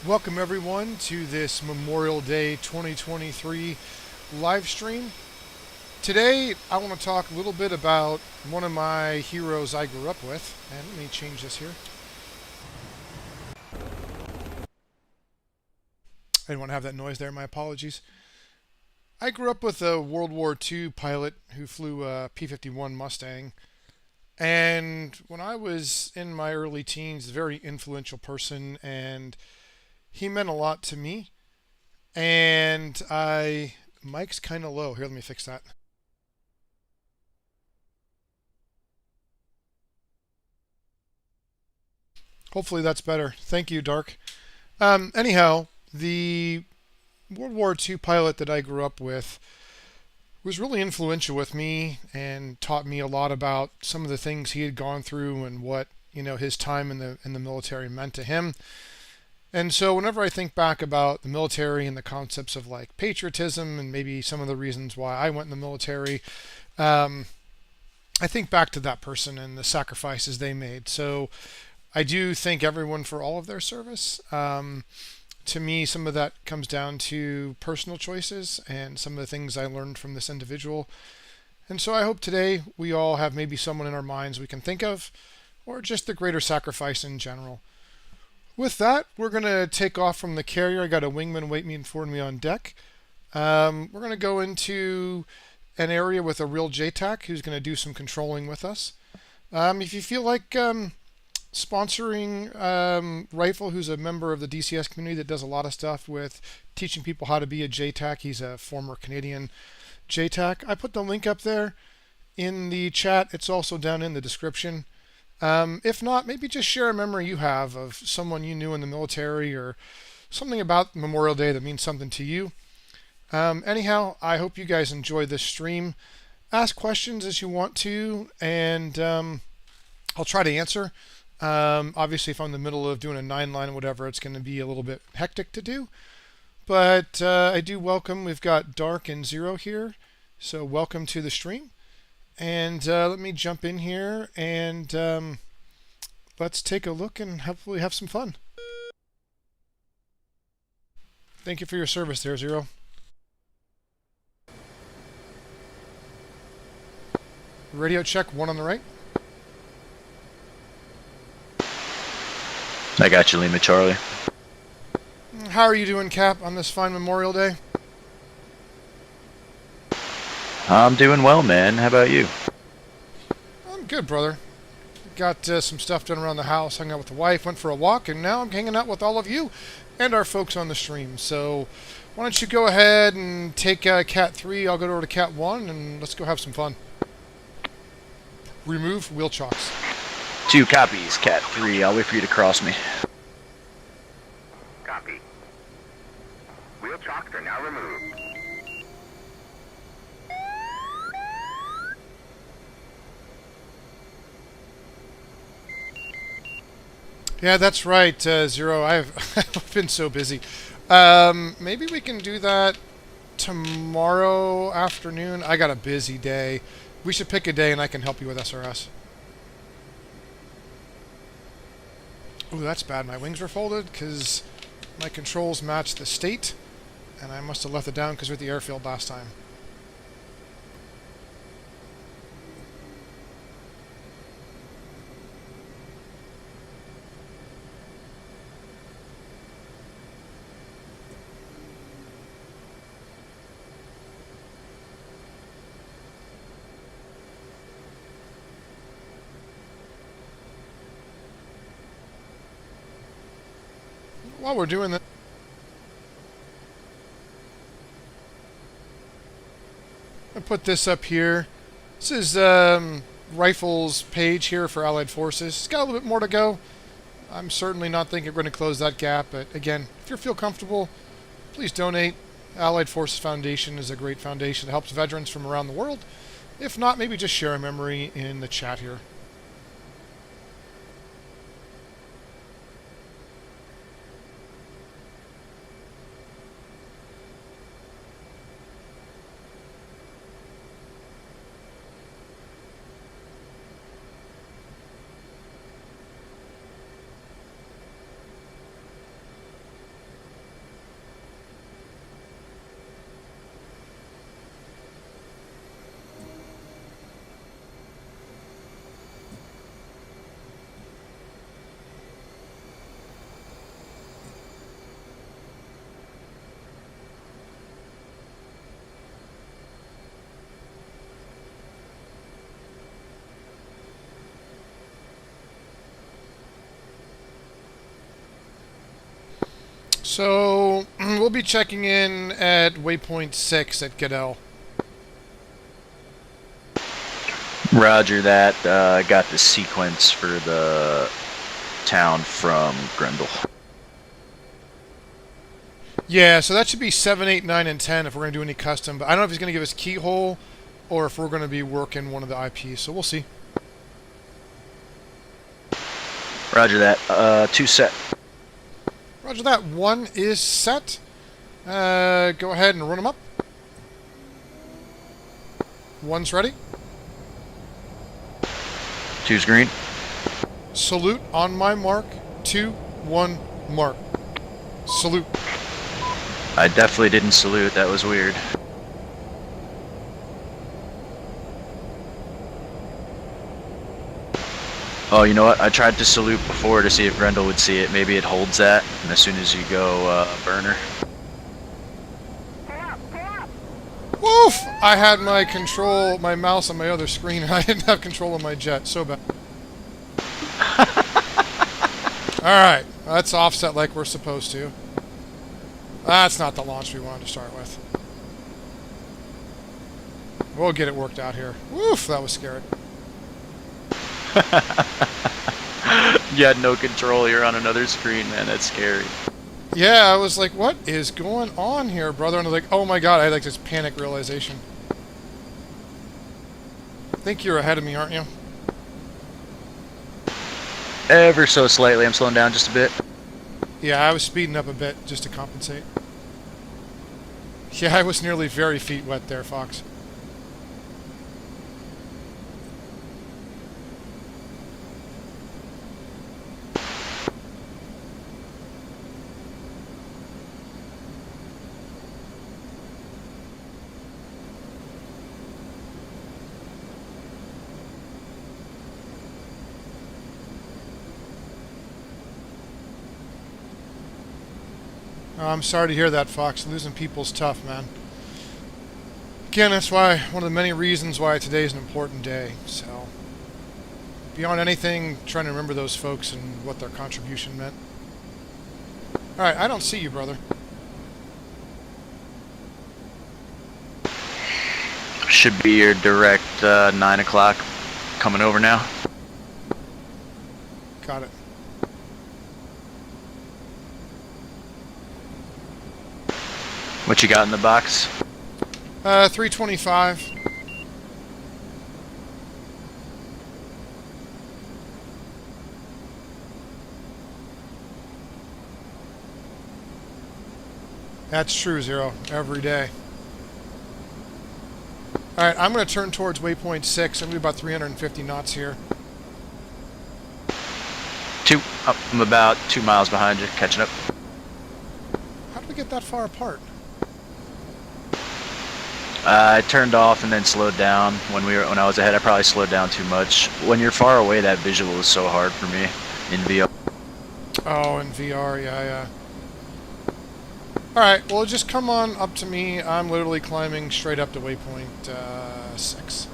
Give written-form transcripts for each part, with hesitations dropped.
Welcome everyone to this Memorial Day 2023 live stream. Today I want to talk a little bit about one of my heroes I grew up with. And let me change this here. I didn't want to have that noise there, my apologies. I grew up with a World War II pilot who flew a P-51 Mustang. And when I was in my early teens, a very influential person, and he meant a lot to me. And Mike's kind of low. Here, let me fix that. Hopefully that's better. Thank you, Dark. Anyhow, the World War II pilot that I grew up with was really influential with me and taught me a lot about some of the things he had gone through and what, his time in the military meant to him. And so whenever I think back about the military and the concepts of like patriotism and maybe some of the reasons why I went in the military, I think back to that person and the sacrifices they made. So I do thank everyone for all of their service. To me, some of that comes down to personal choices and some of the things I learned from this individual. And so I hope today we all have maybe someone in our minds we can think of, or just the greater sacrifice in general. With that, we're going to take off from the carrier. I got a wingman waiting for me on deck. We're going to go into an area with a real JTAC who's going to do some controlling with us. If you feel like sponsoring Rifle, who's a member of the DCS community that does a lot of stuff with teaching people how to be a JTAC. He's a former Canadian JTAC. I put the link up there in the chat. It's also down in the description. If not, maybe just share a memory you have of someone you knew in the military or something about Memorial Day that means something to you. Anyhow, I hope you guys enjoy this stream. Ask questions as you want to, and I'll try to answer. Obviously, if I'm in the middle of doing a 9-line or whatever, it's going to be a little bit hectic to do. But I do welcome, we've got Dark and Zero here, so welcome to the stream. And let me jump in here and let's take a look and hopefully have some fun. Thank you for your service there, Zero. Radio check 1 on the right. I got you, Lima Charlie. How are you doing, Cap, on this fine Memorial Day? I'm doing well, man. How about you? I'm good, brother. Got some stuff done around the house, hung out with the wife, went for a walk, and now I'm hanging out with all of you and our folks on the stream. So why don't you go ahead and take Cat 3, I'll go over to Cat 1, and let's go have some fun. Remove wheel chocks. 2 copies, Cat 3. I'll wait for you to cross me. Copy. Wheel chocks are now removed. Yeah, that's right, Zero. I've I've been so busy. Maybe we can do that tomorrow afternoon. I got a busy day. We should pick a day and I can help you with SRS. Ooh, that's bad. My wings were folded because my controls match the state, and I must have left it down because we're at the airfield last time. While we're doing that, I'll put this up here. This is rifles page here for Allied Forces. It's got a little bit more to go. I'm certainly not thinking we're going to close that gap, but again, if you feel comfortable, please donate. Allied Forces Foundation is a great foundation that helps veterans from around the world. If not, maybe just share a memory in the chat here. So, we'll be checking in at waypoint 6 at Goodell. Roger that. I got the sequence for the town from Grendel. Yeah, so that should be 7, 8, 9, and 10 if we're going to do any custom. But I don't know if he's going to give us keyhole or if we're going to be working one of the IPs. So we'll see. Roger that. 2 set. Roger that. 1 is set. Go ahead and run them up. 1's ready. 2's green. Salute on my mark. 2, 1, mark. Salute. I definitely didn't salute. That was weird. Oh, you know what? I tried to salute before to see if Grendel would see it. Maybe it holds that, and as soon as you go burner. Woof! I had my mouse on my other screen, and I didn't have control of my jet. So bad. Alright, let's offset like we're supposed to. That's not the launch we wanted to start with. We'll get it worked out here. Woof! That was scary. You had no control. You're on another screen, man. That's scary. Yeah, I was like, what is going on here, brother? And I was like, oh my god, I had like this panic realization. I think you're ahead of me, aren't you? Ever so slightly. I'm slowing down just a bit. Yeah, I was speeding up a bit just to compensate. Yeah, I was nearly very feet wet there, Fox. Oh, I'm sorry to hear that, Fox. Losing people's tough, man. Again, that's why one of the many reasons why today is an important day. So, beyond anything, trying to remember those folks and what their contribution meant. All right, I don't see you, brother. Should be your direct 9 o'clock coming over now. Got it. What you got in the box? 325. That's true, Zero. Every day. Alright, I'm going to turn towards waypoint 6. I'm going to be about 350 knots here. I'm about 2 miles behind you, catching up. How did we get that far apart? I turned off and then slowed down. When I was ahead, I probably slowed down too much. When you're far away, that visual is so hard for me in VR. Oh, in VR, yeah. Alright, well, just come on up to me. I'm literally climbing straight up to waypoint 6.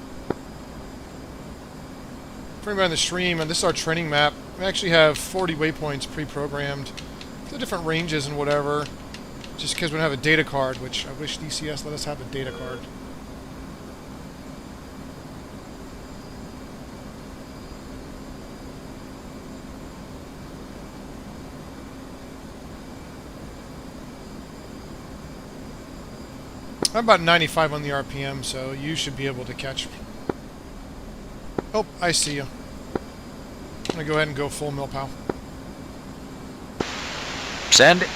For anybody on the stream, and this is our training map. We actually have 40 waypoints pre-programmed. The different ranges and whatever. Just because we don't have a data card, which I wish DCS let us have a data card. I'm about 95 on the RPM, so you should be able to catch me. Oh, I see you. I'm going to go ahead and go full millpow. Send it.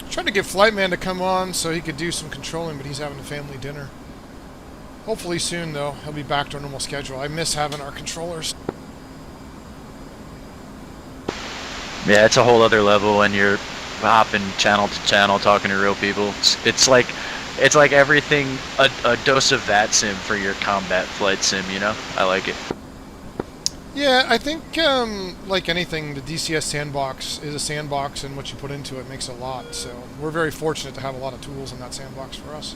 Tried to get Flightman to come on so he could do some controlling, but he's having a family dinner. Hopefully soon, though, he'll be back to our normal schedule. I miss having our controllers. Yeah, it's a whole other level when you're hopping channel to channel talking to real people. It's like everything, a dose of that sim for your combat flight sim, you know? I like it. Yeah, I think, like anything, the DCS sandbox is a sandbox, and what you put into it makes a lot. So we're very fortunate to have a lot of tools in that sandbox for us.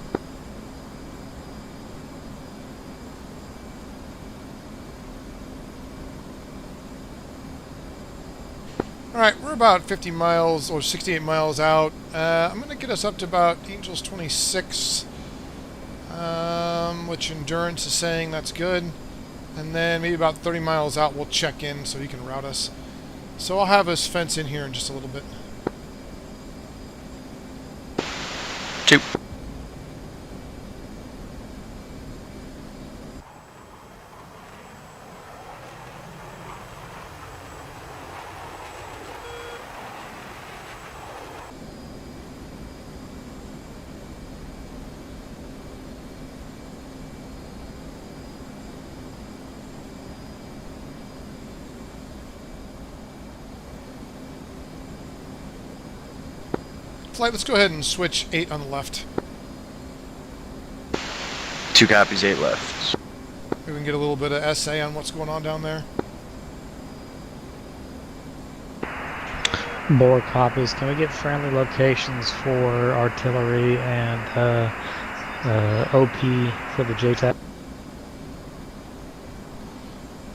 Alright, we're about 50 miles, or 68 miles out. I'm going to get us up to about Angels 26, which Endurance is saying that's good. And then maybe about 30 miles out, we'll check in so he can route us. So I'll have us fence in here in just a little bit. 2. Flight, let's go ahead and switch 8 on the left. 2 copies, 8 left. Maybe we can get a little bit of essay on what's going on down there. Board copies. Can we get friendly locations for artillery and OP for the JTAC?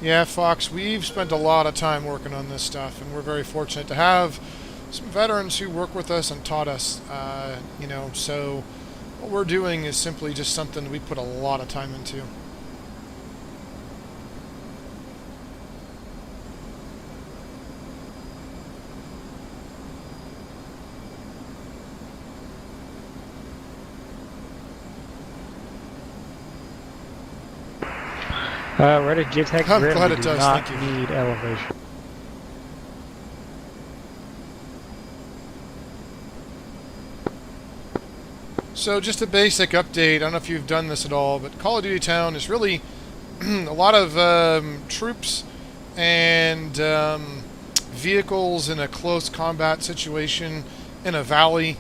Yeah, Fox, we've spent a lot of time working on this stuff, and we're very fortunate to have some veterans who work with us and taught us, you know, so what we're doing is simply just something we put a lot of time into. Ready, JTAC I'm grid, glad we it do does, not thank you. need elevation. So just a basic update, I don't know if you've done this at all, but Call of Duty Town is really a lot of troops and vehicles in a close combat situation in a valley.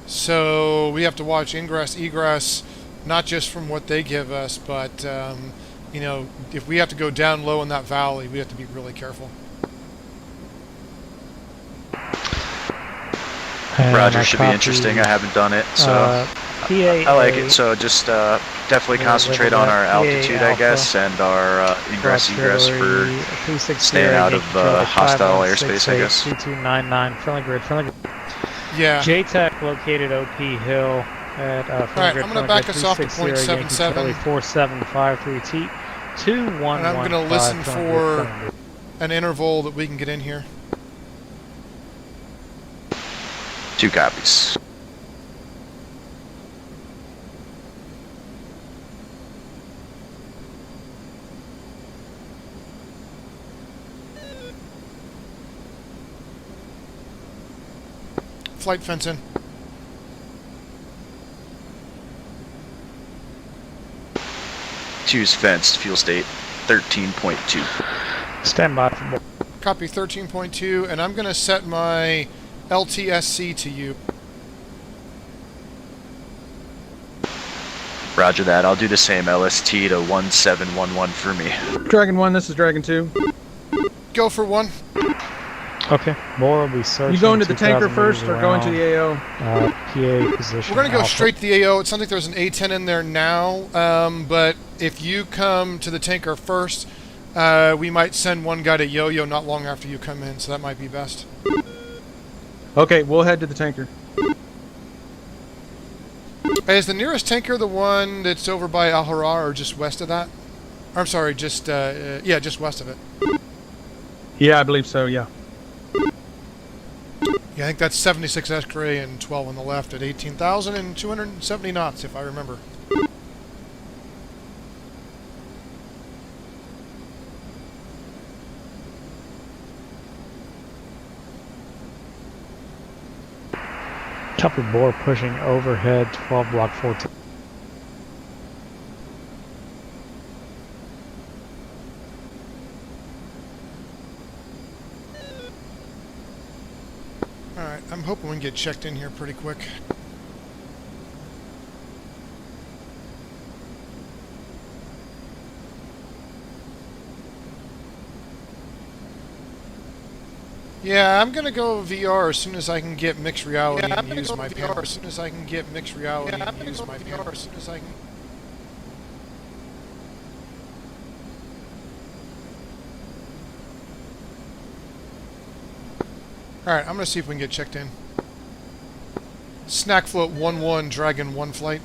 So we have to watch ingress, egress, not just from what they give us, but you know, if we have to go down low in that valley, we have to be really careful. And Roger, I should be copy, interesting. I haven't done it, so PAA, I like it. So just definitely concentrate on our altitude, I guess, and our ingress egress for 360 staying out of hostile airspace, I guess. 2299, friendly grid, friendly grid. Yeah. JTAC located OP Hill at Alright, I'm going to back us off to 0.77. 4753T 2115. And I'm going to listen for an interval that we can get in here. 2 copies. Flight fence in. Two's fenced. Fuel state 13.2. Stand by for more. Copy 13.2, and I'm going to set my LTSC to you. Roger that. I'll do the same LST to 1711 for me. Dragon 1, this is Dragon 2. Go for 1. Okay. More will be searching. You going to the 2,000 tanker first meters or going to around, the AO? PA position. We're going to go Alpha. straight to the AO. It sounds like there's an A-10 in there now, but if you come to the tanker first, we might send one guy to Yo-Yo not long after you come in, so that might be best. Okay, we'll head to the tanker. Is the nearest tanker the one that's over by Al Harar or just west of that? I'm sorry, just yeah, just west of it. Yeah, I believe so, yeah. Yeah, I think that's 76 X-ray and 12 on the left at 18,270 knots, if I remember. Copy bore pushing overhead 12 block 14. Alright, I'm hoping we can get checked in here pretty quick. Yeah, I'm gonna go VR as soon as I can get mixed reality and use my panel. As soon as I can get mixed reality and use my panel. As soon as I can. Alright, I'm gonna see if we can get checked in. Snack float 1-1, Dragon 1 flight.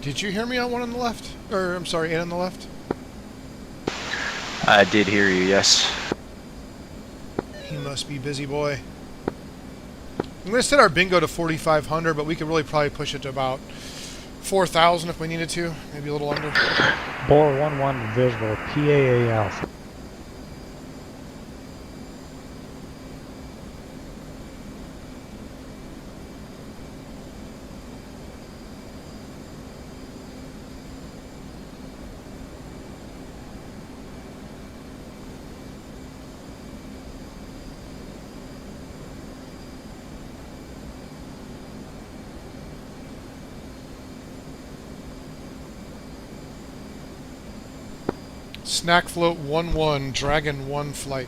Did you hear me on 1 on the left? Or, I'm sorry, 8 on the left? I did hear you, yes. He must be busy, boy. I'm going to set our bingo to 4,500, but we could really probably push it to about 4,000 if we needed to. Maybe a little under. Bore 1-1 visual PAA Alpha. Snack float 1-1, Dragon 1 flight.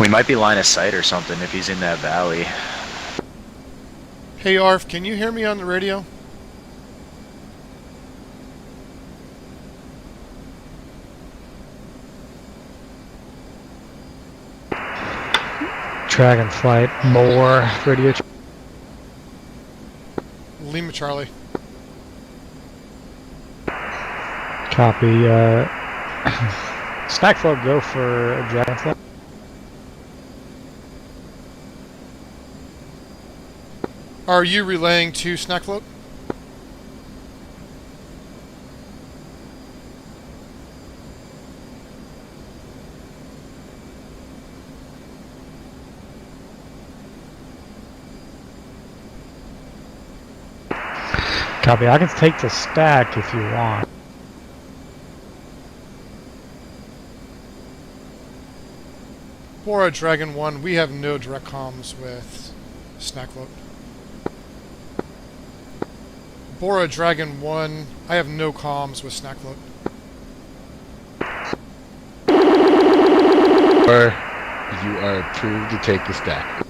We might be line of sight or something if he's in that valley. Hey Arf, can you hear me on the radio? Dragon flight. Bore radio. Lima Charlie. Copy. Snack float go for a dragon flight. Are you relaying to Snack float? Copy. I can take the stack if you want. Bora Dragon 1, we have no direct comms with snack float. Bora Dragon 1, I have no comms with snack float. Or you are approved to take the stack.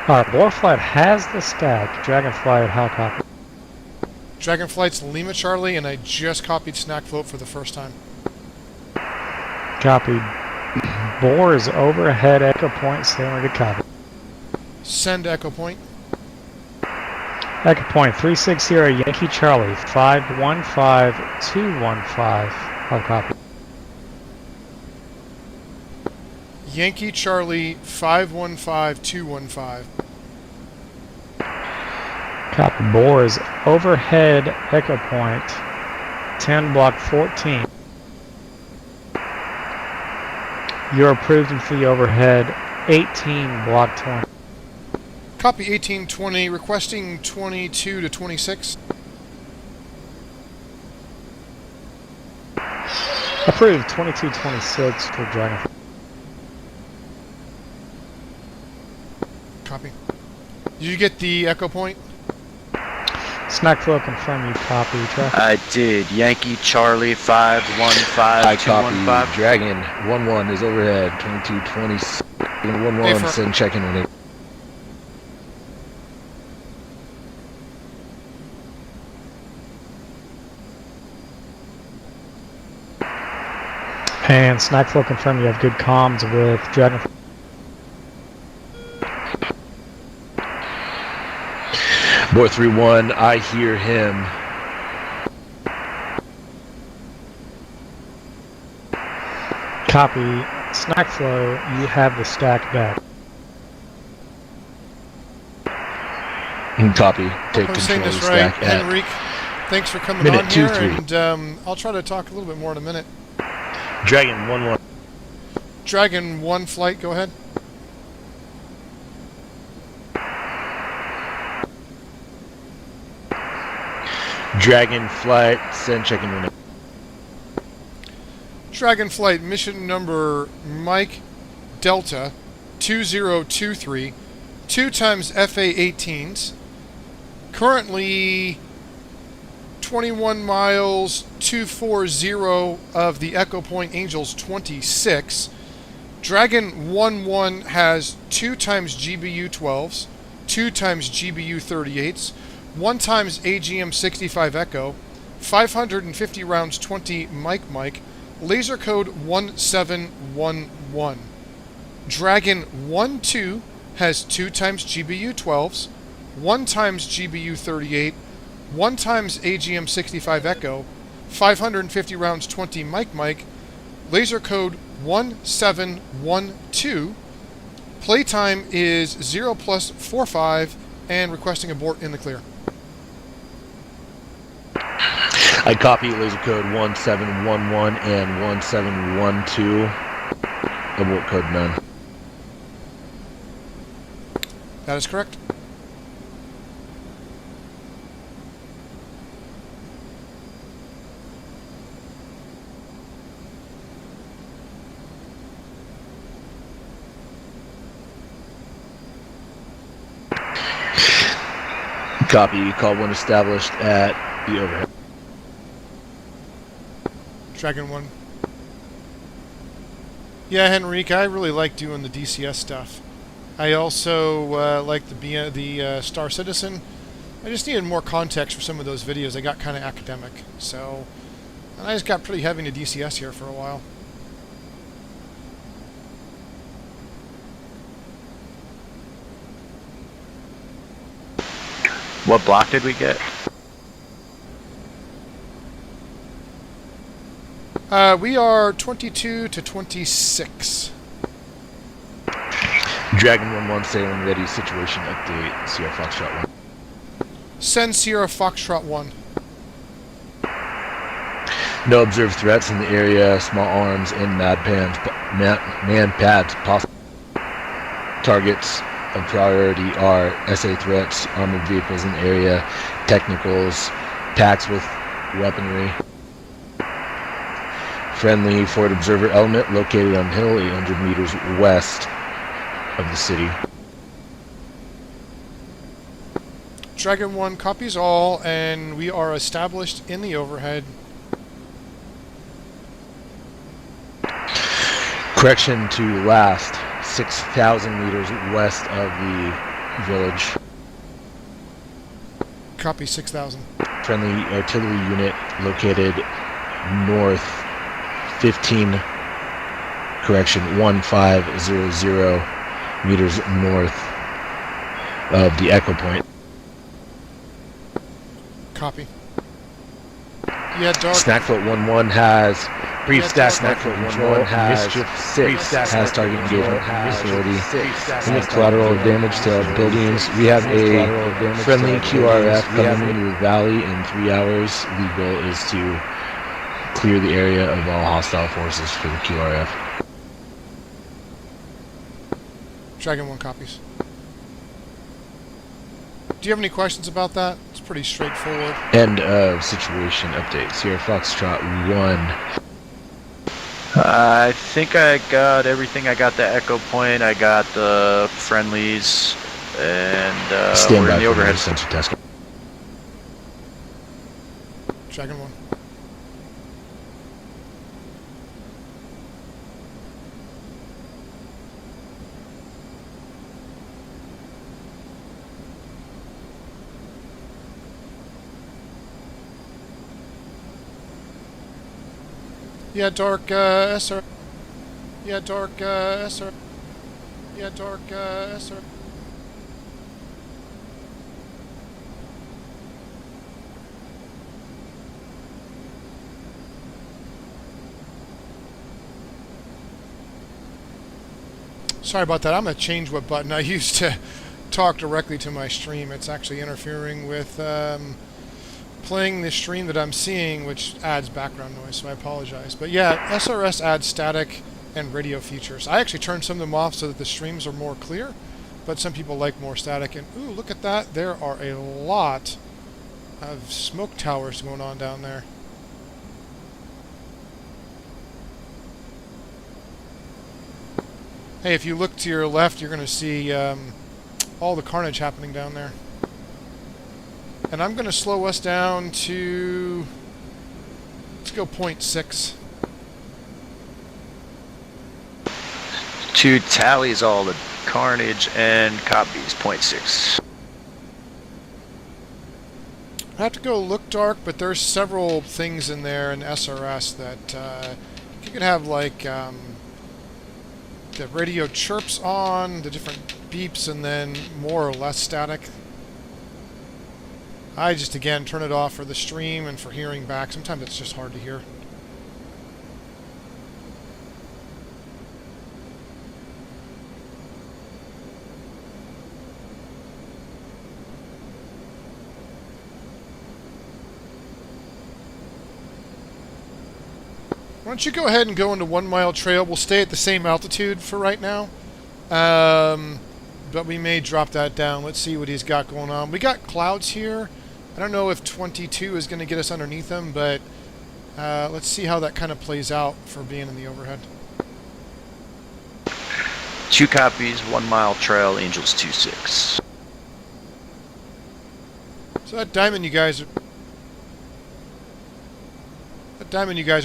Alright, Warflight has the stack. Dragonflight, how copy? Dragonflight's Lima Charlie, and I just copied snack float for the first time. Copy. Boar is overhead echo point, sailing to copy. Send echo point. Echo point 360 Yankee Charlie 515215. How copy? Yankee Charlie 515215. Copy. Boar is overhead echo point 10 block 14. You're approved in free overhead 18 block 20. Copy 1820, requesting 22 to 26. Approved 2226 for Dragon. Copy. Did you get the echo point? Snack flow confirm you copy. Traffic. I did. Yankee Charlie I 515215. copy. Dragon 1-1 is overhead. 2220. 1-1. Send check-in on it. And snack flow confirm you have good comms with Dragon. Boy 3-1, I hear him. Copy. Snack flow, you have the stack back. Copy. Take I'm control saying of the this right. stack at Henrique, thanks for coming minute on here, 2-3. and I'll try to talk a little bit more in a minute. Dragon 1-1. Dragon 1 flight, go ahead. Dragon flight, send check-in on it. Dragon flight, mission number Mike Delta 2023, 2 times FA-18s. Currently 21 miles 240 of the Echo Point Angels 26. Dragon 1-1 has 2 times GBU 12s, 2 times GBU 38s, 1 times AGM 65 Echo, 550 rounds 20 Mike, laser code 1711. Dragon 1-2 has 2 times GBU 12s, 1 times GBU 38, 1 times AGM 65 Echo, 550 rounds 20 Mike, laser code 1712. Playtime is 0+45 and requesting abort in the clear. I copy laser code 1711 and 1712. Abort code none. That is correct. Copy. Call one established at the overhead. Dragon 1. Yeah, Henrique, I really like doing the DCS stuff. I also like the Star Citizen. I just needed more context for some of those videos. They got kind of academic. So, and I just got pretty heavy into DCS here for a while. What block did we get? We are 22 to 26. Dragon 1-1 sailing ready. Situation update. Sierra Foxtrot 1. Send Sierra Foxtrot 1. No observed threats in the area. Small arms and man pads possible. Targets of priority are SA threats, armored vehicles in the area, technicals, attacks with weaponry. Friendly forward observer element located on hill 800 meters west of the city. Dragon 1 copies all, and we are established in the overhead. Correction to last, 6,000 meters west of the village. Copy 6,000. Friendly artillery unit located north 15, correction, 1500 meters north of the Echo Point. Copy. Yeah, Dark. Snackfoot 1-1 has brief Yeah, stack. Dark. Snackfoot 1-1 has Mischief 6 has target engagement authority. We have collateral damage to our buildings. We have a friendly QRF coming into the valley in 3 hours. The goal is to clear the area of all hostile forces for the QRF. Dragon 1 copies. Do you have any questions about that? It's pretty straightforward. End of situation updates. Here, Foxtrot 1. I think I got everything. I got the Echo Point, I got the friendlies, and Stand we're by in the for overhead. sensor test. Dragon 1. Yeah, Dark, SR. Yeah, Dark, SR. Yeah, Dark, SR. Sorry about that. I'm going to change what button I used to talk directly to my stream. It's actually interfering with playing the stream that I'm seeing, which adds background noise, so I apologize. But yeah, SRS adds static and radio features. I actually turned some of them off so that the streams are more clear, but some people like more static. And ooh, look at that. There are a lot of smoke towers going on down there. Hey, if you look to your left, you're going to see all the carnage happening down there. And I'm going to slow us down to, let's go 0.6. To tallies all the carnage and copies 0.6. I have to go look Dark, but there's several things in there in SRS that you can have, like the radio chirps on, the different beeps, and then more or less static. I just, again, turn it off for the stream and for hearing back. Sometimes it's just hard to hear. Why don't you go ahead and go into 1 mile trail. We'll stay at the same altitude for right now. But we may drop that down. Let's see what he's got going on. We got clouds here. I don't know if 22 is going to get us underneath them, but let's see how that kind of plays out for being in the overhead. 2 copies, 1 mile trail, Angels 2-6. So that diamond you guys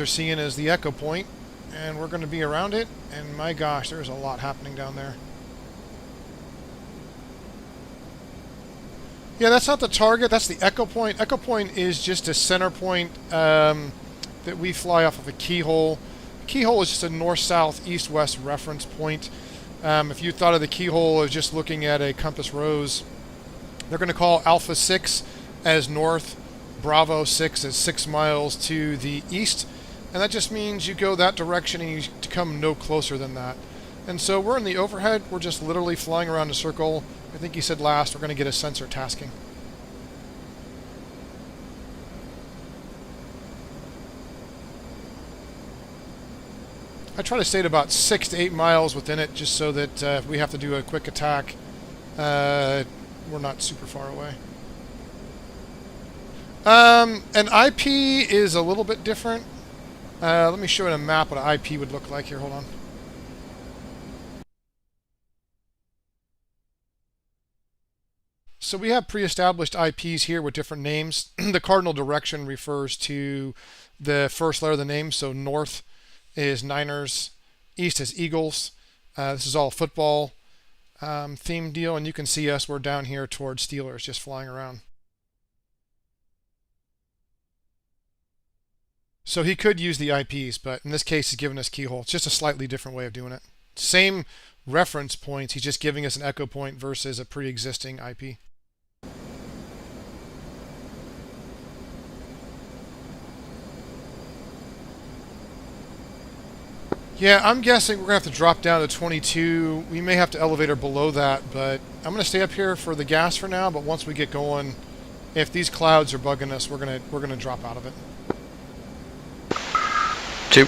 are seeing is the Echo Point, and we're going to be around it, and my gosh, there's a lot happening down there. Yeah, that's not the target, that's the Echo Point. Echo Point is just a center point that we fly off of a keyhole. Keyhole is just a north-south, east-west reference point. If you thought of the keyhole as just looking at a compass rose, they're going to call Alpha 6 as north, Bravo 6 is 6 miles to the east, and that just means you go that direction and you come no closer than that. And so we're in the overhead, we're just literally flying around a circle. I think he said last we're going to get a sensor tasking. I try to stay at about 6 to 8 miles within it, just so that if we have to do a quick attack, We're not super far away. An IP is a little bit different. Let me show you on a map what an IP would look like here. Hold on. So we have pre-established IPs here with different names. The cardinal direction refers to the first letter of the name. So north is Niners, east is Eagles. This is all football theme deal, and you can see us. We're down here towards Steelers, just flying around. So he could use the IPs, but in this case, he's giving us keyhole. It's just a slightly different way of doing it. Same reference points. He's just giving us an echo point versus a pre-existing IP. Yeah, I'm guessing we're going to have to drop down to 22. We may have to elevator below that, but I'm going to stay up here for the gas for now, but once we get going, if these clouds are bugging us, we're going to drop out of it. 2.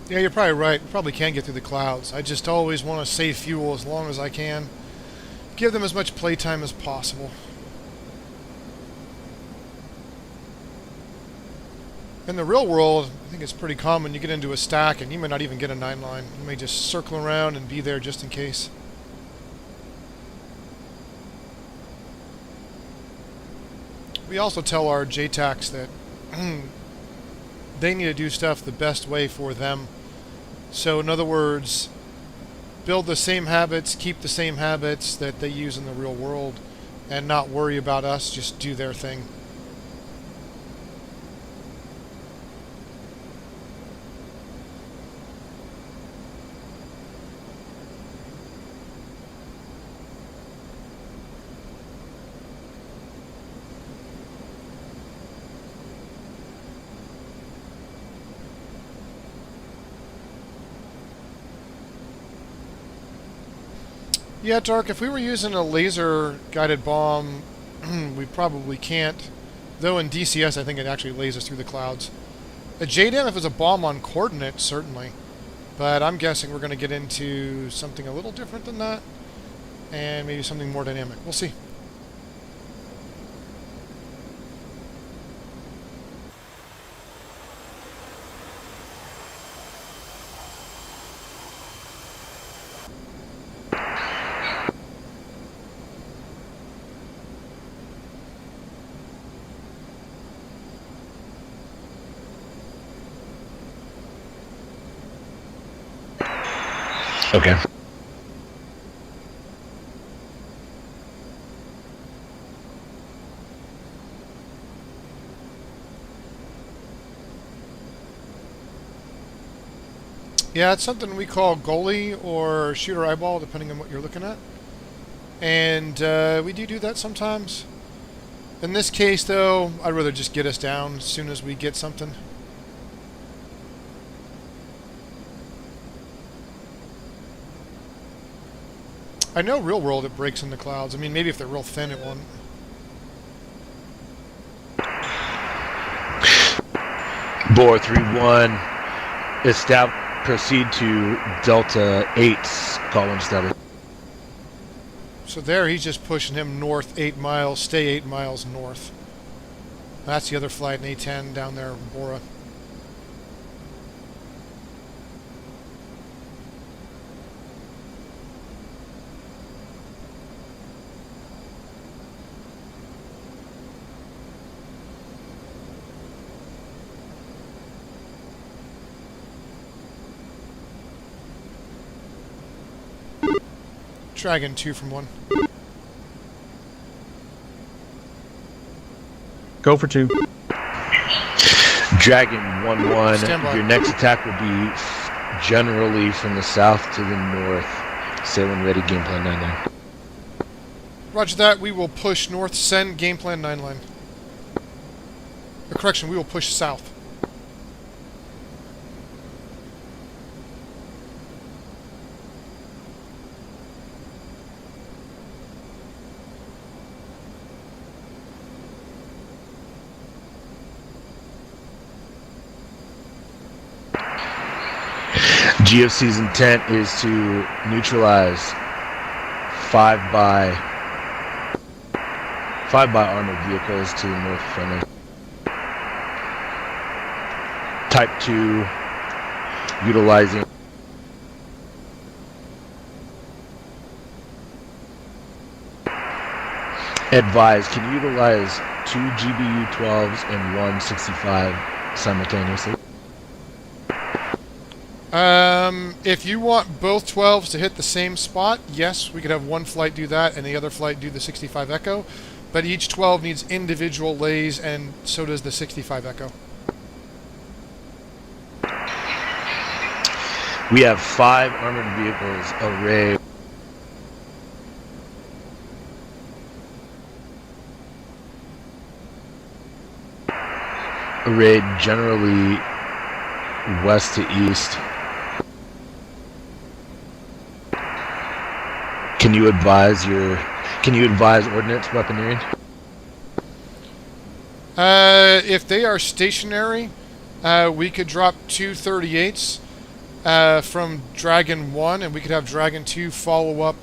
Yeah, you're probably right. We probably can get through the clouds. I just always want to save fuel as long as I can. Give them as much playtime as possible. In the real world, I think it's pretty common. You get into a stack and you may not even get a 9-line. You may just circle around and be there just in case. We also tell our JTACs that they need to do stuff the best way for them. So in other words, build the same habits, keep the same habits that they use in the real world, and not worry about us, just do their thing. Yeah, Dark, if we were using a laser-guided bomb, we probably can't. Though in DCS, I think it actually lasers through the clouds. A JDAM, if it's a bomb on coordinates, certainly. But I'm guessing we're going to get into something a little different than that. And maybe something more dynamic. We'll see. Okay. Yeah, it's something we call goalie or shooter eyeball, depending on what you're looking at. And we do that sometimes. In this case, though, I'd rather just get us down as soon as we get something. I know real world it breaks in the clouds. I mean, maybe if they're real thin, it won't. Bore 3-1. Proceed to Delta 8, column 7. So there, he's just pushing him north 8 miles, stay 8 miles north. That's the other flight in A10 down there in Bora. Dragon 2 from 1. Go for 2. Dragon 1-1, Stand by. your next attack will be generally from the south to the north. Sailing ready, game plan 9-9. Roger that. We will push north. Send game plan 9 line. Correction, we will push south. GFC's intent is to neutralize 5 by armored vehicles to the north friendly. Type 2 utilizing advise, can you utilize 2 GBU-12s and 1 65 simultaneously? If you want both 12s to hit the same spot, yes, we could have one flight do that and the other flight do the 65 Echo, but each 12 needs individual lays, and so does the 65 Echo. We have 5 armored vehicles arrayed. Arrayed generally west to east. Can you advise ordnance weaponry? If they are stationary, we could drop 2 38s from Dragon 1, and we could have Dragon 2 follow up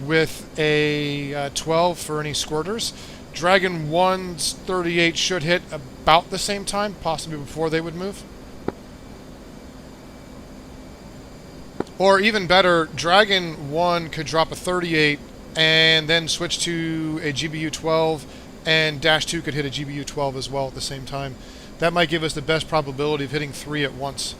with a 12 for any squirters. Dragon 1's 38 should hit about the same time, possibly before they would move. Or even better, Dragon 1 could drop a 38 and then switch to a GBU-12, and Dash 2 could hit a GBU-12 as well at the same time. That might give us the best probability of hitting 3 at once.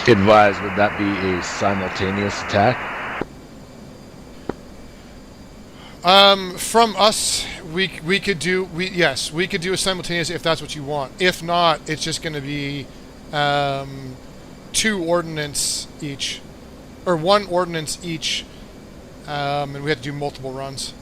Advise, would that be a simultaneous attack? From us, we could do we could do a simultaneous if that's what you want. If not, it's just going to be 2 ordnance each, or 1 ordnance each, and we have to do multiple runs.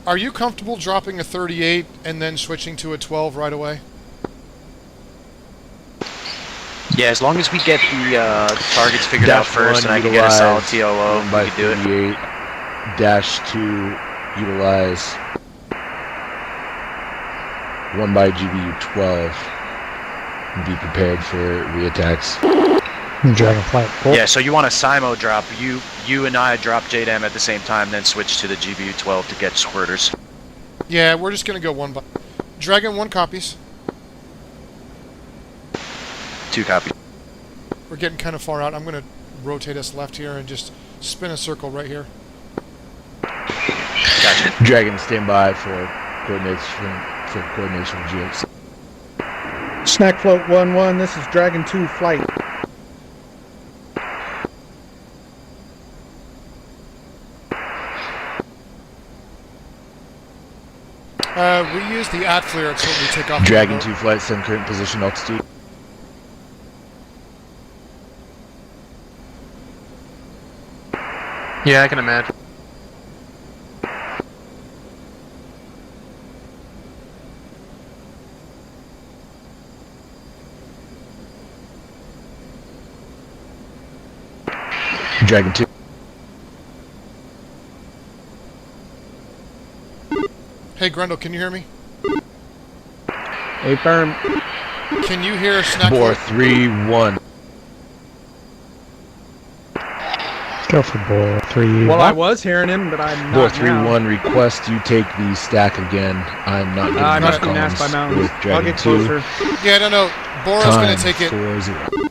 Are you comfortable dropping a 38 and then switching to a 12 right away? Yeah, as long as we get the targets figured out first and I can get a solid TLO, we can do it. Dash 2 utilize 1 by GBU-12 and be prepared for reattacks. Dragonflight 4. Yeah, so you want a Simo drop. You and I drop JDAM at the same time, then switch to the GBU-12 to get squirters. Yeah, we're just going to go 1 by... Dragon 1 copies. 2 copies. We're getting kind of far out. I'm going to rotate us left here and just spin a circle right here. Gotcha. Dragon, stand by for coordination with GX. Snack Float 1-1, this is Dragon 2 flight. We use the at-flare until we take off. Dragon 2 flight, send current position altitude. Yeah, I can imagine. Dragon 2. Hey, Grendel, can you hear me? Affirm. Can you hear Snack? Bore 3-1. Go for Bull 3. Well, I was hearing him, but I'm Bore not now. 3-1, request you take the stack again. I'm not I getting must be columns masked by mountains. with I'll Dragon get 2. closer. Yeah, no. Bora's going to take it. 4-0.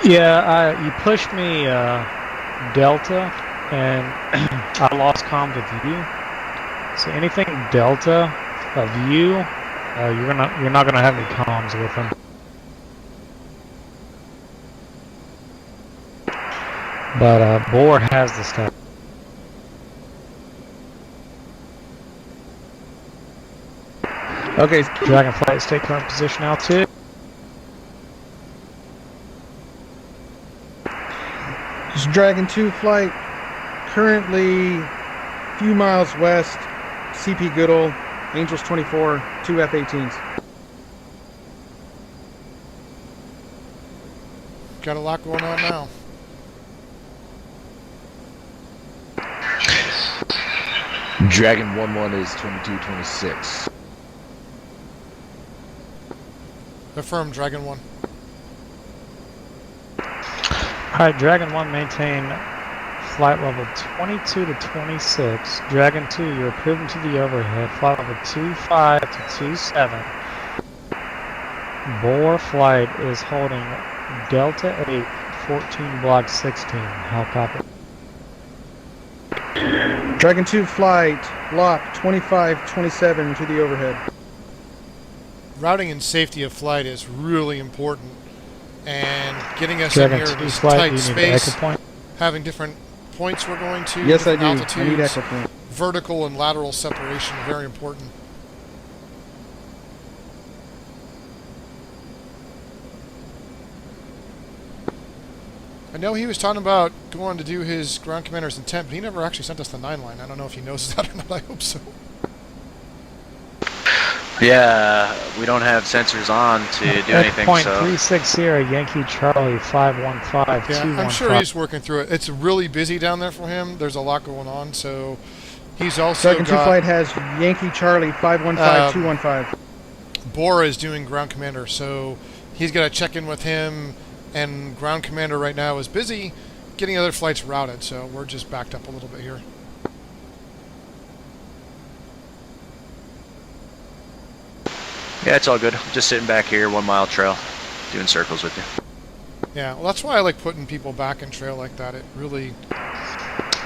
Yeah, you pushed me Delta, and I lost comms with you. So anything Delta of you, you're not gonna have any comms with them. But Boar has the stuff. Okay, Dragonflight, stay current position altitude. this is Dragon 2 flight, currently a few miles west, CP Goodall, Angels 24, 2 F-18s. Got a lot going on now. Dragon 1-1 is 2226. Affirm, Dragon 1. Alright, Dragon 1 maintain flight level 22 to 26. Dragon 2, you're approving to the overhead. Flight level 25 to 27. Boar flight is holding Delta 8, 14 block 16. How copy? Dragon 2 flight, block 2527 to the overhead. Routing and safety of flight is really important, and getting us Dragon in here 2 in this flight, tight you need space, echo point. having different points we're going to, Yes, I different do. I need altitudes, echo point. vertical and lateral separation, very important. I know he was talking about going to do his ground commander's intent, but he never actually sent us the 9 line. I don't know if he knows that or not. I hope so. Yeah, we don't have sensors on to do anything, Point so 360 Yankee Charlie 515 Yeah, 215. I'm sure he's working through it. It's really busy down there for him. There's a lot going on, so he's also Dragon 2 got... flight has Yankee Charlie 515 215. Bora is doing ground commander, so he's got to check in with him, and ground commander right now is busy getting other flights routed, so we're just backed up a little bit here. yeah, it's all good. Just sitting back here, 1 mile trail, doing circles with you. Yeah, well, that's why I like putting people back in trail like that. It really...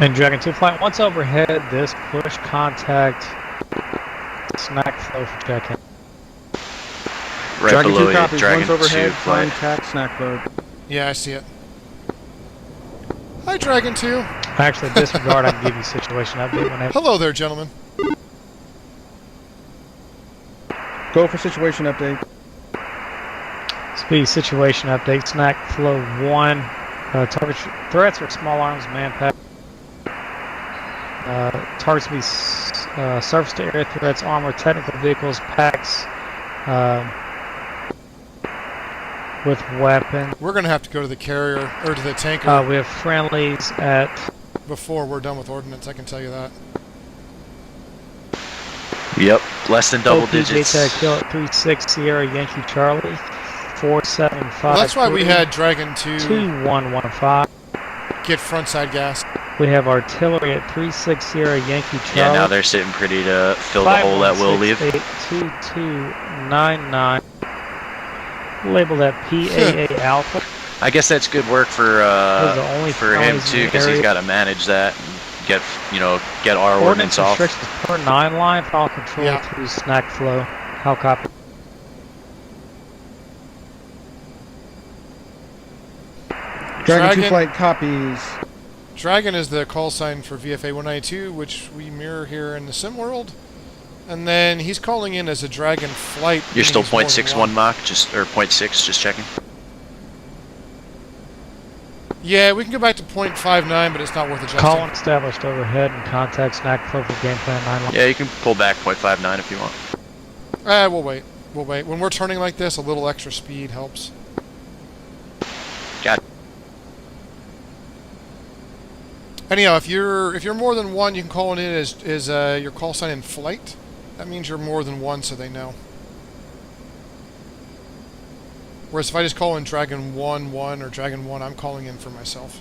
And Dragon 2 flight, once overhead, this push contact snack flow for check-in. Right Dragon below 2 you, copies, Dragon one's 2 overhead, flight. contact, snack load. Yeah, I see it. Hi, Dragon 2. Actually, disregard, I can give you situation update whenever. Hello there, gentlemen. Go for situation update. Speed situation update, snack flow 1. Target threats are small arms, manpack. Targets will be surface to air threats, armor, technical vehicles, packs with weapons. We're going to have to go to the carrier, or to the tanker, We have friendlies at before we're done with ordnance, I can tell you that. Yep, less than double OP digits. JTAC kill at 36 Sierra Yankee Charlie 475. Well, that's why we had Dragon 2 2115. get frontside gas. We have artillery at 36 Sierra Yankee Charlie. Yeah, now they're sitting pretty to fill the hole that we'll leave. 2299. Labeled at PAA Alpha. I guess that's good work for Those are the only him friendlies in too, the because he's area. got to manage that and get get our ordnance off. Restrictions per 9 line, file control Yeah. through snack flow. How copy? Dragon 2 flight copies. Dragon is the call sign for VFA 192, which we mirror here in the sim world. And then he's calling in as a Dragon flight. You're meaning still he's more than 0.61 one. Mach, or 0.6, just checking. Yeah, we can go back to 0.59, but it's not worth adjusting. Column established overhead and contact snack flow for game plan 9 line. Yeah, you can pull back 0.59 if you want. We'll wait. We'll wait. When we're turning like this, a little extra speed helps. Got it. Anyhow, if you're more than one, you can call it in as your call sign in flight. That means you're more than one, so they know. Whereas if I just call in Dragon 1-1 or Dragon 1, I'm calling in for myself.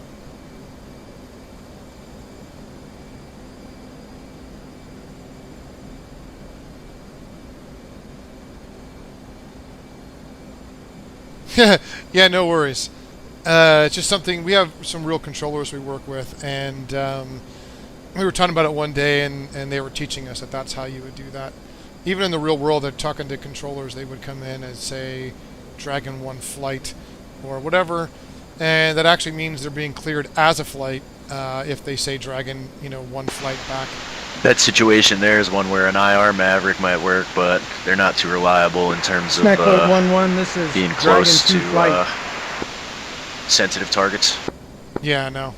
Yeah, no worries. It's just something, we have some real controllers we work with, and we were talking about it one day, and they were teaching us that that's how you would do that. Even in the real world, they're talking to controllers. They would come in and say Dragon 1 flight or whatever, and that actually means they're being cleared as a flight if they say Dragon, 1 flight back. That situation there is one where an IR Maverick might work, but they're not too reliable in terms of Snack code 1-1, this is being Dragon close 2 to flight. sensitive targets. Yeah, I know.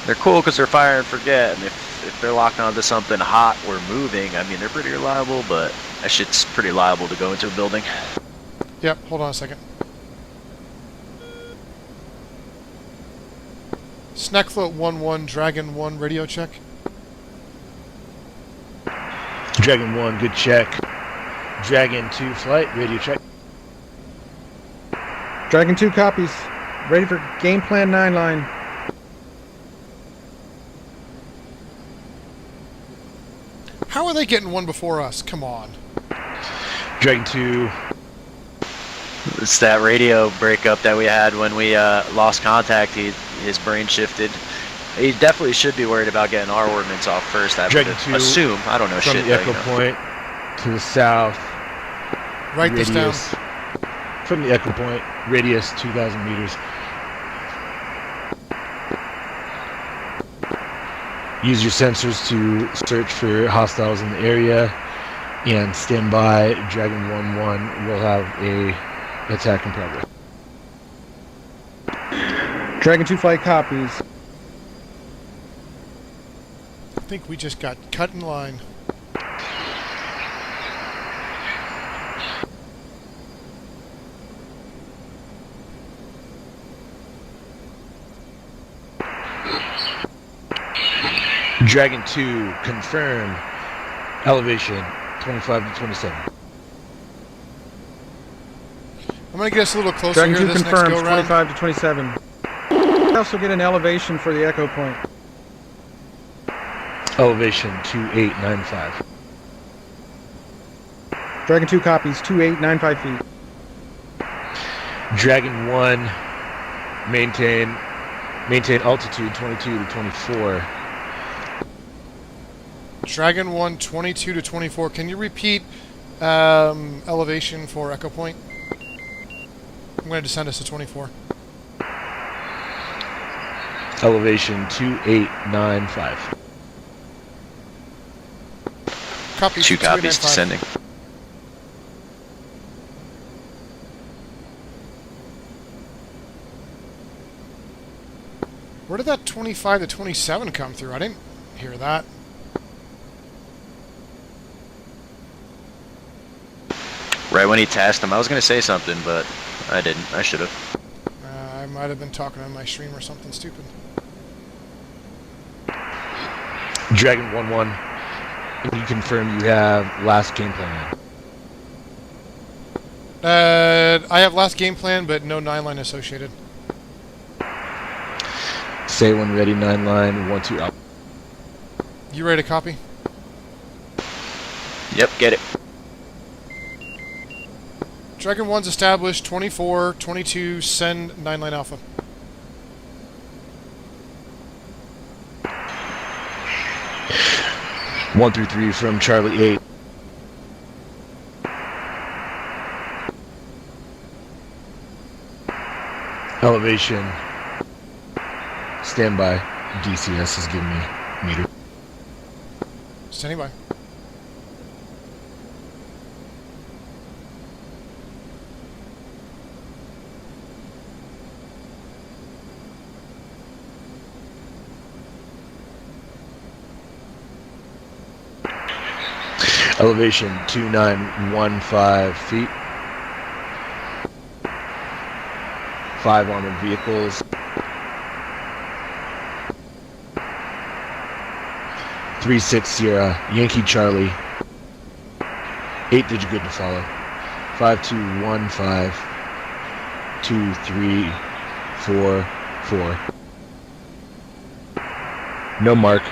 They're cool because they're fire and forget, and if they're locked onto something hot or moving, I mean, they're pretty reliable, but that shit's pretty liable to go into a building. Yep, hold on a second. Snackfloat 1-1, Dragon 1, radio check. Dragon 1, good check. Dragon 2 flight, radio check. Dragon 2 copies. Ready for game plan 9 line. How are they getting one before us? Come on. Dragon 2. It's that radio breakup that we had when we lost contact. His brain shifted. He definitely should be worried about getting our ordnance off first. I Dragon would 2 assume. I don't know from shit. the Echo Point to the south. Write this down. Radius from the Echo Point, radius 2,000 meters. Use your sensors to search for hostiles in the area and stand by. Dragon 1-1 will have a attack in progress. Dragon 2 flight copies. I think we just got cut in line. Dragon 2, confirm. Elevation 25 to 27. I'm going to get us a little closer Dragon here 2 this next confirmed, go-round. 25 to 27. We also get an elevation for the Echo Point. Elevation 2895. Dragon 2 copies, 2895 feet. Dragon 1, maintain altitude 22 to 24. Dragon 1, 22 to 24. Can you repeat elevation for Echo Point? I'm going to descend us to 24. Elevation 2895. Copy. 2 copies 2895. descending. Where did that 25 to 27 come through? I didn't hear that. Right when he tasked him, I was going to say something, but I didn't. I should have. I might have been talking on my stream or something stupid. Dragon 1-1. Can you confirm you have last game plan? I have last game plan, but no 9-line associated. Say when ready, 9 line, 1-2 up. You ready to copy? Yep, get it. Dragon 1's established, 24, 22, send 9-line alpha. One through 3 from Charlie 8. Elevation. Standby. DCS is giving me meter. Standing by. Elevation 2915 feet. 5 armored vehicles. 3-6 Sierra, Yankee Charlie. 8 digit good to follow. 5215 2344. No mark.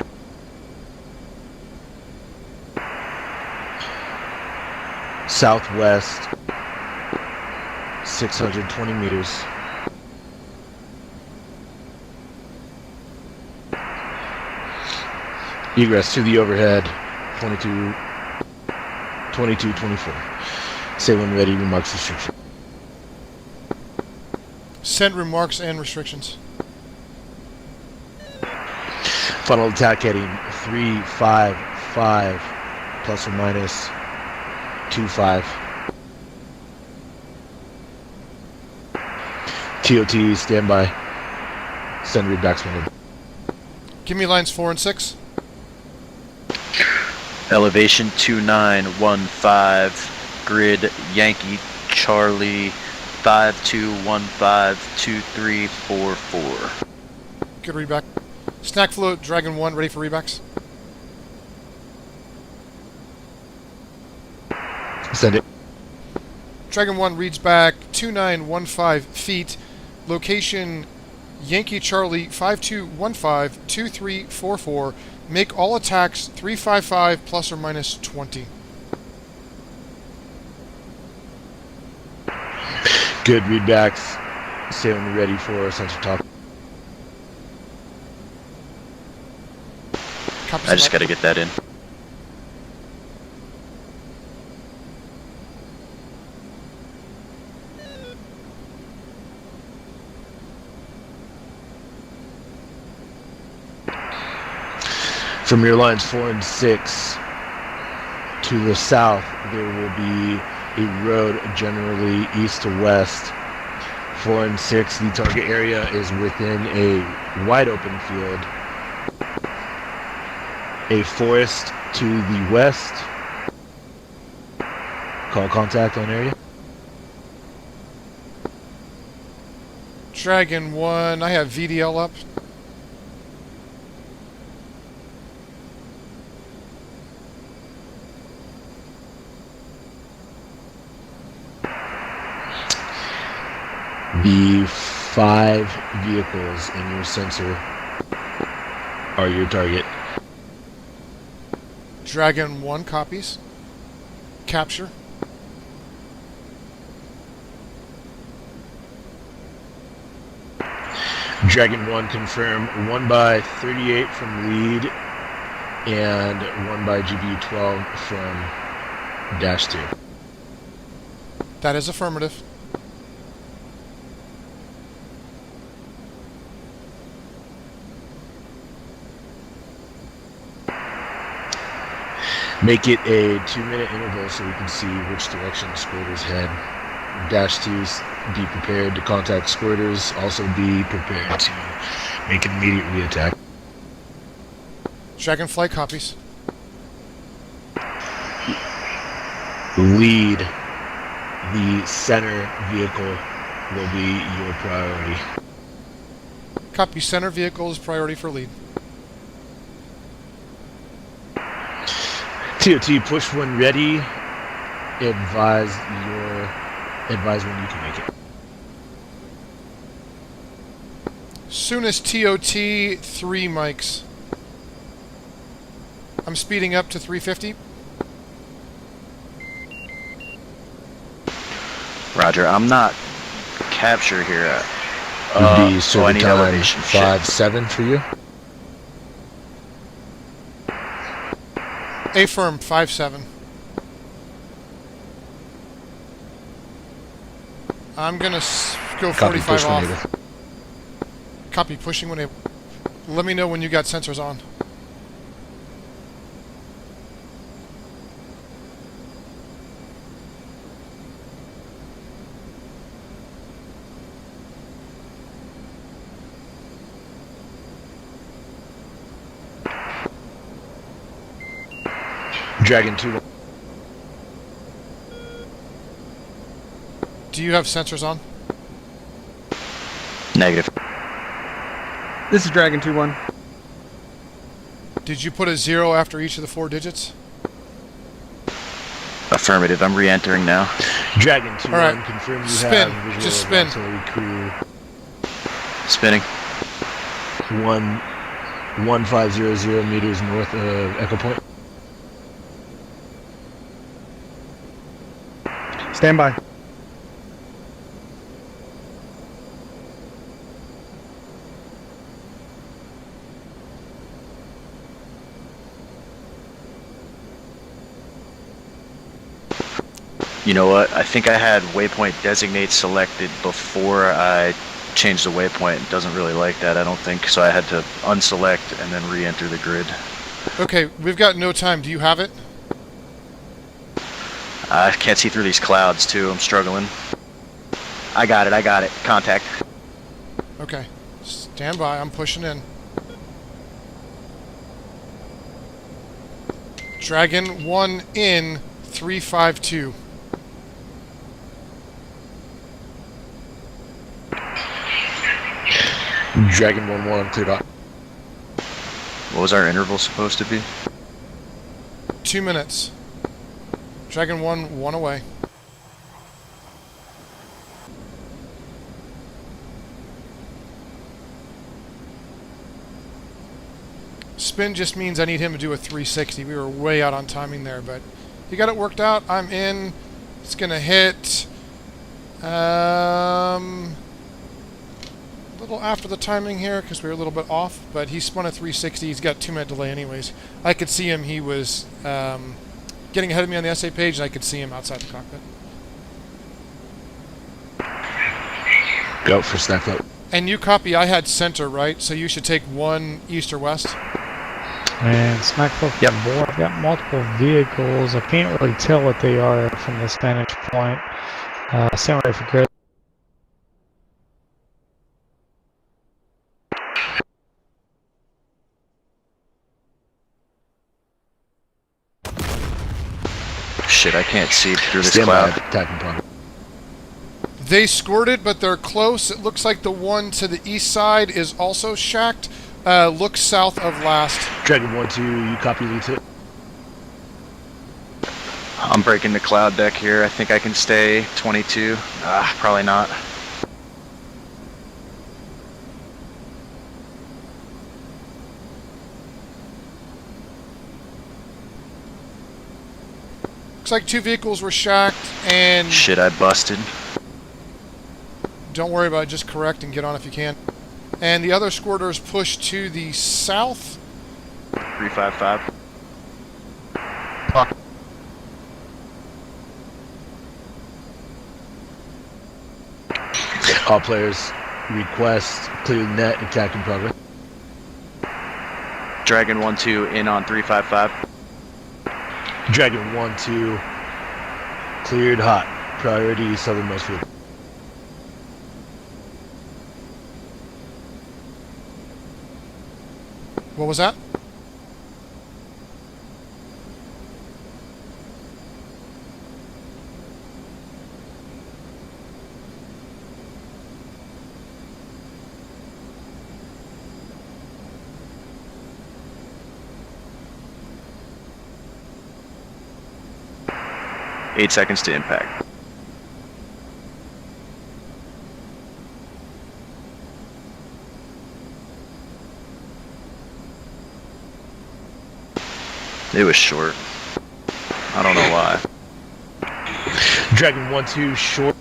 Southwest 620 meters. Egress to the overhead, 2224. Say when ready, remarks restriction. Send remarks and restrictions. Funnel attack heading 355 plus or minus 25. TOT standby. Send readbacks when ready. Give me lines 4 and 6. Elevation 2915, grid Yankee Charlie 52152344. Good readback. Snack float, Dragon 1, ready for rebacks. Send it. Dragon 1 reads back 2915 feet. Location Yankee Charlie 52152344. Make all attacks 355 plus or minus 20. Good readbacks. Say when you're ready for sensor top. Copies I just of got to get that in. From your lines 4 and 6 to the south, there will be a road generally east to west. 4 and 6, the target area is within a wide open field. A forest to the west. Call contact on area. Dragon 1, I have VDL up. The 5 vehicles in your sensor are your target. Dragon 1 copies. Capture. Dragon 1 confirm 1 by 38 from lead and 1 by GPU 12 from dash 2. That is affirmative. Make it a 2-minute interval so we can see which direction the squirters head. Dash 2s, be prepared to contact squirters. Also be prepared to make an immediate re-attack. Dragonfly copies. Lead, the center vehicle will be your priority. Copy. Center vehicle is priority for lead. TOT, push when ready. Advise when you can make it. Soonest TOT, 3 mics. I'm speeding up to 350. Roger, I'm not capture here. Would be I circuit need time elevation. 5-7 for you. A firm 5-7. I'm gonna go Copy, 45 push when off. able. Copy, pushing when able. Let me know when you got sensors on. Dragon 2. Do you have sensors on? Negative. This is Dragon 2-1. Did you put a 0 after each of the 4 digits? Affirmative. I'm re-entering now. Dragon 2-1, All right. confirm you Spin. have visual Just of spin. auxiliary crew. Spinning. 1500 meters north of Echo Point. Stand by. You know what? I think I had waypoint designate selected before I changed the waypoint. It doesn't really like that, I don't think. So I had to unselect and then re-enter the grid. Okay, we've got no time. Do you have it? I can't see through these clouds too. I'm struggling. I got it. Contact. Okay. Stand by. I'm pushing in. Dragon 1 in 352. Dragon 1-1, cleared up. What was our interval supposed to be? 2 minutes. Dragon 1 away. Spin just means I need him to do a 360. We were way out on timing there, but he got it worked out. I'm in. It's going to hit a little after the timing here because we were a little bit off, but he spun a 360. He's got 2-minute delay anyways. I could see him. He was getting ahead of me on the essay page, and I could see him outside the cockpit. Go for snap float. And you copy, I had center, right? So you should take 1 east or west? And smack flip on board. I've got multiple vehicles. I can't really tell what they are from this vantage point. Stand ready for grid. Shit, I can't see through this Stand by, cloud. attacking progress. They scored it, but they're close. It looks like the one to the east side is also shacked. Look south of last. Dragon 1-2, you copy lead to it. I'm breaking the cloud deck here. I think I can stay 22. Probably not. Looks like 2 vehicles were shacked, and Shit, I busted. don't worry about it. Just correct and get on if you can. And the other squirters push to the south. 355. All players request clear net, attack in progress. Dragon 1-2 in on 355. Dragon 1-2, cleared hot. Priority southernmost field. What was that? Eight seconds to impact. It was short. I don't know why. Dragon 1-2, short.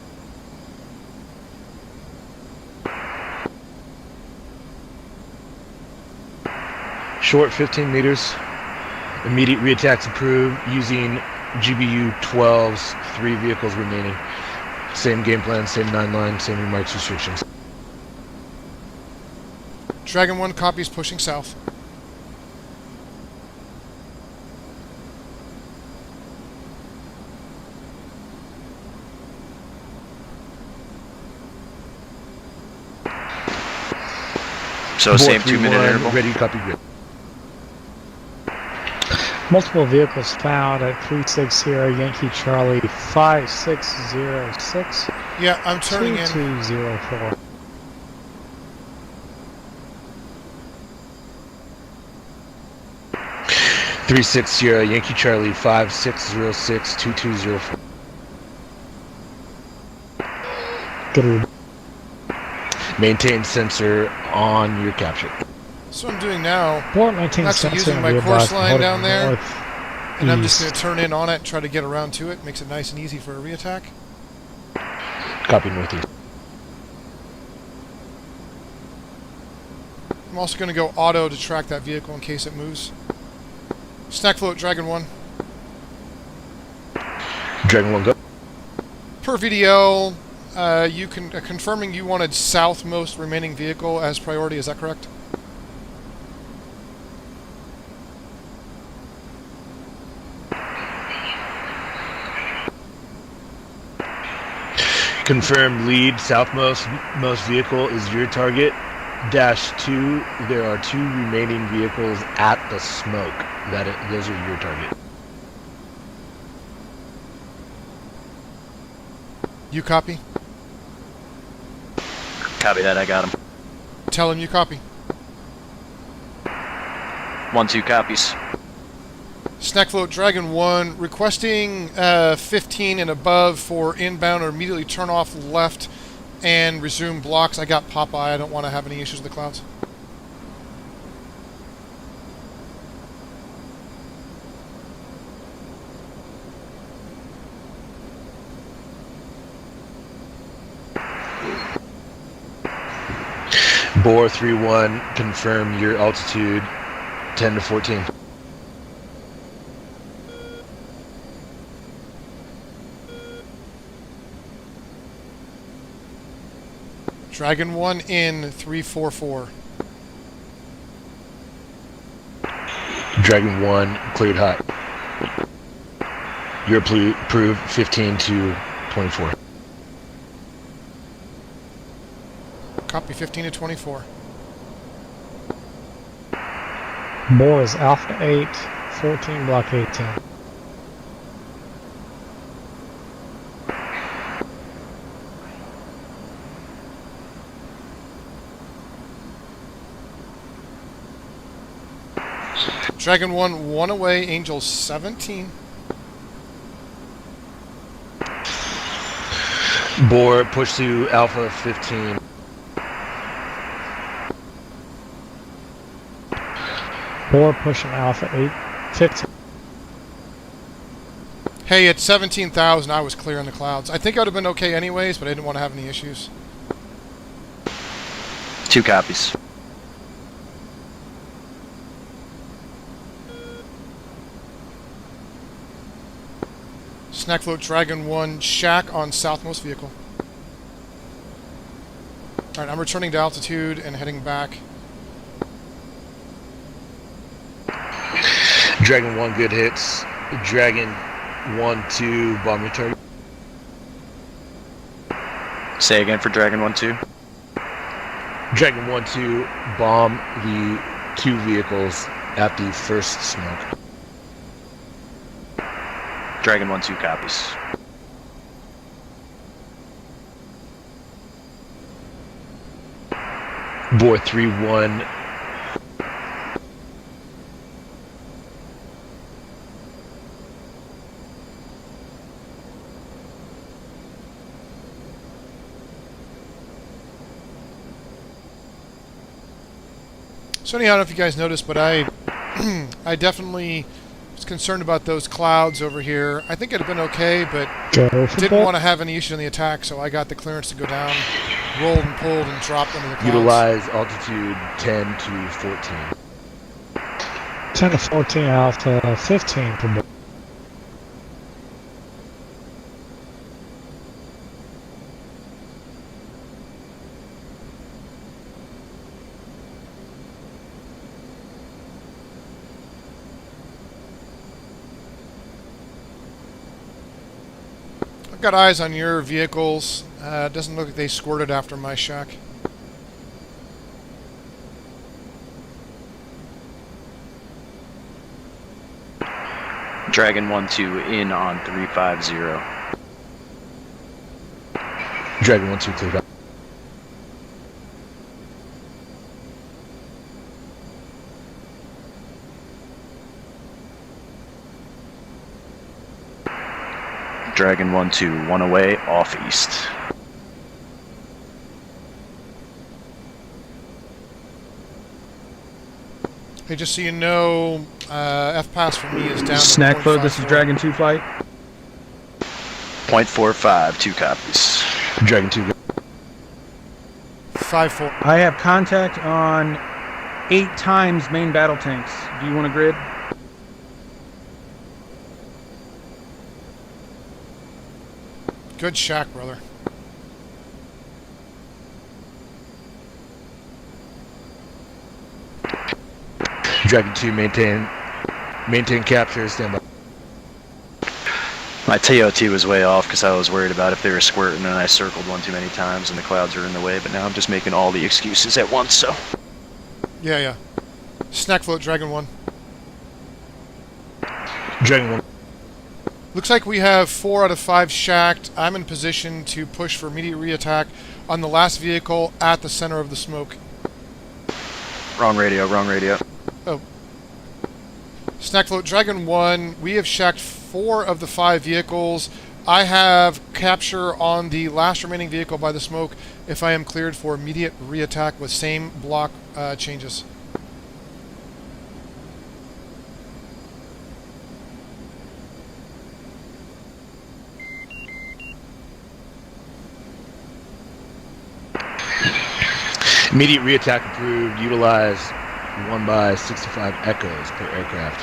Short 15 meters. Immediate reattacks approved using GBU 12s, 3 vehicles remaining. Same game plan, same 9-line, same remarks restrictions. Dragon 1 copies pushing south. So same 2-minute 3-1, interval. ready to copy grid. Multiple vehicles found at 360 Yankee Charlie 5606 Yeah, I'm turning in. 2204. Sierra Yankee Charlie 5606 2204. Good. Maintain sensor on your capture. So what I'm doing now, Port 19 I'm actually sensor using will my be course advised line down there, north, and I'm just east. going to turn in on it and try to get around to it. Makes it nice and easy for a reattack. Copy northeast. I'm also going to go auto to track that vehicle in case it moves. Snack float, Dragon 1. Dragon 1 go. per VDL, you can confirming you wanted southmost remaining vehicle as priority. Is that correct? Confirmed lead, southmost most vehicle is your target. -2, there are 2 remaining vehicles at the smoke. Those are your target. You copy? Copy that, I got him. Tell him you copy. 1-2 copies. Snackfloat Dragon 1 requesting 15 and above for inbound or immediately turn off left and resume blocks. I got Popeye. I don't want to have any issues with the clouds. Boar 3-1, confirm your altitude 10 to 14. Dragon 1 in 344. Dragon 1 cleared hot. You're approved 15 to 24. Copy 15 to 24. Boar is Alpha 8, 14 block 18. Dragon 1 away, Angel 17. Boar push to Alpha 15. Boar pushing Alpha 8, 15. Hey, at 17,000, I was clear in the clouds. I think I would have been okay anyways, but I didn't want to have any issues. 2 copies. Snackfloat Dragon 1 shack on southmost vehicle. Alright, I'm returning to altitude and heading back. Dragon 1 good hits. Dragon 1-2 bomb your target. Say again for Dragon 1-2. Dragon 1-2 bomb the 2 vehicles at the first smoke. Dragon 1-2 copies. Boar 3-1. So anyhow, I don't know if you guys noticed, but I I definitely was concerned about those clouds over here. I think it'd have been okay, but didn't want to have any issue in the attack, so I got the clearance to go down, rolled and pulled, and dropped under the clouds. Utilize altitude 10 to 14. 10 to 14 Alpha 15 per board. Got eyes on your vehicles. Doesn't look like they squirted after my shack. Dragon 1-2 in on 350. Dragon 1-2 cleared up. Dragon 1-2, 1 away, off east. Hey, just so you know, F-Pass for me is down to Snackfloat, this is 0.54. Dragon 2 flight. 0.45, 2 copies. Dragon 2 good. 5-4. I have contact on 8 times main battle tanks. Do you want a grid? Good shack, brother. Dragon 2, maintain capture, stand by. My TOT was way off because I was worried about if they were squirting, and I circled one too many times and the clouds were in the way, but now I'm just making all the excuses at once, so. Yeah. Snack float, Dragon 1. Dragon 1. Looks like we have 4 out of 5 shacked. I'm in position to push for immediate re-attack on the last vehicle at the center of the smoke. Wrong radio. Oh. Snack float, Dragon 1. We have shacked 4 of the 5 vehicles. I have capture on the last remaining vehicle by the smoke if I am cleared for immediate re-attack with same block changes. Immediate re-attack approved. Utilize 1 by 65 echoes per aircraft.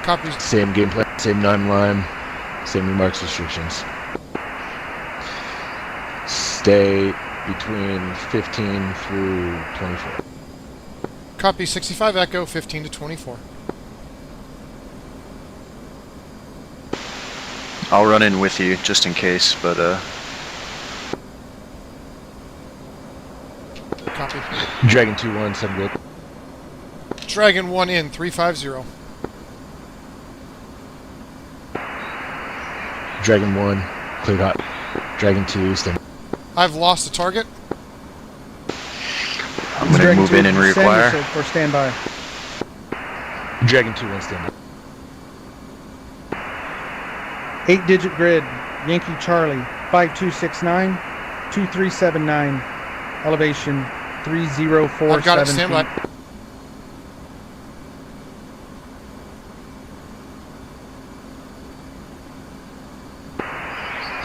Copies. Same game plan, same timeline, same remarks restrictions. Stay between 15 through 24. Copy 65 Echo, 15 to 24. I'll run in with you just in case, but Copy. Dragon 2-1, 7 good. Dragon 1 in, 350. Dragon 1, cleared hot. Dragon 2, stand. I've lost the target. I'm going to move in and reacquire. For standby. Dragon 2-1, stand. 8-digit grid. Yankee Charlie. 5269 2379. Elevation 3047 I've got it, stand by. feet.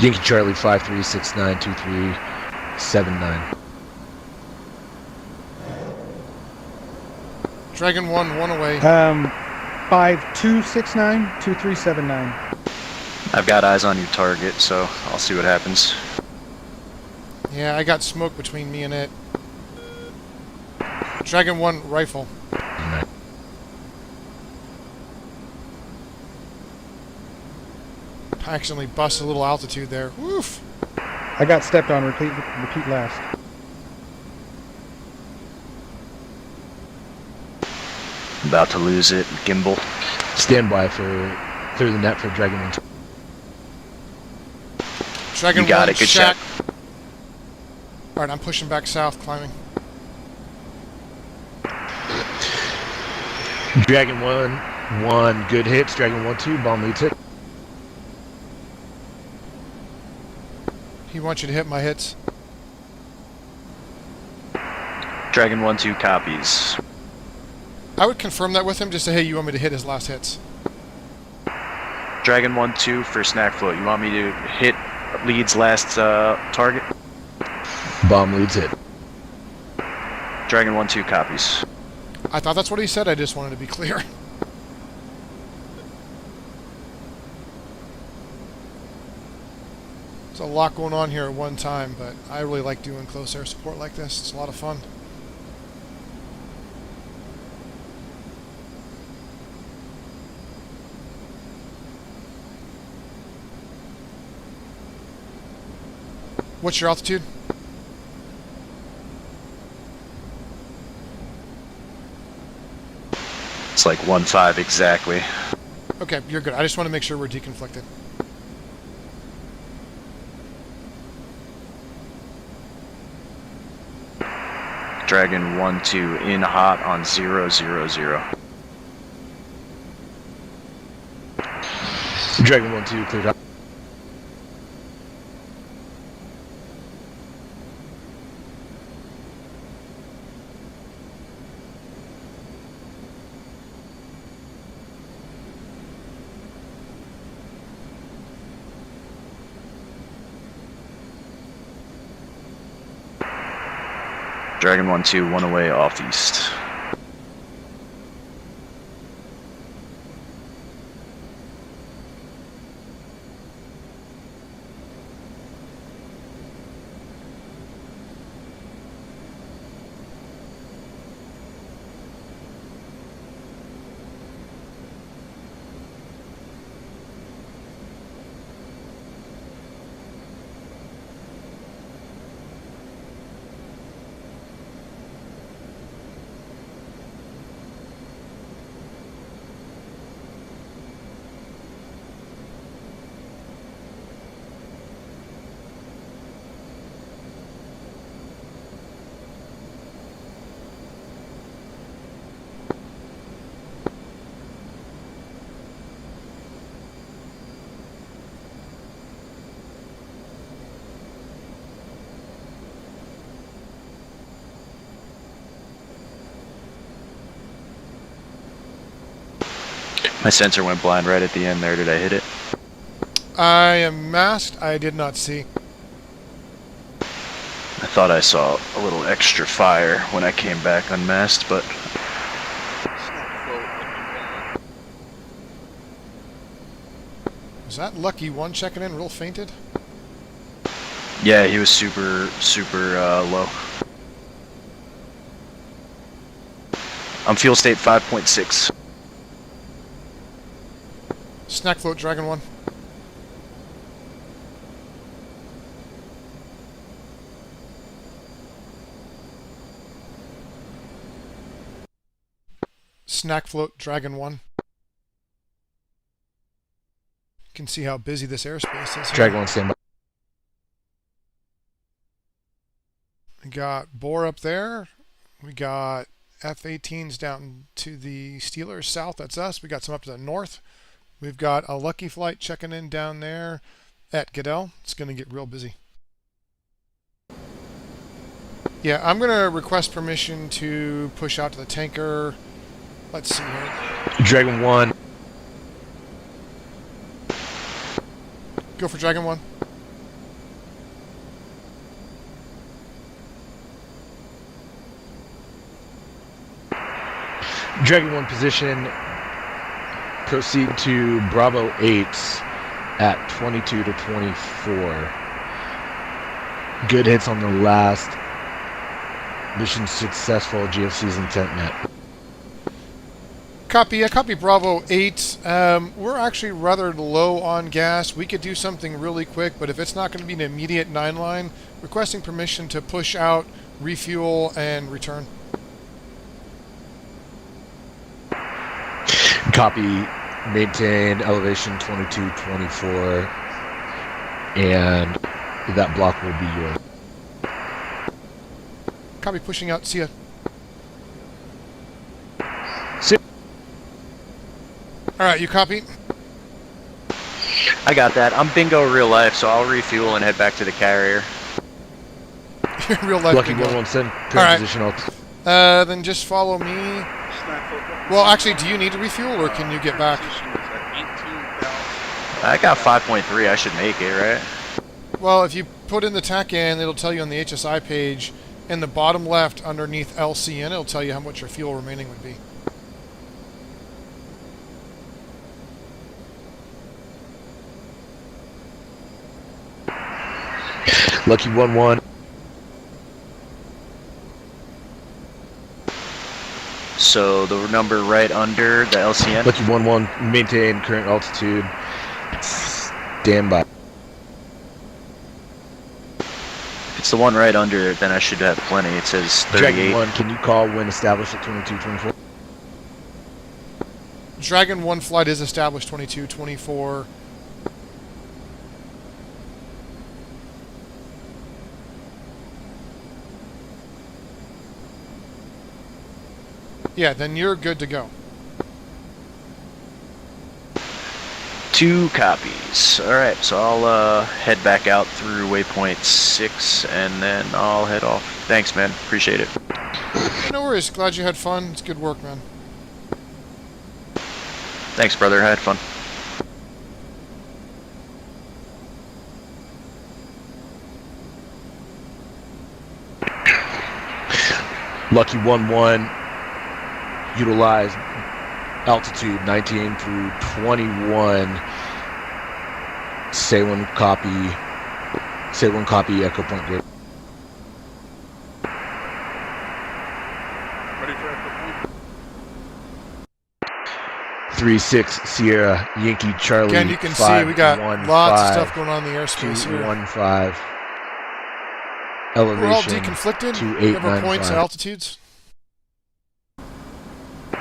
Yankee Charlie 5369 2379. Dragon 1 away. 5269 2379. I've got eyes on your target, so I'll see what happens. Yeah, I got smoke between me and it. Dragon 1 rifle. I accidentally busted a little altitude there. Woof! I got stepped on. Repeat last. About to lose it. Gimbal. Stand by for clear the net for Dragon 1. Dragon You got 1 it, good shack. shot. Alright, I'm pushing back south, climbing. Dragon 1, good hits. Dragon 1-2, bomb leads hit. He wants you to hit my hits. Dragon 1-2 copies. I would confirm that with him, just say, hey, you want me to hit his last hits. Dragon 1-2 for snack float. You want me to hit lead's last target? Bomb leads hit. Dragon 1-2 copies. I thought that's what he said, I just wanted to be clear. There's a lot going on here at one time, but I really like doing close air support like this. It's a lot of fun. What's your altitude? It's like 1-5 exactly. Okay, you're good. I just want to make sure we're deconflicted. Dragon 1-2 in hot on 000. Dragon 1-2, cleared hot. Dragon 1-2, 1 away off east. My sensor went blind right at the end there. Did I hit it? I am masked. I did not see. I thought I saw a little extra fire when I came back unmasked, but Was that Lucky One checking in real fainted? yeah, he was super low. I'm fuel state 5.6. Snack float, Dragon 1. Snack float, Dragon 1. You can see how busy this airspace is. Dragon 1 standby. We got Boar up there. We got F-18s down to the Steelers south. That's us. We got some up to the north. We've got a Lucky Flight checking in down there at Goodell. It's going to get real busy. Yeah, I'm going to request permission to push out to the tanker. Let's see here. Dragon 1. Go for Dragon 1. Dragon 1 position. Proceed to Bravo 8 at 22 to 24. Good hits on the last. Mission successful. GFC's intent met. Copy. Copy Bravo 8. We're actually rather low on gas. We could do something really quick, but if it's not going to be an immediate 9-line, requesting permission to push out, refuel, and return. Copy. Maintain elevation 22-24, and that block will be yours. Copy, pushing out. See ya. Alright, you copy? I got that. I'm bingo real life, so I'll refuel and head back to the carrier. Real life. Lucky bingo. 117. Current Alright. position alt. Then just follow me. Well, actually, do you need to refuel, or can you get back? I got 5.3. I should make it, right? Well, if you put in the TAC in, it'll tell you on the HSI page, in the bottom left underneath LCN, it'll tell you how much your fuel remaining would be. Lucky 1-1. So the number right under the LCN. Lucky 1-1. Maintain current altitude. Standby. If it's the one right under it, then I should have plenty. It says 38. Dragon 1, can you call when established at 22-24? Dragon 1 flight is established 22-24. Yeah, then you're good to go. 2 copies. Alright, so I'll head back out through waypoint 6 and then I'll head off. Thanks, man. Appreciate it. No worries. Glad you had fun. It's good work, man. Thanks, brother. I had fun. Lucky 1-1. Utilize altitude 19 through 21. Say one copy. Say one copy. Echo point grid. Ready for echo point? 3-6 Sierra Yankee Charlie. Again, you can see we got 515, lots of stuff going on in the airspace here. 215. We're all Elevation deconflicted. 2895. You have points and altitudes. But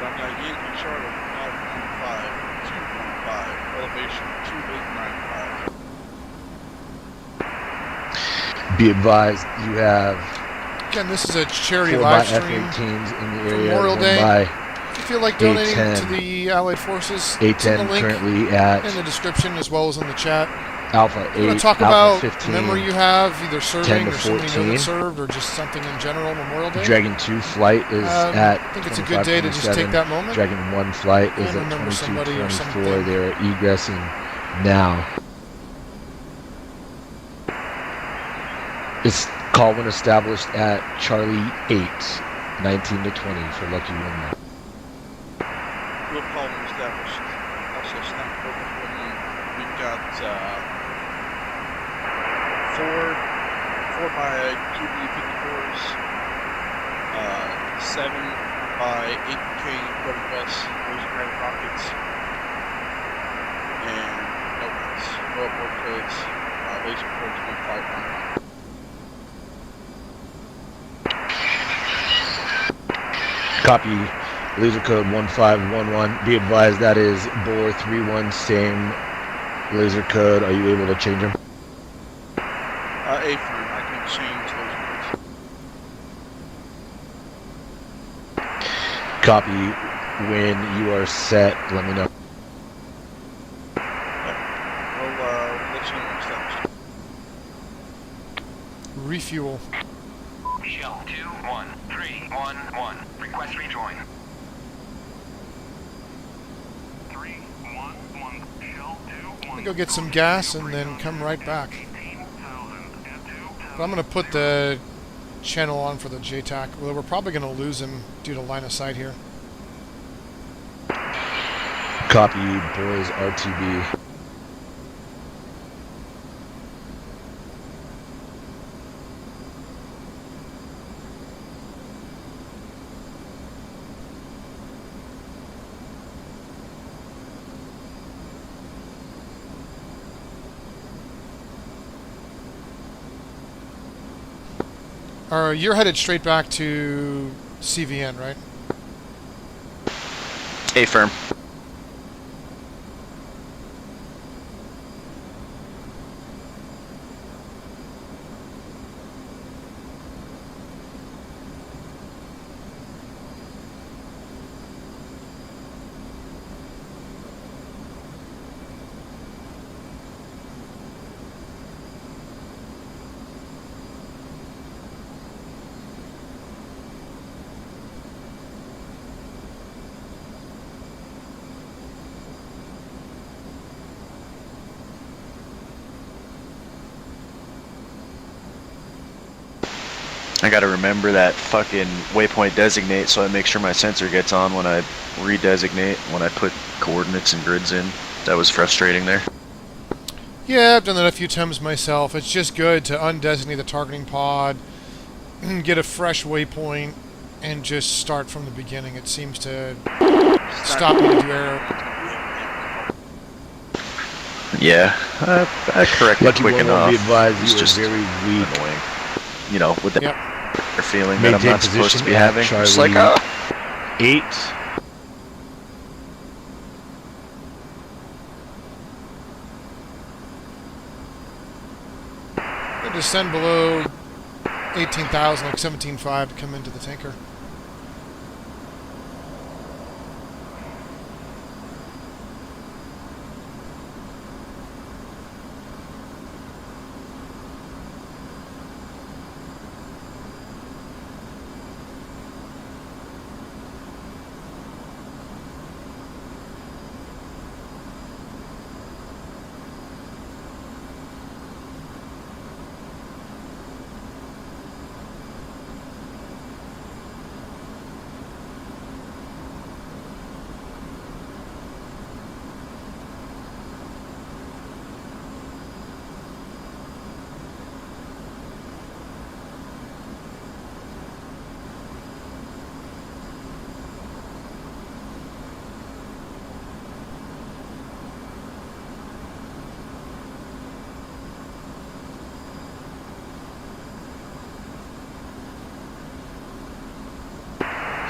I'm at Yankee Charlie 515, 215, elevation 2895. Be advised, you have Again, this is a charity 4 live by stream. F-18s in the area. Memorial 1 Day. by If you feel like donating A10. to the Allied Forces, it's in A10 the link currently at in the description as well as in the chat. Alpha You 8, want to talk Alpha about 15, memory you have, either 10 serving to or somebody you know 14. that served, or just something in general, Memorial Day? Dragon 2 flight is at I think it's a good day to just 25:27. take that moment. Dragon 1 flight is And at remember somebody or 22:24. something. They're egressing now. It's call when established at Charlie 8, 19 to 20 for Lucky 1 mile. We'll call them established. Also, snap focus when we've got 4 by QB-54s, 7 by 8K WS laser guided rockets, and no guns, no upward codes, laser codes 1511. Copy. Laser code 1511. Be advised that is bore 31, same laser code. Are you able to change them? A-firm, I can change laser codes. Copy. When you are set, let me know. We'll let you know when established. Refuel. Shell 21311. Request rejoin. 311. Shell 2. I'm gonna go get some gas and then come right back. But I'm gonna put the channel on for the JTAC. Well, we're probably gonna lose him due to line of sight here. Copy, boys, RTB. You're headed straight back to CVN, right? A-firm. I gotta remember that fucking waypoint designate so I make sure my sensor gets on when I redesignate, when I put coordinates and grids in. That was frustrating there. Yeah, I've done that a few times myself. It's just good to undesignate the targeting pod, get a fresh waypoint, and just start from the beginning. It seems to stop me to do error. Yeah, I corrected Lucky quick 1 will enough. be advised It's you just are very weak. annoying. You know, with the Yep. feeling that I'm Maintain not supposed to position be at having. Just like, Charlie oh. 8. I descend below 18,000, like 17.5 to come into the tanker.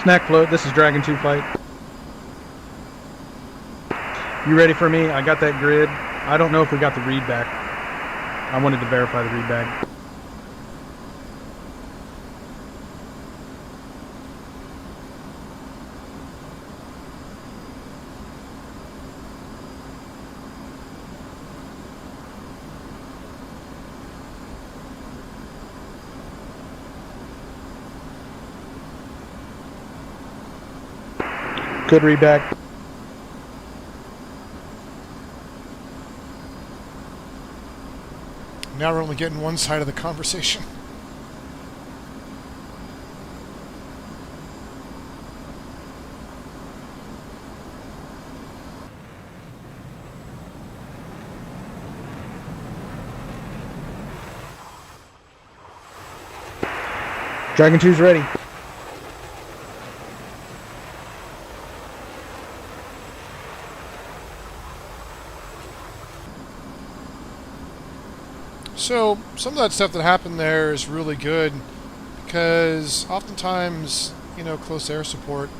Snack float, this is Dragon 2 flight. You ready for me? I got that grid. I don't know if we got the read back. I wanted to verify the read back. Good read back. Now we're only getting one side of the conversation. Dragon 2's ready. So some of that stuff that happened there is really good because oftentimes, you know, close air support,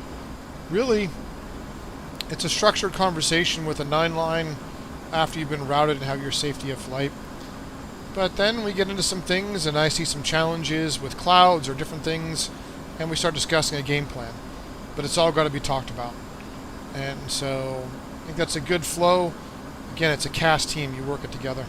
really, it's a structured conversation with a 9-line after you've been routed and have your safety of flight. But then we get into some things and I see some challenges with clouds or different things and we start discussing a game plan. But it's all got to be talked about. And so I think that's a good flow. Again, it's a cast team. You work it together.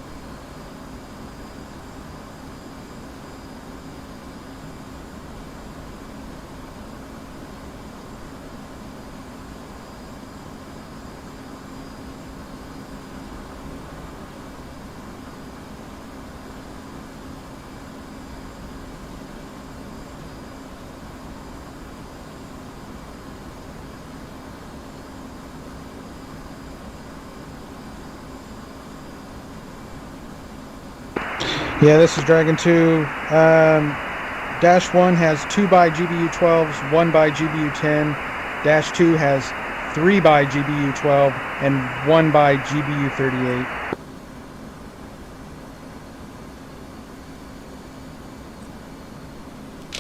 Yeah, this is Dragon 2. Dash 1 has 2 by GBU 12s, 1 by GBU 10. Dash 2 has 3 by GBU 12 and 1 by GBU 38.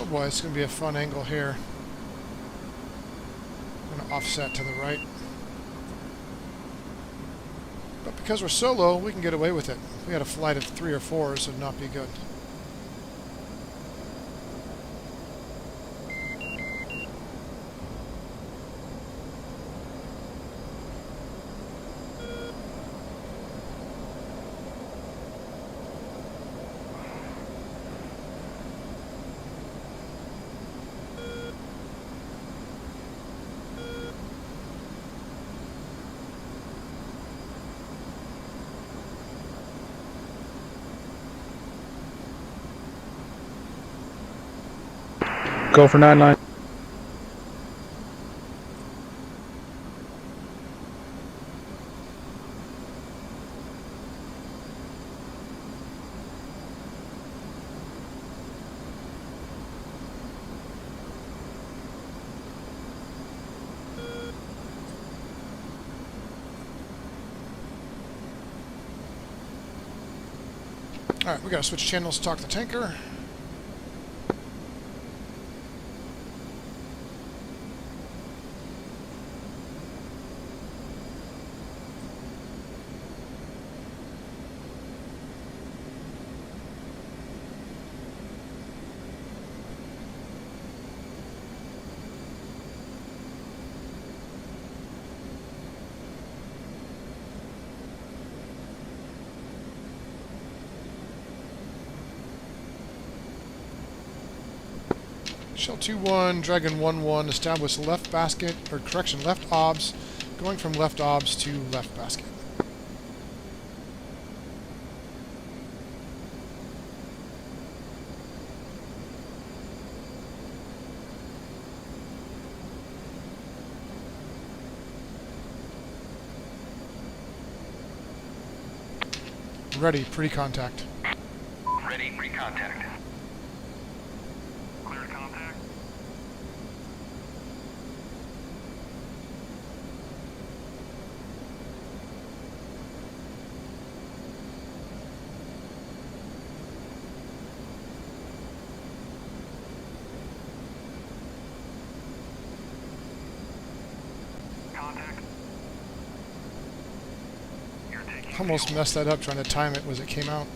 Oh boy, it's going to be a fun angle here. I'm going to offset to the right. But because we're solo, we can get away with it. If we had a flight of 3 or 4s, it would not be good. Go for 9-line. Alright, we gotta switch channels to talk to the tanker. Shell 2-1, Dragon 1-1, establish left basket, or correction, left obs, going from left obs to left basket. Ready, pre-contact. Ready, pre-contact. Clear contact. Contact. You're taking Almost messed that up trying to time it as it came out.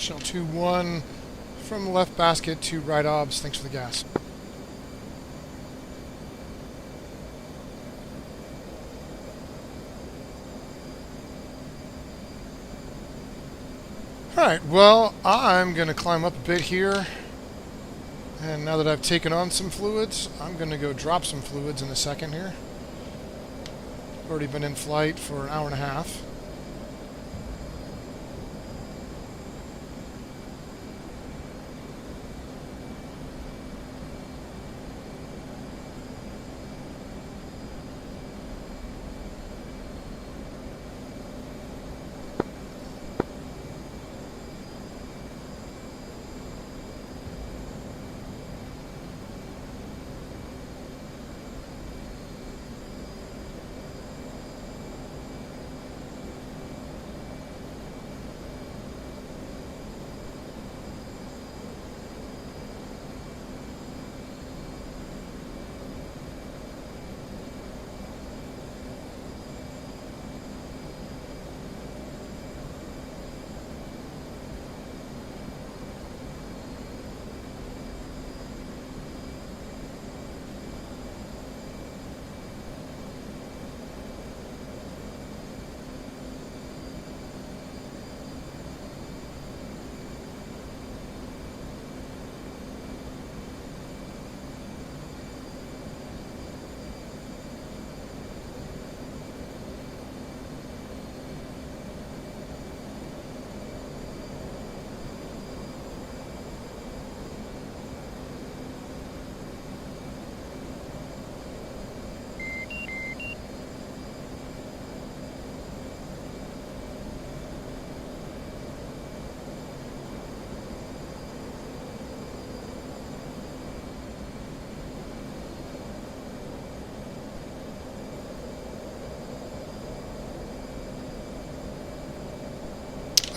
Channel 2-1 from left basket to right obs. Thanks for the gas. Alright, well, I'm going to climb up a bit here. And now that I've taken on some fluids, I'm going to go drop some fluids in a second here. Already been in flight for an hour and a half.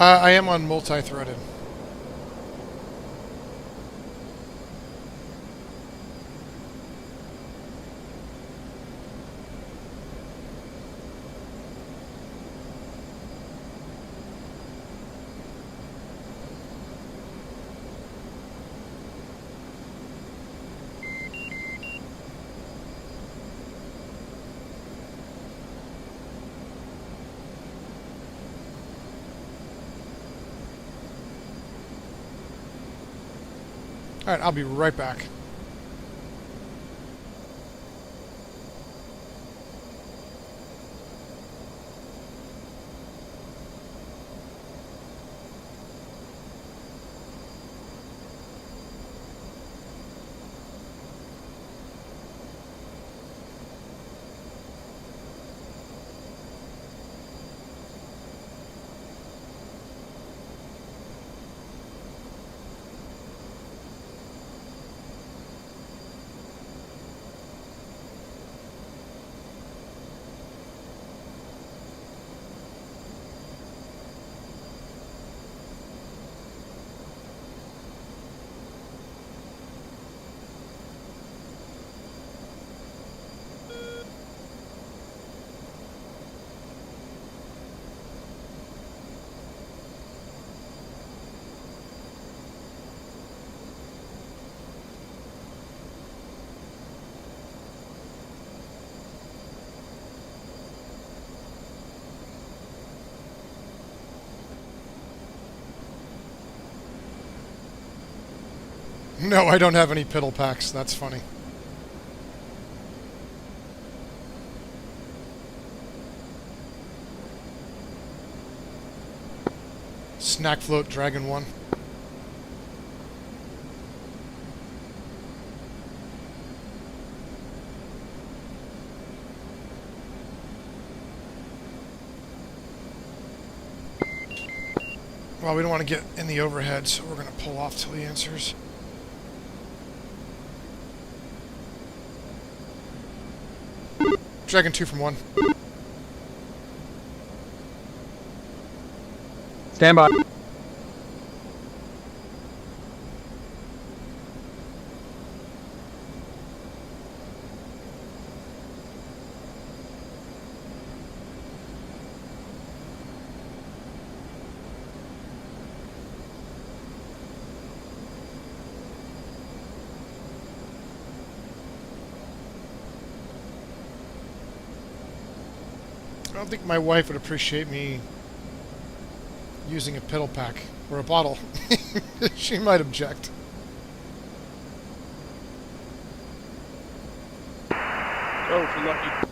I am on multi-threaded. Alright, I'll be right back. No, I don't have any piddle packs. That's funny. Snack float, Dragon 1. Well, we don't want to get in the overhead, so we're going to pull off till he answers. Dragon 2 from 1. Stand by. don't think my wife would appreciate me using a piddle pack or a bottle. She might object. Go if you're lucky.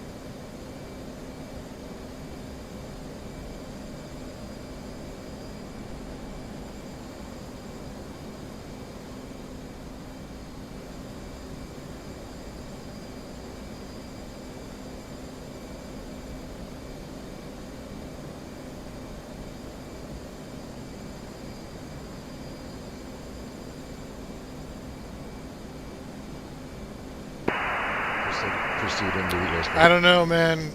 Proceed into the airspace. I don't know, man.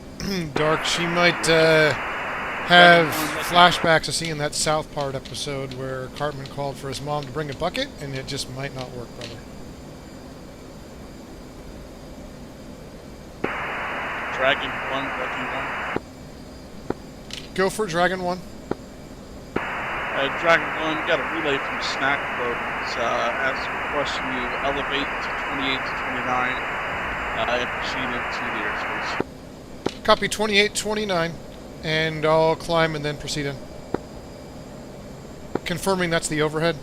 Dark, she might have flashbacks of seeing that South Part episode where Cartman called for his mom to bring a bucket, and it just might not work, brother. Dragon 1, Lucky 1. Go for Dragon 1. Dragon 1 got a relay from Snack Boat. It's asks requesting you elevate to 28 to 29 and proceed into the airspace. Copy 2829, and I'll climb and then proceed in. Confirming that's the overhead.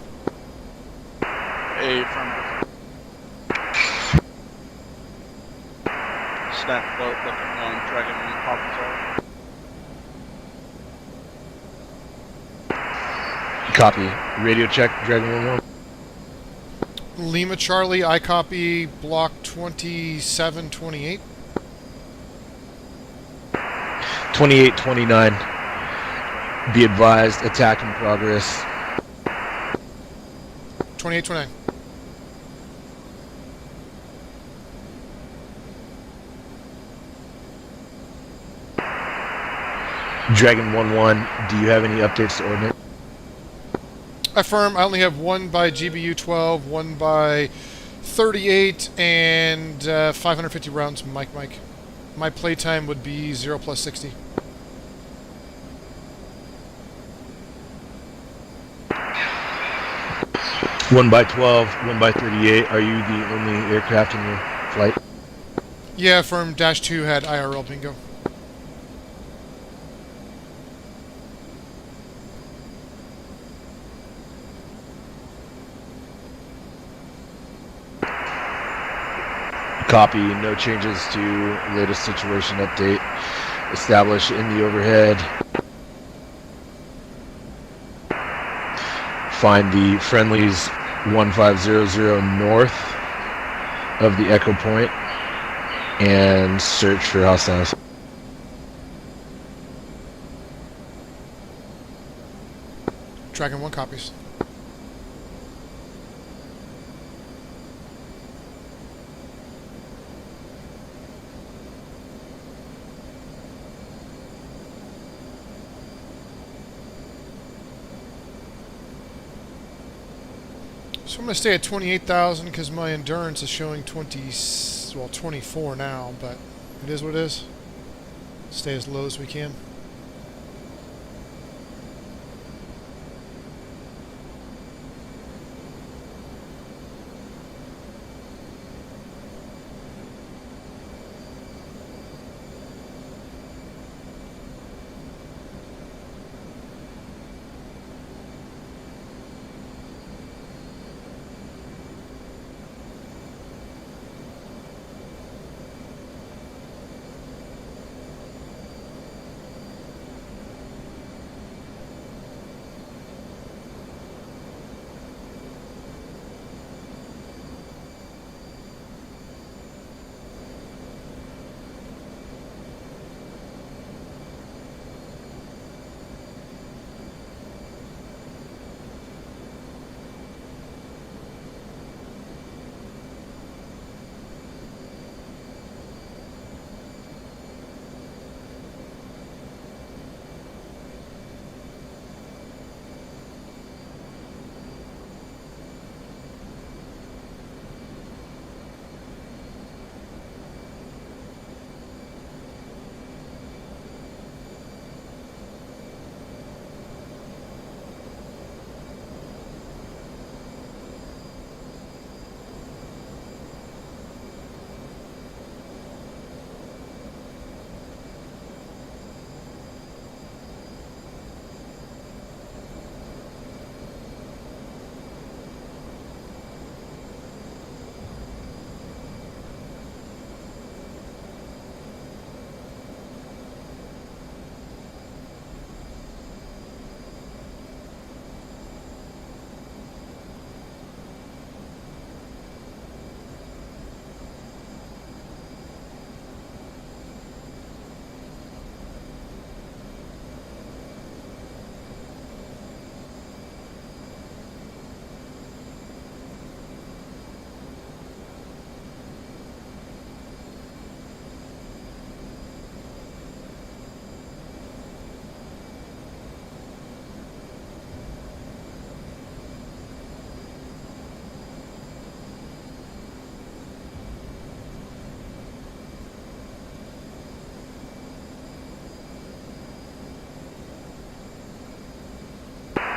Affirmative. Snack Boat looking on Dragon 1 copies all. Copy. Radio check, Dragon 1-1. Lima Charlie, I copy block 2728. 2829. Be advised, attack in progress. 2829. Dragon 1-1, do you have any updates to ordnance? Affirm, I only have one by GBU 12, one by 38, and 550 rounds, Mike. My playtime would be 0 plus 60. One by 12, one by 38. Are you the only aircraft in your flight? Yeah, Affirm, Dash 2 had IRL bingo. Copy. No changes to latest situation update. Establish in the overhead. Find the friendlies 1500 north of the Echo Point and search for hostiles. Dragon 1 copies. So I'm going to stay at 28,000 because my endurance is showing 24 now, but it is what it is. Stay as low as we can.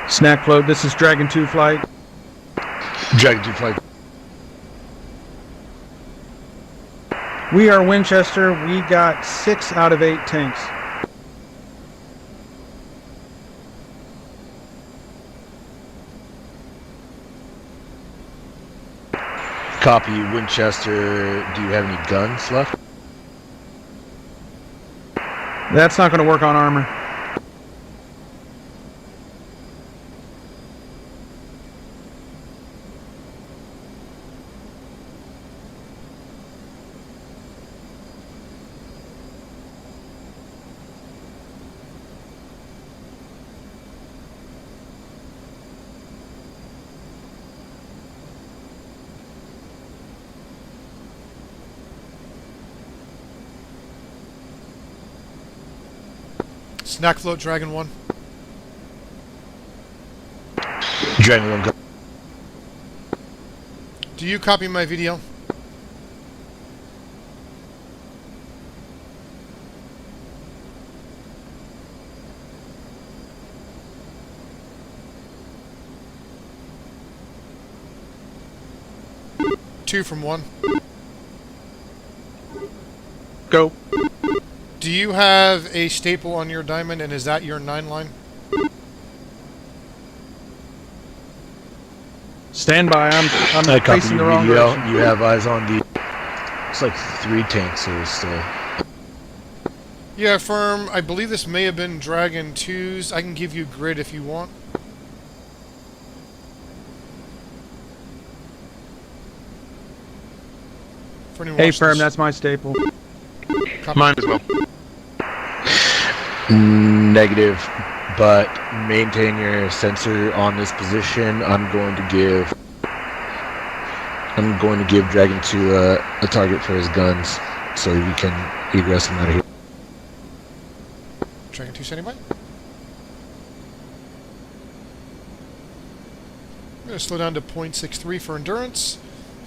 Snack load, this is Dragon 2 flight. Dragon 2 flight. We are Winchester. We got 6 out of 8 tanks. Copy, Winchester. Do you have any guns left? That's not going to work on armor. Snack float, Dragon 1. Dragon 1 go. Do you copy my VDL? Two from 1. Go. Do you have a staple on your diamond, and is that your 9 line? Stand by. I'm I copy facing your the wrong VDL. direction. You have eyes on the... It's like 3 tanks here still. Yeah, firm. I believe this may have been Dragon 2's. I can give you grid if you want. For anyone Hey, watching firm, this. that's my staple. Copy. Mine as well. Negative, but maintain your sensor on this position. I'm going to give Dragon 2 a target for his guns, so we can egress him out of here. Dragon 2 standing by. I'm going to slow down to 0.63 for endurance.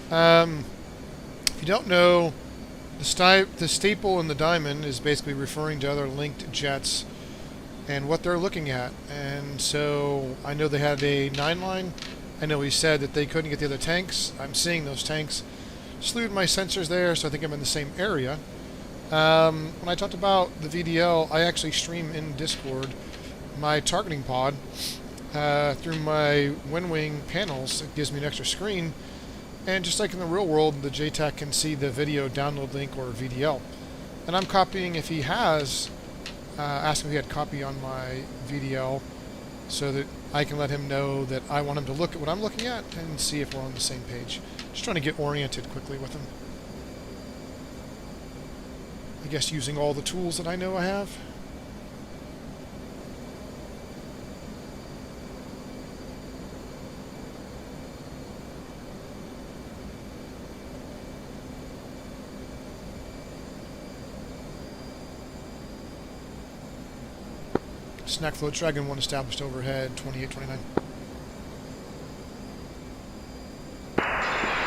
If you don't know, the staple in the diamond is basically referring to other linked jets and what they're looking at. And so I know they had a 9 line. I know he said that they couldn't get the other tanks. I'm seeing those tanks. Slewed my sensors there, so I think I'm in the same area. When I talked about the VDL, I actually stream in Discord my targeting pod through my WinWing panels. It gives me an extra screen. And just like in the real world, the JTAC can see the video download link or VDL. And I'm copying if he has, asking if he had copy on my VDL so that I can let him know that I want him to look at what I'm looking at and see if we're on the same page. Just trying to get oriented quickly with him. I guess using all the tools that I know I have. Snack float, Dragon 1 established overhead, 2829.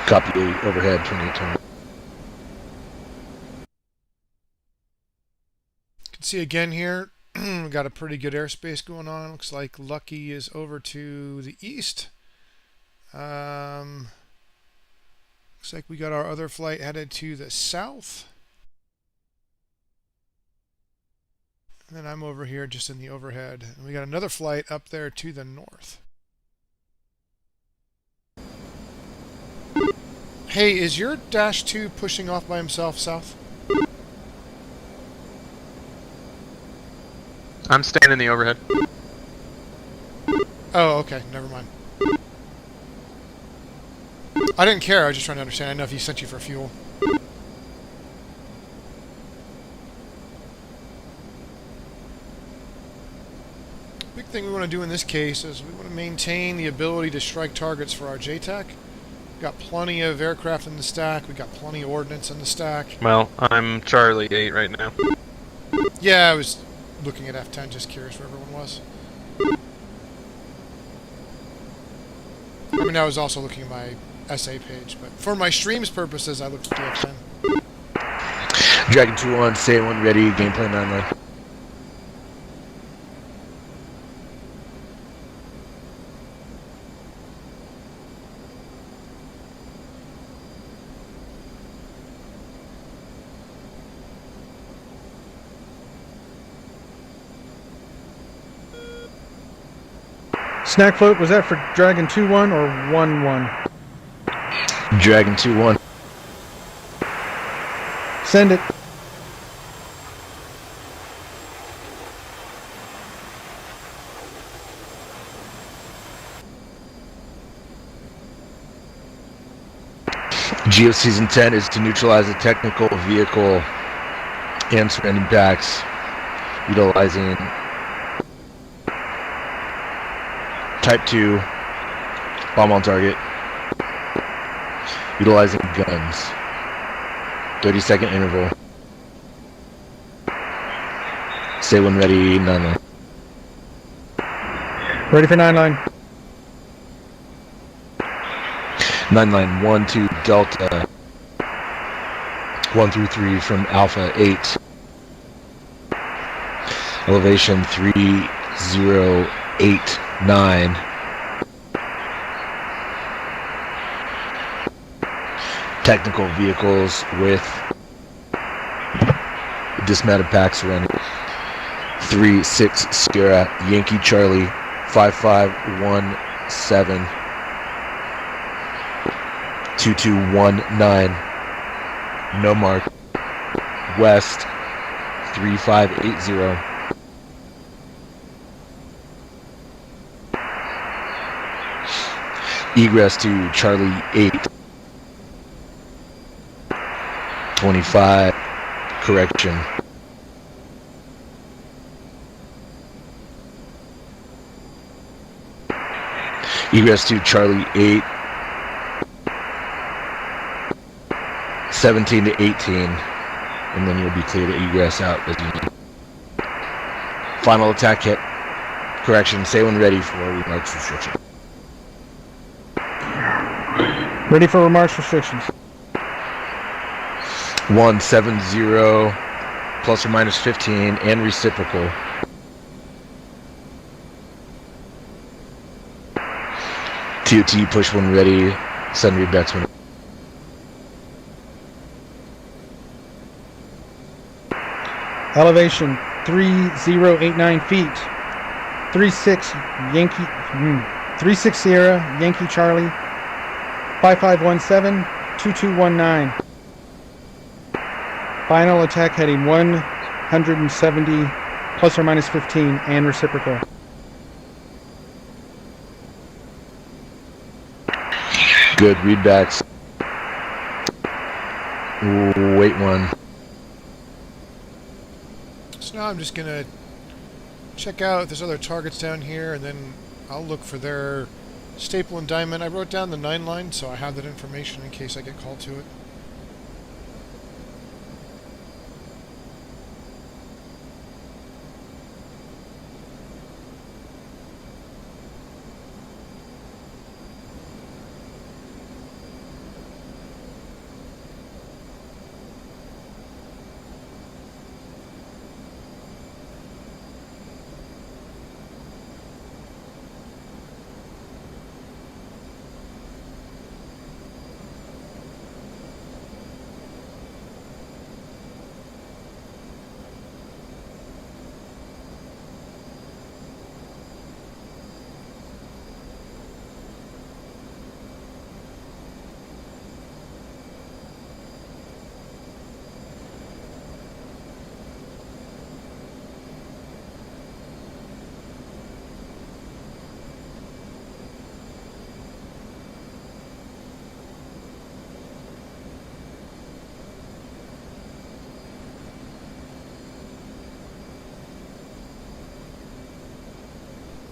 Copy overhead 2820. You can see again here, we've got a pretty good airspace going on. Looks like Lucky is over to the east. Looks like we got our other flight headed to the south. And then I'm over here just in the overhead. And we got another flight up there to the north. Hey, is your Dash 2 pushing off by himself south? I'm staying in the overhead. Oh, okay. Never mind. I didn't care. I was just trying to understand. I know if he sent you for fuel. Big thing we want to do in this case is we want to maintain the ability to strike targets for our JTAC. We've got plenty of aircraft in the stack. We've got plenty of ordnance in the stack. Well, I'm Charlie 8 right now. Yeah, I was looking at F-10, just curious where everyone was. I mean, I was also looking at my SA page, but for my streams purposes, I looked at the F-10. Dragon 2-1, say 1 ready, game plan 9 line. Snack float, was that for Dragon 2-1 or 1-1? Dragon 2-1. Send it. GOC's intent is to neutralize a technical vehicle and surrounding packs, utilizing Type 2 bomb on target, utilizing guns. 30-second interval. Say when ready, 9-line. Ready for 9-line. 9-line, 1-2 Delta. 1 through 3 from Alpha 8. Elevation 3089. Technical vehicles with dismounted packs surrounding. 3-6 Sierra Yankee Charlie 5517 2219 no mark West 3580. Egress to Charlie 8 25 correction. Egress to Charlie 8 17 to 18, and then you'll be clear to egress out as you need. Final attack hit. Correction, say when ready for remarks restriction. Ready for remarks restrictions. 170 plus or minus 15 and reciprocal. TOT push when ready, send readbacks when. Elevation 3089 feet. 36 Yankee 36 Sierra Yankee Charlie 5517 2219. Final attack heading 170 plus or minus 15 and reciprocal. Good readbacks. Wait one. So now I'm just gonna check out if there's other targets down here, and then I'll look for their staple and diamond. I wrote down the 9-line, so I have that information in case I get called to it.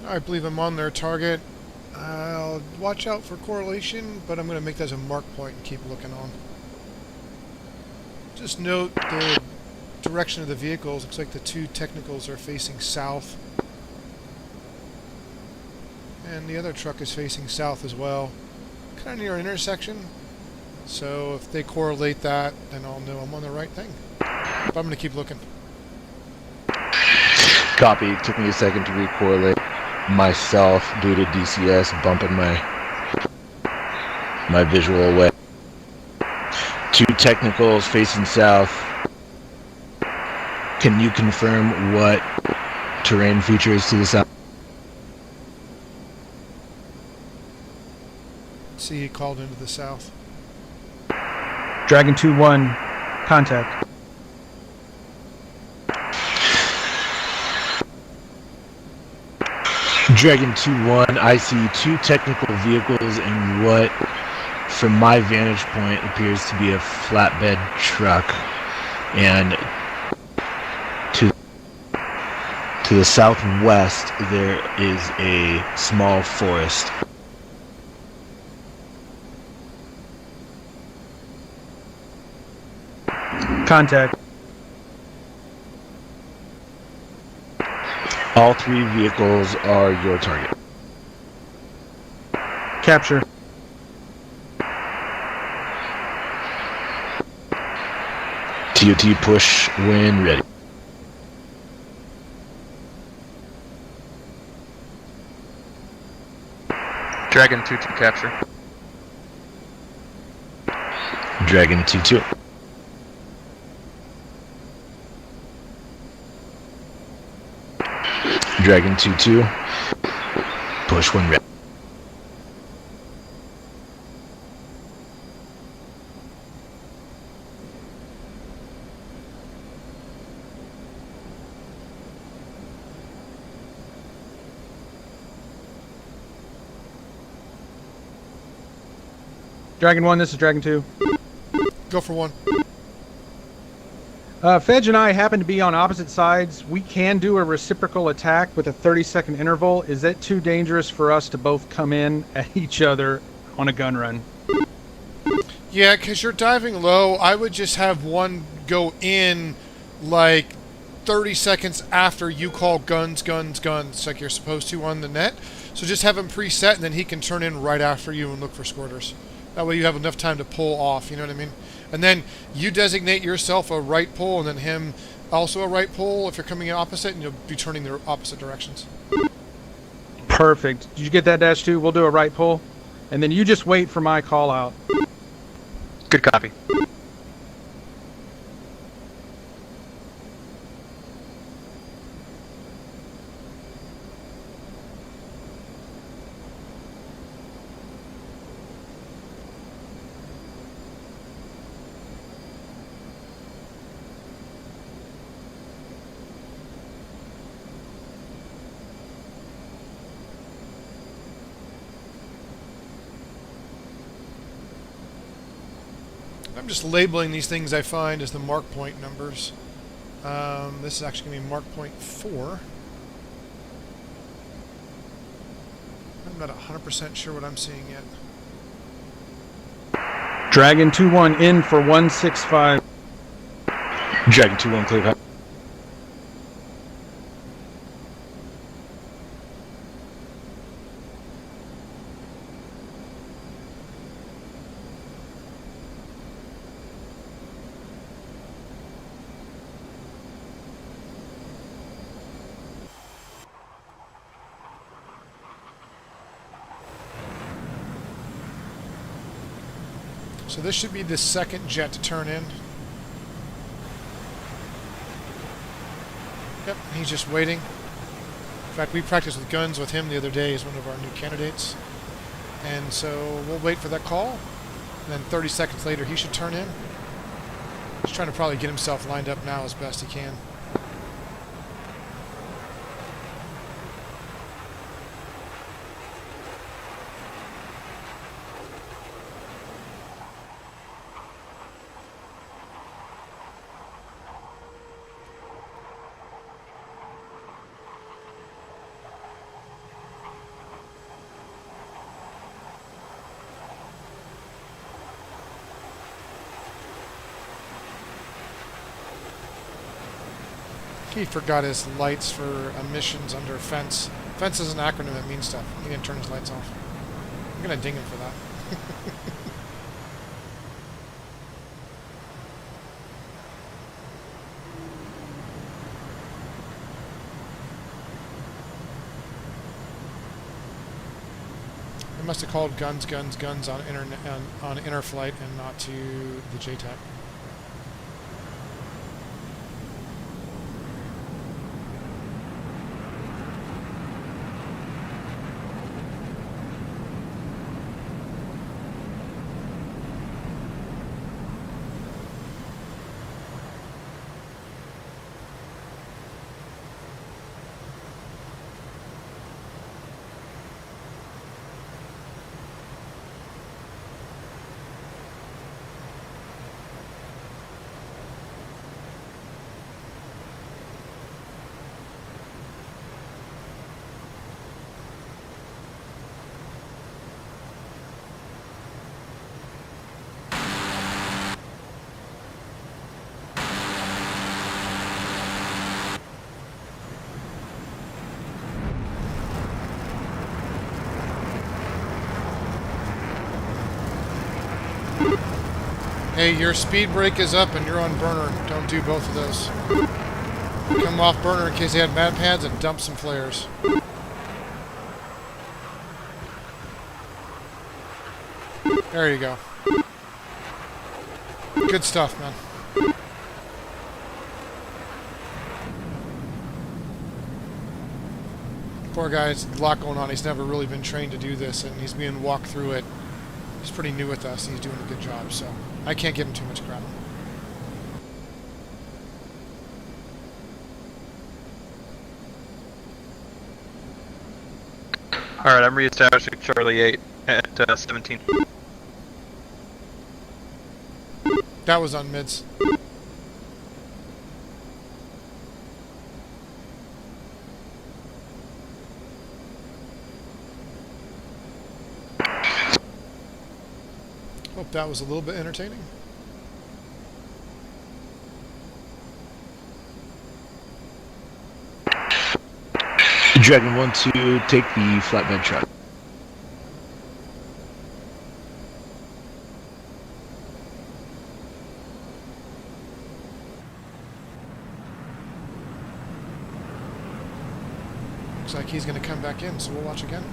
I believe I'm on their target. I'll watch out for correlation, but I'm going to make that as a mark point and keep looking on. Just note the direction of the vehicles. Looks like the two technicals are facing south. And the other truck is facing south as well. Kind of near an intersection. So if they correlate that, then I'll know I'm on the right thing. But I'm going to keep looking. Copy. It took me a second to recorrelate myself due to DCS bumping my visual away. Two technicals facing south. Can you confirm what terrain features to the south? See, he called into the south. Dragon 2-1, contact. Dragon 2-1, I see 2 technical vehicles and what, from my vantage point, appears to be a flatbed truck. And to the southwest, there is a small forest. Contact. All 3 vehicles are your target. Capture. TOT push when ready. Dragon 2 to capture. Dragon 2-2. Dragon 2-2. Push when ready. Dragon 1, this is Dragon 2. Go for 1. Fedge and I happen to be on opposite sides. We can do a reciprocal attack with a 30-second interval. Is that too dangerous for us to both come in at each other on a gun run? Yeah, because you're diving low. I would just have one go in like 30 seconds after you call guns, guns, guns, like you're supposed to on the net. So just have him preset, and then he can turn in right after you and look for squirters. That way you have enough time to pull off, you know what I mean? And then you designate yourself a right pull, and then him also a right pull if you're coming in opposite, and you'll be turning the opposite directions. Perfect. Did you get that, -2? We'll do a right pull. And then you just wait for my call out. Good copy. I'm just labeling these things I find as the mark point numbers. This is actually going to be mark point 4. I'm not 100% sure what I'm seeing yet. Dragon 2-1 in for 165. Dragon 2-1, clear cut. So this should be the second jet to turn in. Yep, he's just waiting. In fact, we practiced with guns with him the other day as one of our new candidates. And so we'll wait for that call. And then 30 seconds later, he should turn in. He's trying to probably get himself lined up now as best he can. He forgot his lights for emissions under fence. Fence is an acronym that means stuff. He didn't turn his lights off. I'm gonna ding him for that. I must have called guns, guns, guns on inner flight and not to the JTAC. Hey, your speed brake is up and you're on burner. Don't do both of those. Come off burner in case they had mat pads and dump some flares. There you go. Good stuff, man. Poor guy's a lot going on. He's never really been trained to do this, and he's being walked through it. He's pretty new with us. He's doing a good job, so I can't give him too much credit. Alright, I'm reestablishing Charlie 8 at 17. That was on mids. Hope that was a little bit entertaining. Dragon 1-2, take the flatbed truck. Looks like he's going to come back in, so we'll watch again.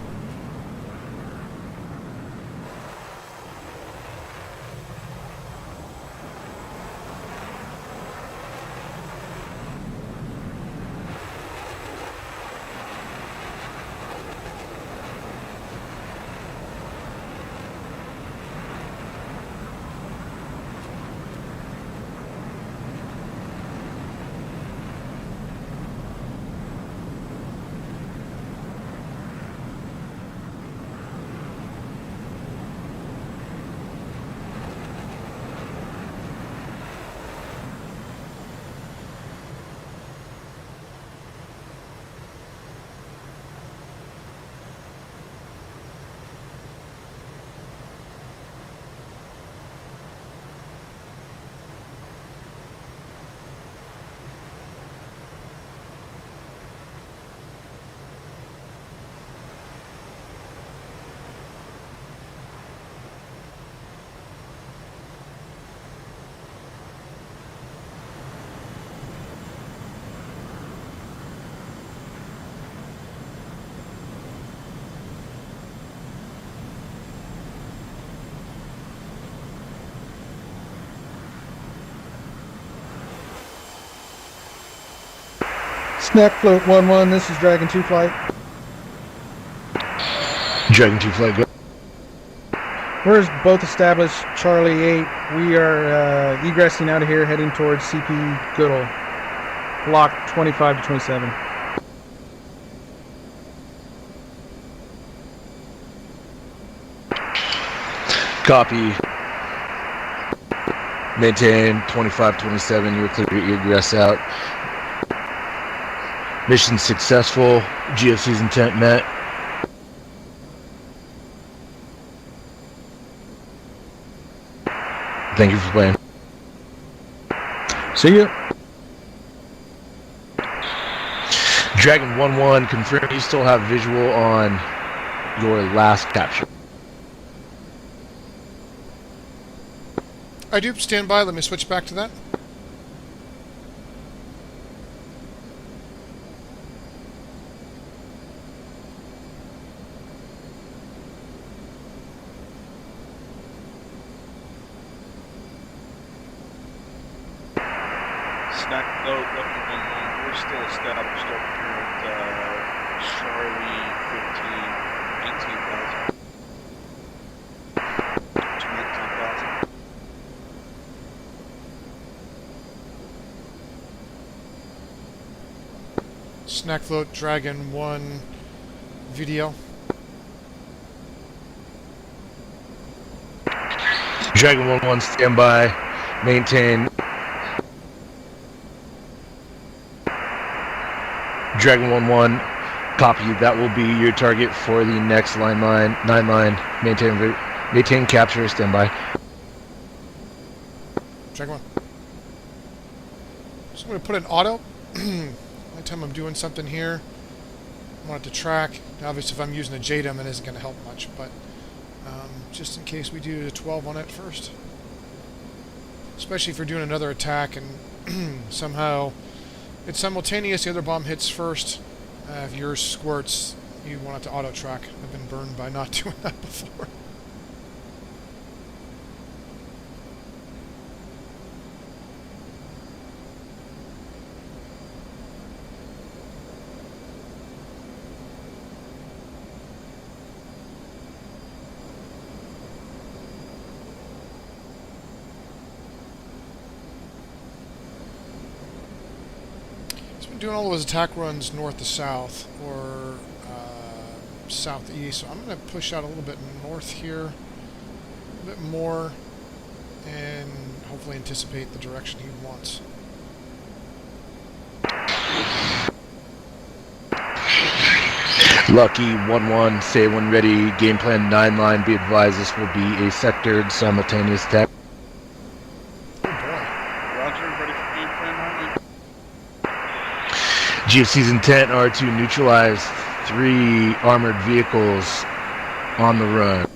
Snack float 1-1, this is Dragon 2 flight. Dragon 2 flight, go. We're both established, Charlie 8. We are egressing out of here, heading towards CP Goodall. Block 25 to 27. Copy. Maintain 25-27, you're clear to egress out. Mission successful, GFC's intent met. Thank you for playing. See you. Dragon 1-1, confirm you still have visual on your last capture. I do. Stand by. Let me switch back to that. Snack float, Lucky 1-1. We're still established up here at Charlie 15, 18,000. To 19,000. Snack float Dragon 1 video. Dragon 1-1, stand by. Maintain. Dragon 1-1, copy. That will be your target for the next nine line. Maintain capture. Stand by. Dragon 1. So I'm going to put in auto. Anytime I'm doing something here, I want it to track. Now, obviously, if I'm using a JDAM, it isn't going to help much, but just in case we do the 12 on it first. especially if you're doing another attack and somehow it's simultaneous, the other bomb hits first. If yours squirts, you want it to auto-track. I've been burned by not doing that before. Doing all of his attack runs north to south or southeast, so I'm going to push out a little bit north here, a bit more, and hopefully anticipate the direction he wants. Lucky 1-1, say when ready, game plan 9 line, be advised this will be a sectored simultaneous attack. Oh boy. Roger, ready for game plan 9? GFC's intent are to neutralize 3 armored vehicles on the run.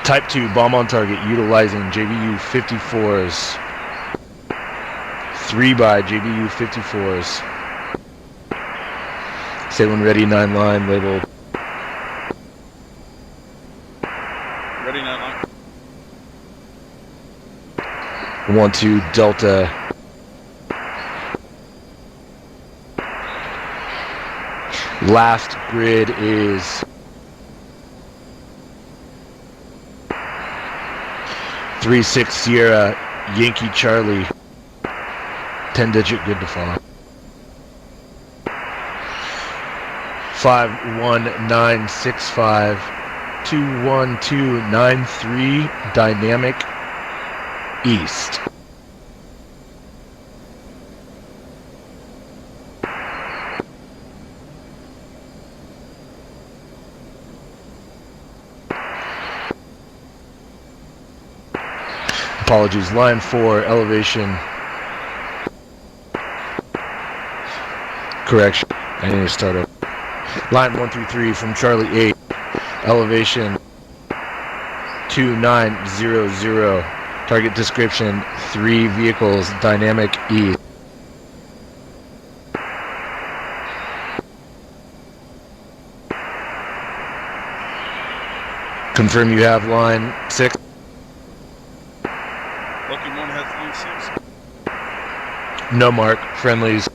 Type 2 bomb on target utilizing JBU 54s. 3 by JBU 54s. Say when ready, 9 line labeled. Ready 9 line. 1-2 Delta. Last grid is 3-6 Sierra Yankee Charlie. 10-digit grid to follow. 51965 21293 dynamic east. Apologies, line 4, elevation. Correction, I need to start up. Line 133 from Charlie 8, elevation 2900. Target description, 3 vehicles, dynamic east. Confirm you have line 6. Lucky 1 has line 6. No mark, friendlies.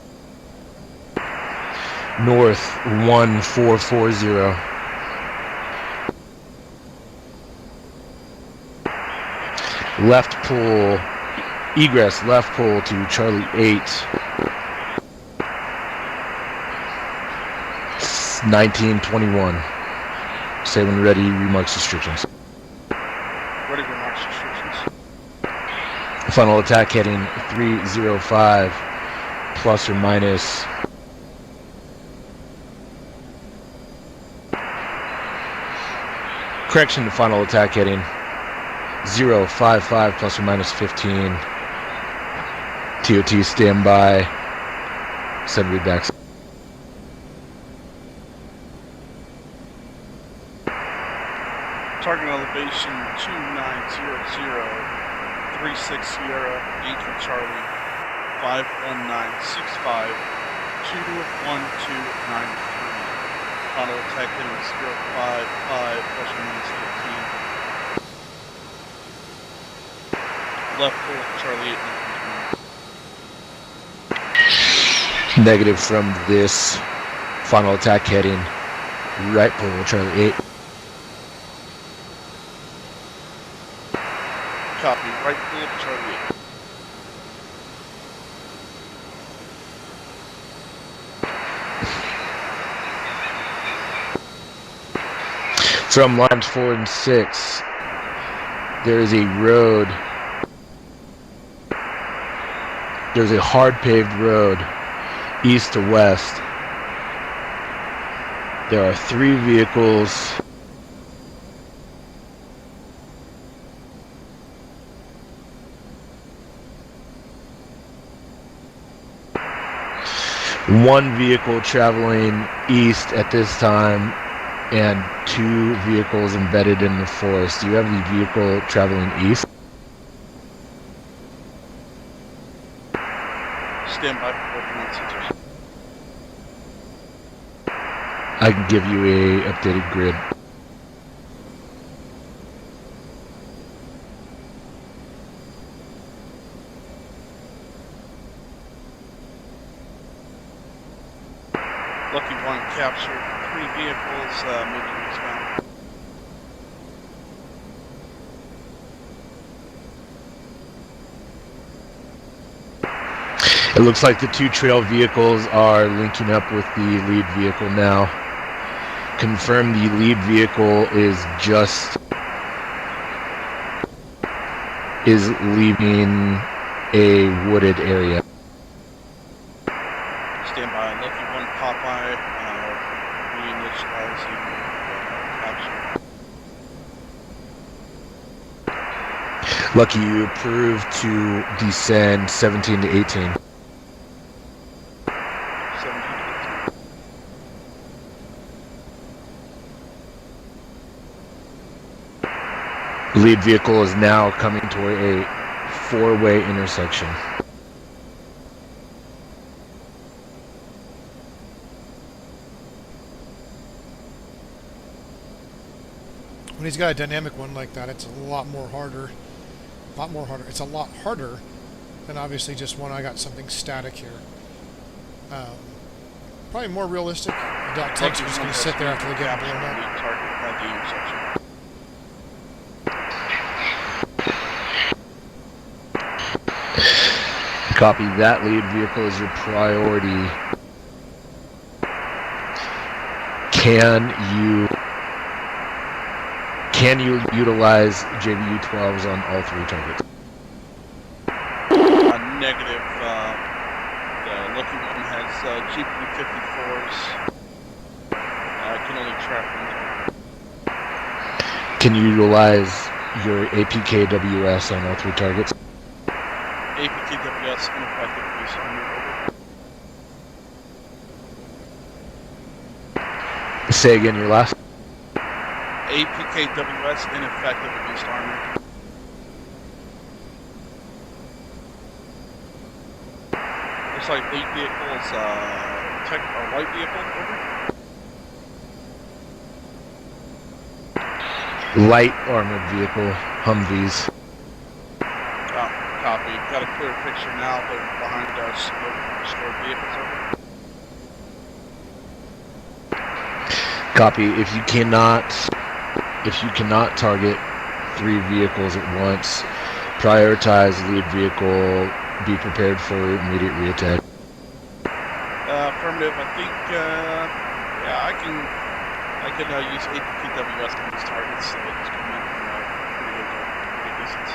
North 1440. Left pull, egress left pull to Charlie 8. 1921. Say when ready, remarks restrictions. Ready remarks restrictions. Final attack heading 305 plus or minus. Correction to final attack heading 055 plus or minus 15. TOT standby. Send readbacks. Target elevation 2900, 36 Sierra, Yankee Charlie, 51965, 21293. Final attack heading 055 plus or minus 15. Left pull Charlie 8. Negative from this final attack heading. Right pull Charlie 8. Copy. Right pull Charlie 8. From lines 4 and 6, there is a road. There's a hard paved road east to west. There are 3 vehicles. One vehicle traveling east at this time and 2 vehicles embedded in the forest. Do you have the vehicle traveling east? Stand by for working on sensors. I can give you a updated grid. Lucky 1 captured 3 vehicles moving eastbound. It looks like the 2 trail vehicles are linking up with the lead vehicle now. Confirm the lead vehicle is leaving a wooded area. Stand by. Lucky 1 Popeye reinitializing capture. Lucky, you approved to descend 17 to 18. 17 to 18. Lead vehicle is now coming toward a 4-way intersection. When he's got a dynamic one like that, it's a lot more harder. It's a lot harder than obviously just when I got something static here. Probably more realistic. The dot tanks are just going to sit there after they get blown up. Target at the intersection. Copy. That lead vehicle is your priority. Can you utilize JBU-12s on all 3 targets? Negative. The Lucky 1 has GPU-54s. Can only track 1 target. Can you utilize your APKWS on all 3 targets? APKWS ineffective base armor. Say again your last. APKWS ineffective against armor. Looks like lead vehicle is light vehicle, over. Light armored vehicle, Humvees. Copy. Got a clear picture now. They're behind us. Destroyed vehicles, over. Copy. If you cannot target 3 vehicles at once, prioritize lead vehicle. Be prepared for immediate reattack. Affirmative. I think. Yeah, I can use APKWS on these targets. So they just come in from pretty good distance.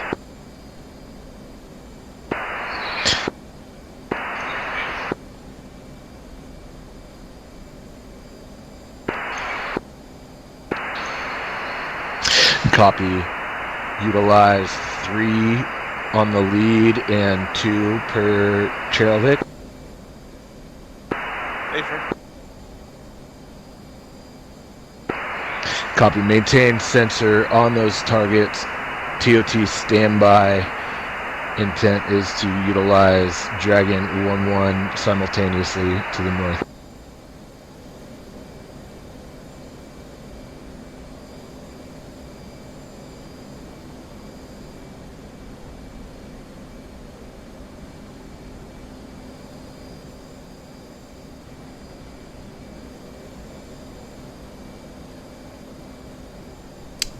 Copy. Utilize 3 on the lead and 2 per trail vic. Copy. Maintain sensor on those targets. TOT standby. Intent is to utilize Dragon 1-1 simultaneously to the north.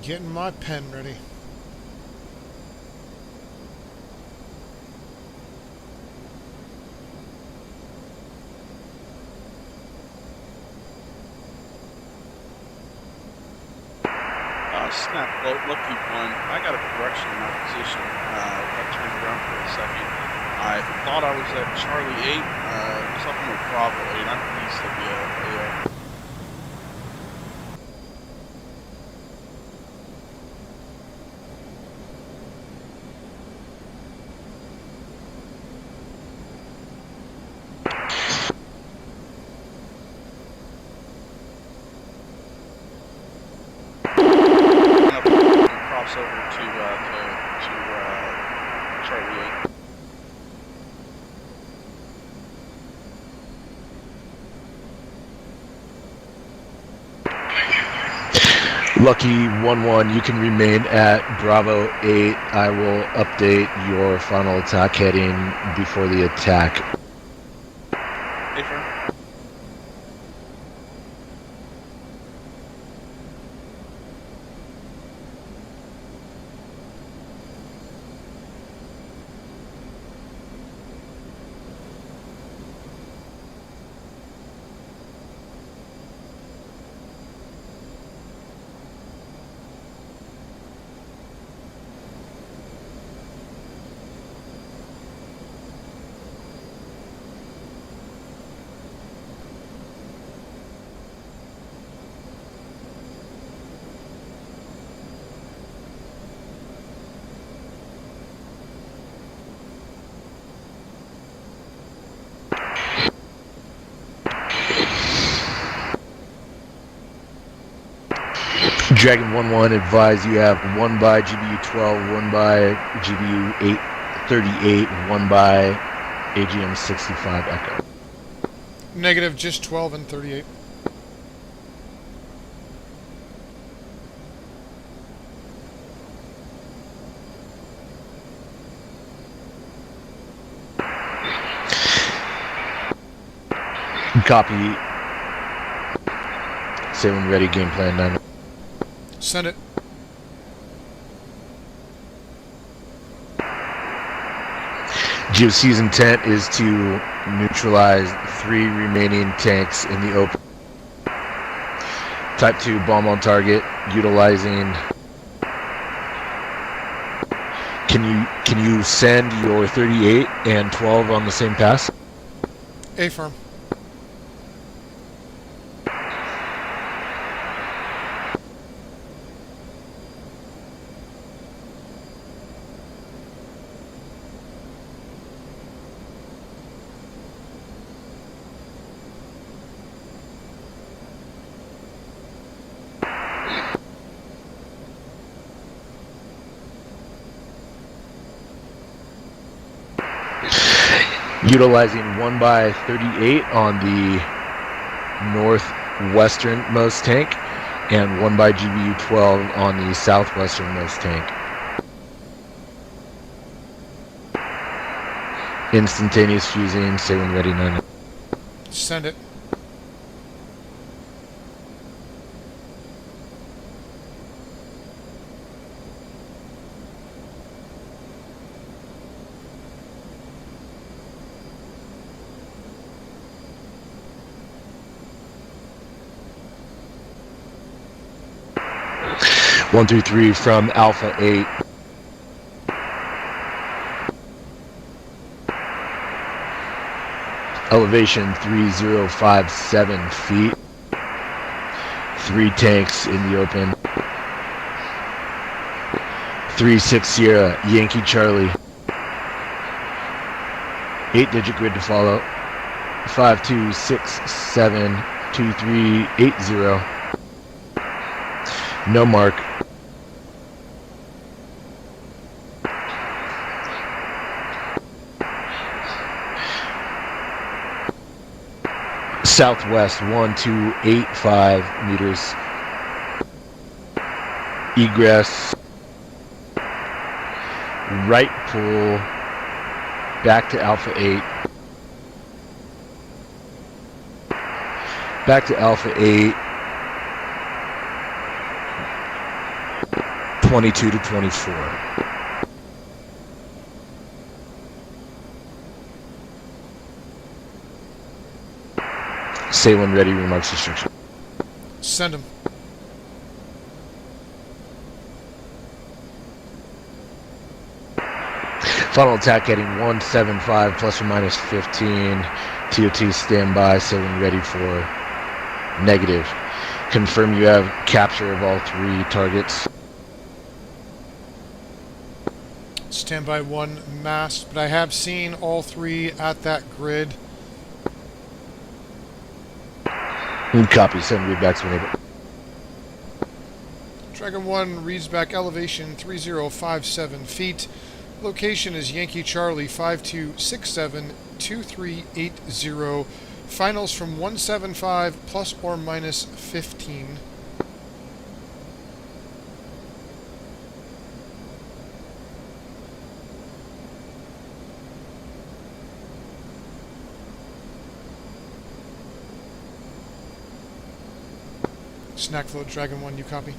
Getting my pen ready. Snap boat, Lucky 1. I got a correction in my position. I turned around for a second. I thought I was at Charlie 8, something with Bravo 8. I'm east of the Lucky 1-1, you can remain at Bravo 8. I will update your final attack heading before the attack. Affirm. Dragon 1-1, advise you have 1 by GBU 12, 1 by GBU 38, 1 by AGM 65 Echo. Negative, just 12 and 38. Copy. Say when ready, game plan 9. Send it. GOC's intent is to neutralize 3 remaining tanks in the open. Type 2 bomb on target, utilizing... Can you send your 38 and 12 on the same pass? Affirm. Utilizing 1 by 38 on the northwesternmost tank and 1 by GBU 12 on the southwesternmost tank. Instantaneous fusing, say when ready 9. Send it. One, two, three from Alpha 8. Elevation 3057 feet. 3 tanks in the open. 3-6 Sierra, Yankee Charlie. 8-digit grid to follow. 52672380. No mark. Southwest 1285 meters. Egress. Right pull. Back to Alpha 8. Back to Alpha 8. 22 to 24. Say when ready, remarks restriction. Send him. Final attack heading 175 plus or minus 15. TOT standby, say when ready for negative. Confirm you have capture of all 3 targets. Standby 1 mast, but I have seen all 3 at that grid. Copy, send readbacks when able. Dragon 1 reads back elevation 3057 feet. Location is Yankee Charlie 52672380. Finals from 175 plus or minus 15. Snack float, Dragon 1, you copy?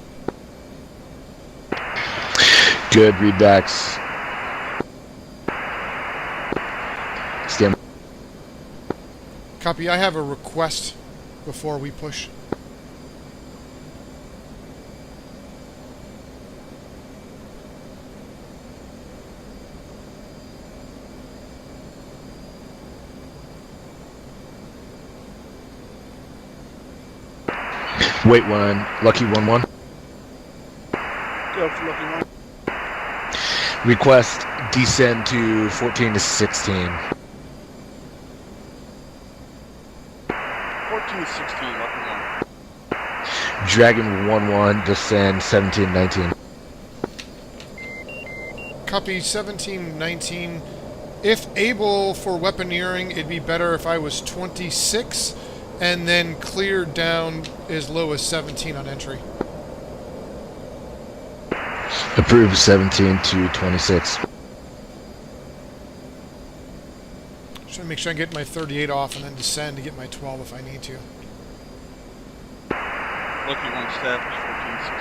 Good, readbacks. Stand. Copy, I have a request before we push. Wait one, Lucky 1-1. Go for Lucky 1. Request descend to 14 to 16. 14 to 16, Lucky 1. Dragon 1-1, descend 17-19. Copy 1719. If able for weaponeering, it'd be better if I was 26 and then cleared down as low as 17 on entry. Approved 17 to 26. Just trying to make sure I get my 38 off and then descend to get my 12 if I need to. Lucky 1 staff is 14 to 16.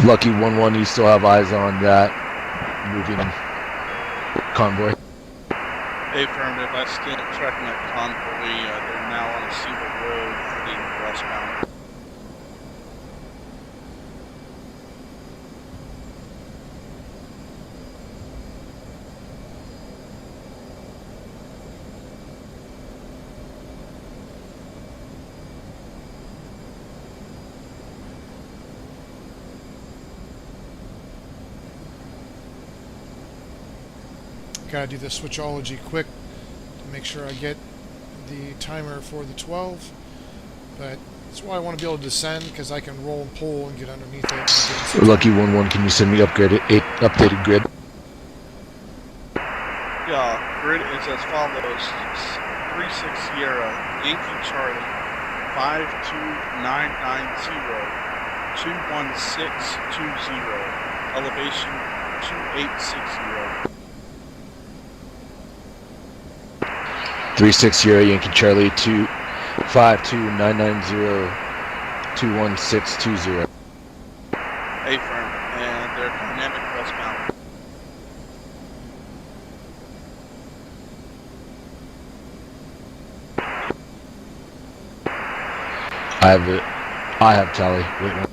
Lucky 1-1, you still have eyes on that moving convoy. Affirmative, I stand tracking that convoy. They're now on a single road heading westbound. Gotta do the switchology quick to make sure I get the timer for the 12. But that's why I want to be able to descend, because I can roll and pull and get underneath it. Lucky 1-1, can you send me updated grid? Yeah, grid is as follows: 36 Sierra, Yankee Charlie, 52990, 21620, elevation 2860. 36 Yankee Charlie 252990 21620. Affirm, and they're dynamic westbound. I have it. I have tally. Wait one.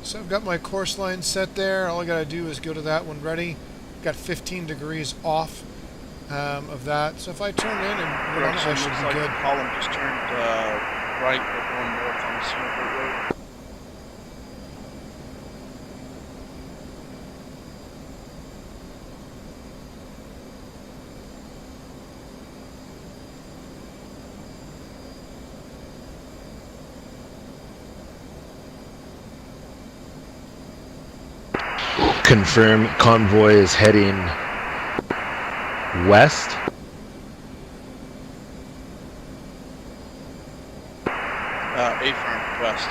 So I've got my course line set there. All I gotta do is go to that one ready. Got 15 degrees off of that. So if I turn in and run, I should be good. The column just turned right. We're going north on the Singapore Road. Confirm convoy is heading west. Affirm, west.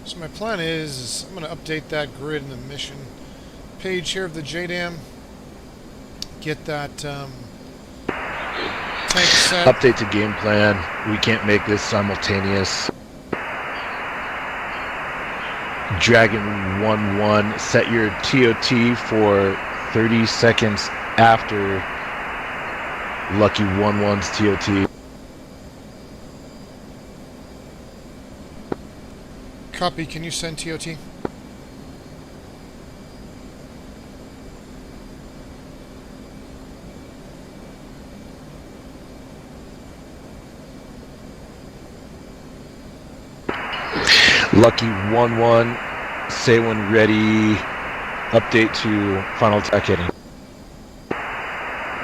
So my plan is I'm going to update that grid in the mission page here of the JDAM. Get that tank set. Update to game plan. We can't make this simultaneous. Dragon 1-1. Set your TOT for 30 seconds after Lucky 1-1's TOT. Copy, can you send TOT? Lucky 1-1. Say when ready. Update to final attack heading.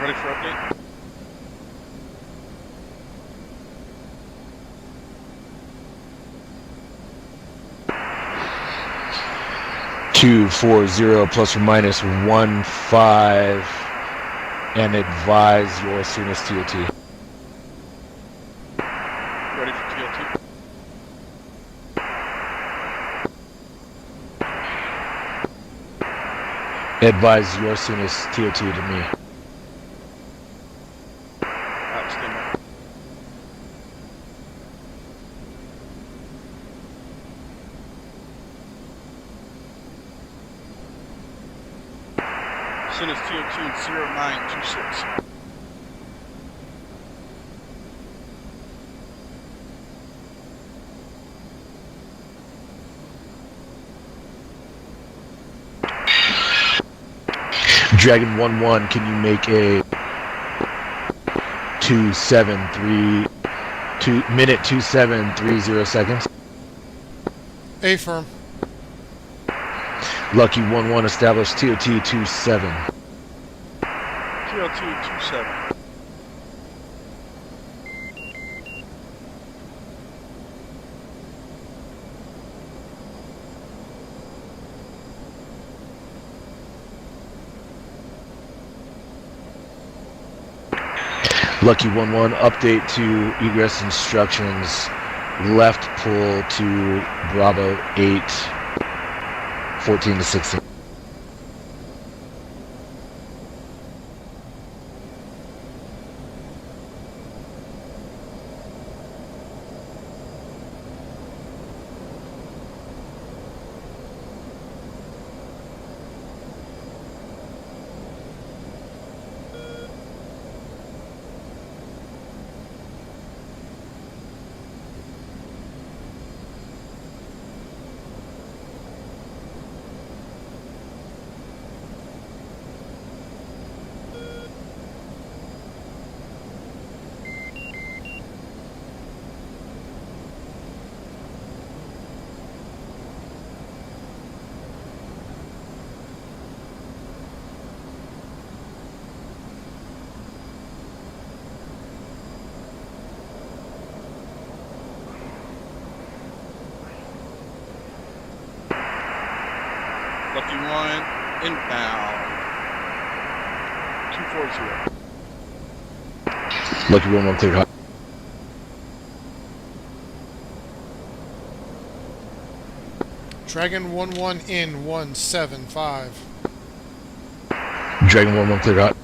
Ready for update? Two 40 plus or minus 15, and advise your soonest TOT. Ready for TLT? Advise your soonest TOT to me. Stand by. Send us TOT 0926. Dragon 1-1, can you make a minute 2730 seconds? Affirm. Lucky 1-1, establish TOT 27. TLT 27. Lucky 1-1, update to egress instructions. Left pull to Bravo 8, 14 to 16. Lucky 1, inbound. 240. Lucky 1-1, clear hot. Dragon 1-1 in 175. Dragon 1-1, clear hot.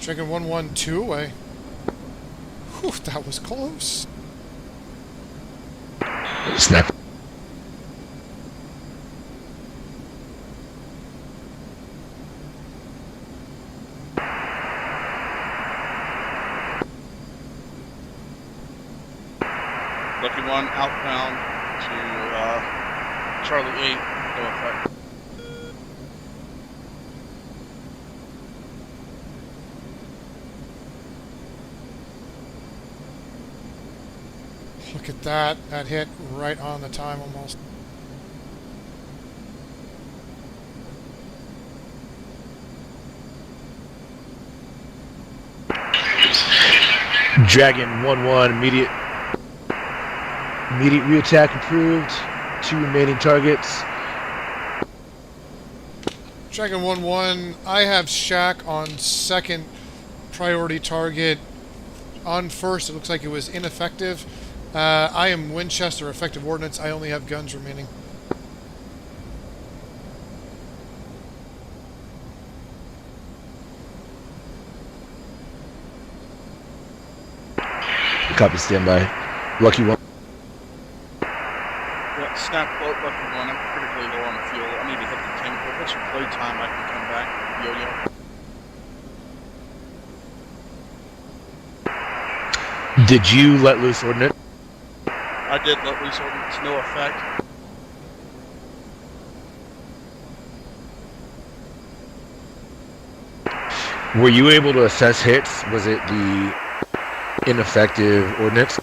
Dragon 1-1, 2 away. Whew, that was close. Snap. Lucky 1, outbound to Charlie 8, no effect. Look at that. That hit right on the time almost. Dragon 1-1, immediate reattack approved. 2 remaining targets. Dragon 1-1, I have Shaq on second priority target. On first, it looks like it was ineffective. I am Winchester, effective ordnance. I only have guns remaining. Copy, standby. Lucky 1. Yeah, snap quote, lucky 1. I'm critically low on fuel. I need to hit the tank. But what's your play time? I can come back. Yo-yo. Did you let loose ordnance? I did let loose ordnance. No effect. Were you able to assess hits? Was it the ineffective ordnance?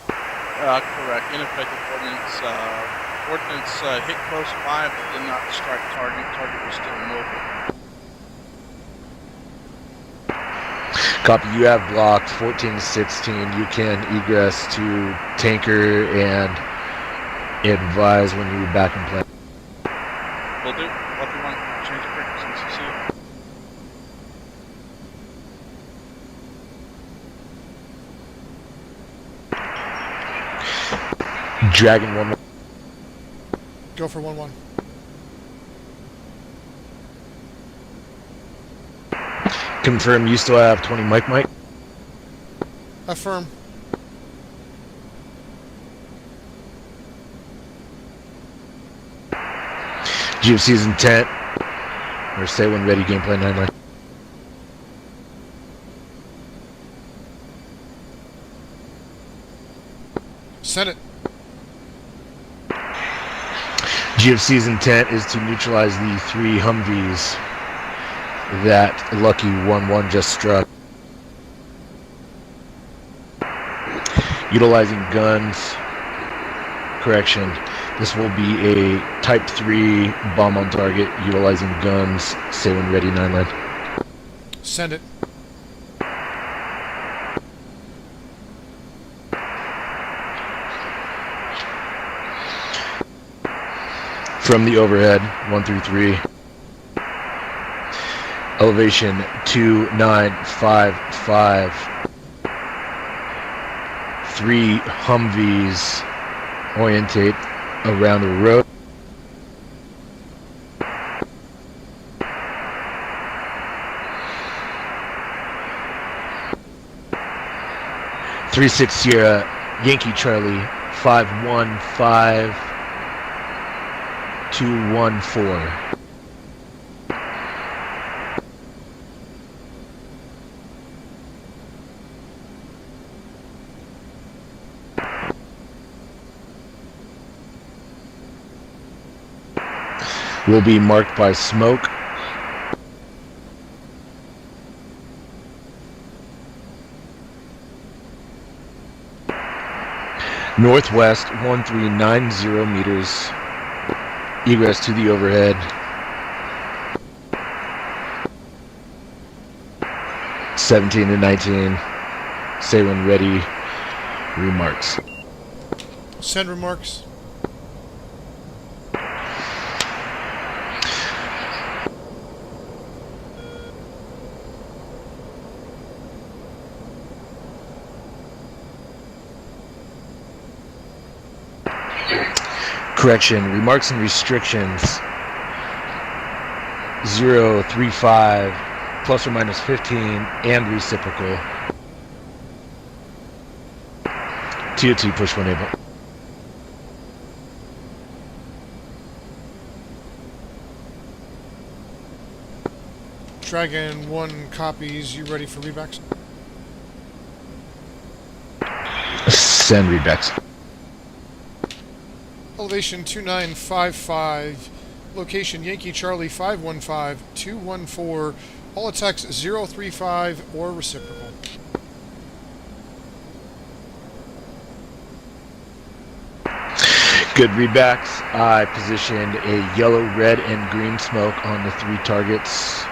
Correct. Ineffective ordnance. Ordnance hit close by, but did not strike target. Target was still mobile. Copy, you have blocked 14-16. You can egress to tanker and advise when you're back in play. Will do. Lucky 1. Change the frequency. CC. Dragon 1. Go for 1-1. Confirm you still have 20 Mike. Affirm. GFC's intent. Or say when ready, gameplay 9-line. Send it. GFC's intent is to neutralize the 3 Humvees that Lucky 1-1 just struck. Utilizing guns. Correction. This will be a Type 3 bomb on target utilizing guns. Say when ready, 9-line. Send it. From the overhead, 1 through 3. Elevation 2955. 3 Humvees orientate around the road. (3-6 Sierra Yankee Charlie 515 214. Will be marked by smoke. Northwest 1390 meters. Egress to the overhead. (17 to 19). Say when ready. Remarks. Send remarks. Correction, remarks and restrictions 035 plus or minus 15 and reciprocal. 202 push 1 able. Dragon 1 copies. You ready for rebacks? Send readbacks. Elevation 2955. Location Yankee Charlie 515 214. All attacks 035 or reciprocal. Good readbacks. I positioned a yellow, red, and green smoke on the 3 targets.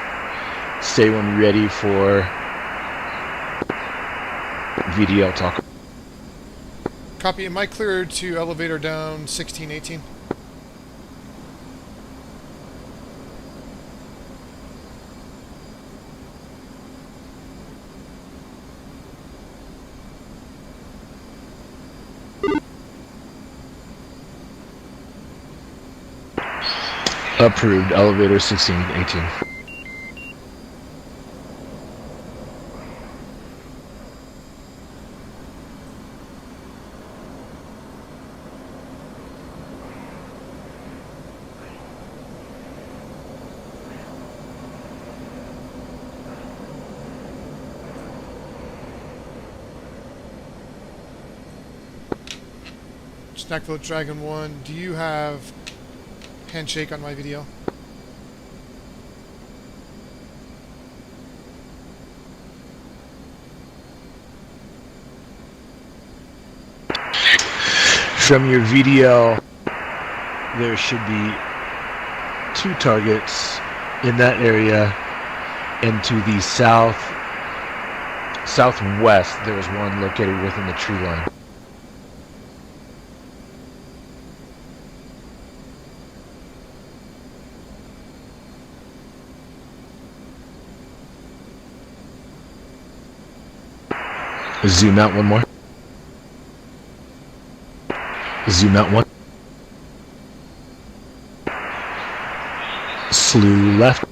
Stay when ready for VDL talk. Copy. Am I cleared to elevator down 1618? Approved. Elevator 1618. Snackboat Dragon 1, do you have handshake on my video? From your video, there should be 2 targets in that area, and to the southwest there is one located within the tree line. Zoom out one more. Zoom out one. Slew left.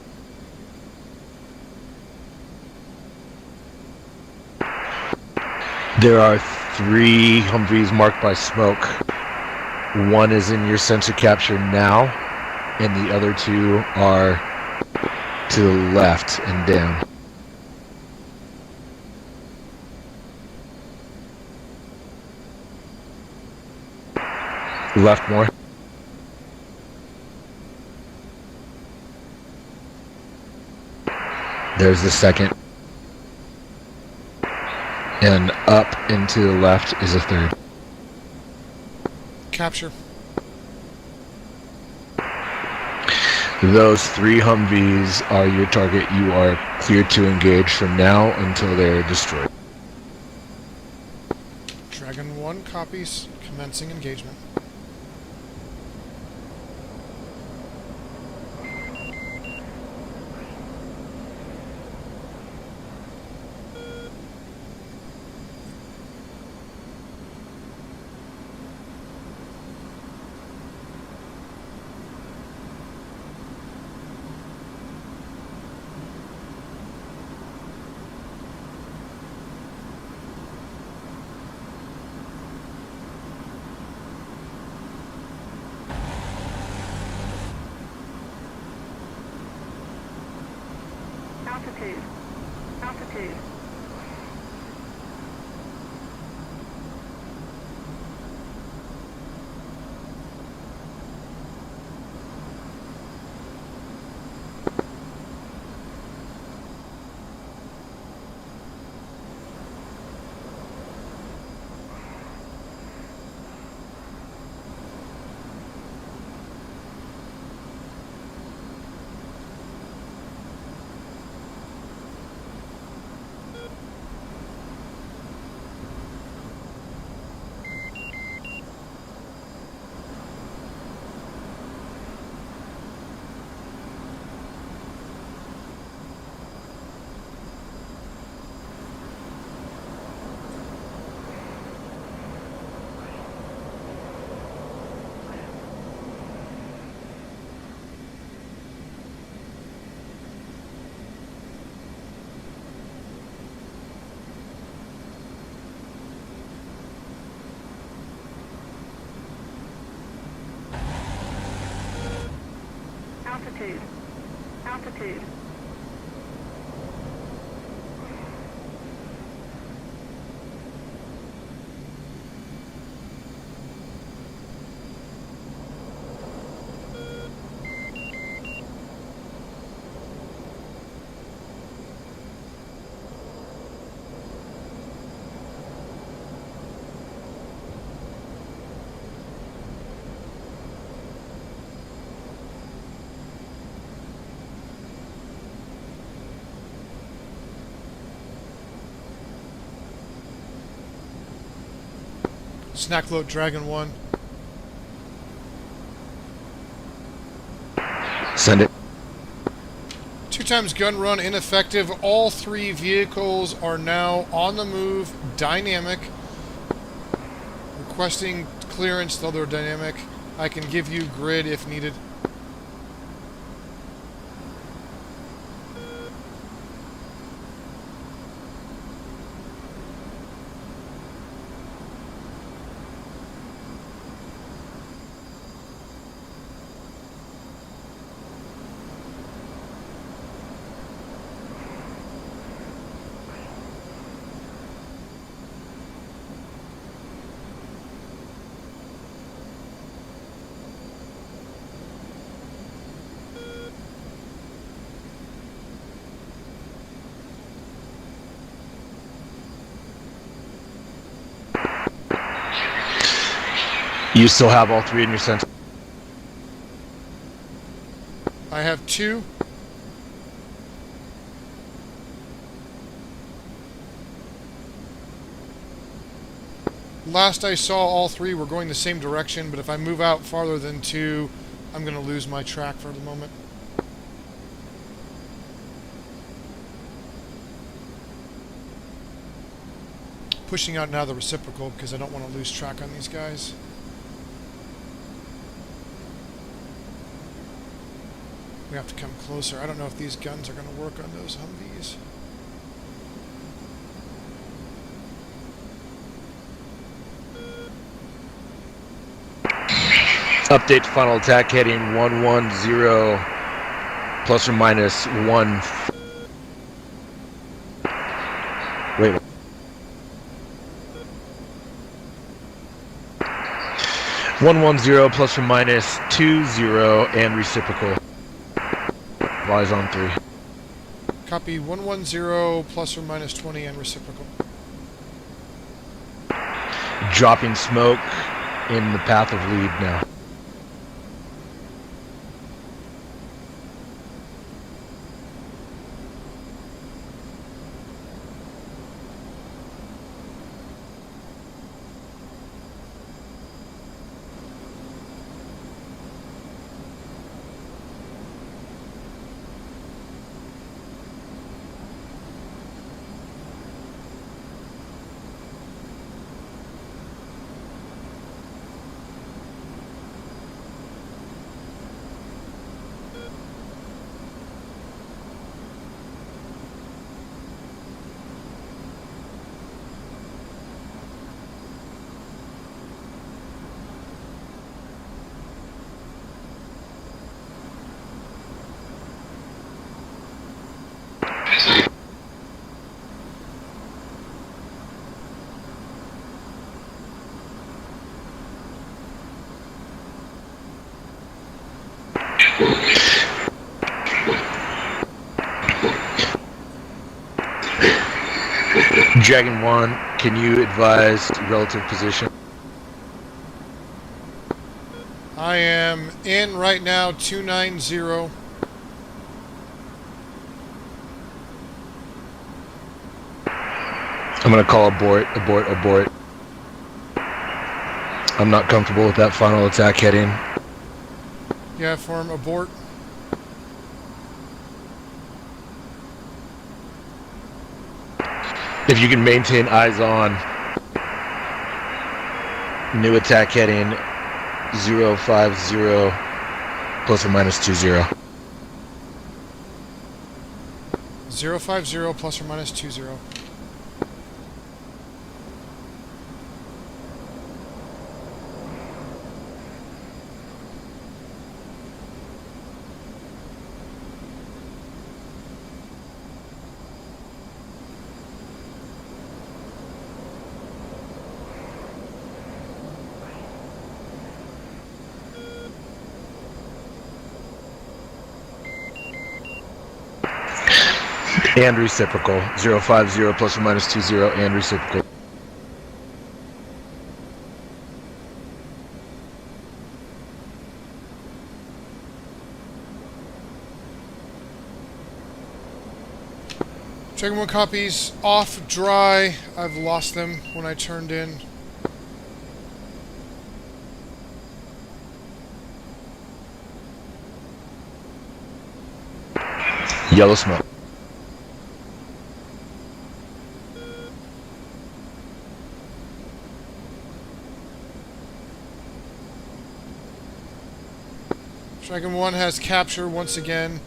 There are 3 Humvees marked by smoke. One is in your sensor capture now, and the other 2 are to the left and down. Left more. There's the second. And up and to the left is a third. Capture. Those 3 Humvees are your target. You are cleared to engage from now until they are destroyed. Dragon 1 copies. Commencing engagement. Altitude. Altitude. Altitude. Altitude. Snackload Dragon 1. Send it. 2 times gun run ineffective. All 3 vehicles are now on the move. Dynamic. Requesting clearance, though they're dynamic. I can give you grid if needed. You still have all 3 in your center. I have 2. Last I saw, all 3 were going the same direction, but if I move out farther than 2, I'm going to lose my track for the moment. Pushing out now the reciprocal because I don't want to lose track on these guys. We have to come closer. I don't know if these guns are going to work on those Humvees. Update to final attack heading 110 plus or minus 1. Wait. 110 plus or minus 20 and reciprocal. Eyes on 3. Copy 110 plus or minus 20 and reciprocal. Dropping smoke in the path of lead now. Dragon 1, can you advise relative position? I am in right now 290. I'm going to call abort. I'm not comfortable with that final attack heading. Yeah, form abort. If you can maintain eyes on, new attack heading 050 plus or minus 20. 050 plus or minus 20. And reciprocal. 050 plus or minus 20 and reciprocal. Dragon 1 copies off dry. I've lost them when I turned in. Yellow smoke. Dragon 1 has capture once again.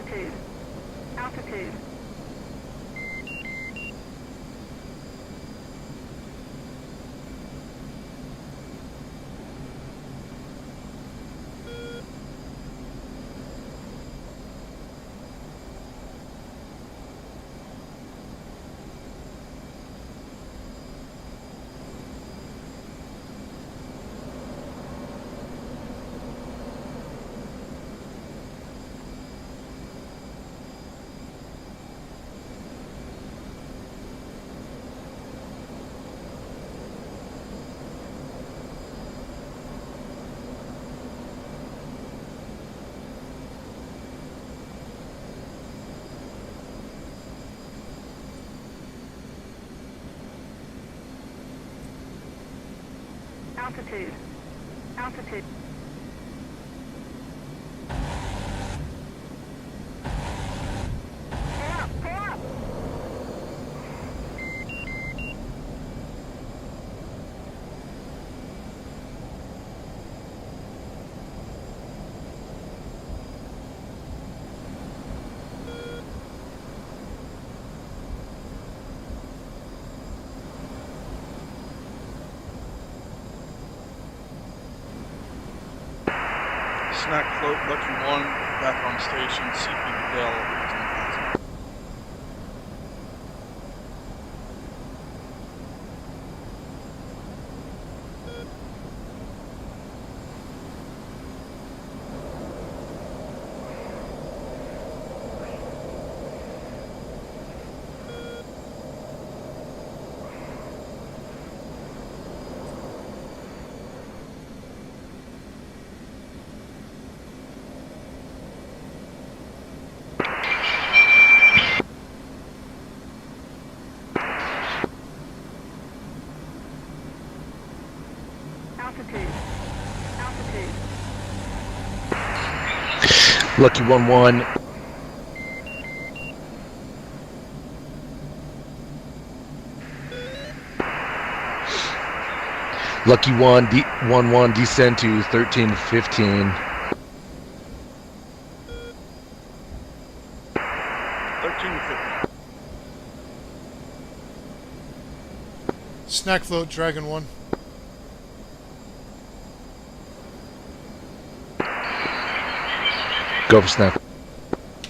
Altitude. Altitude. Altitude. Altitude. Pull up, pull up. Snack float, Lucky 1, back on station, CP Bell. Altitude. Altitude. Lucky 1-1. Lucky 1-1 descend to 13 to 15. 13 to 15. Snack float, Dragon 1. Go for snap.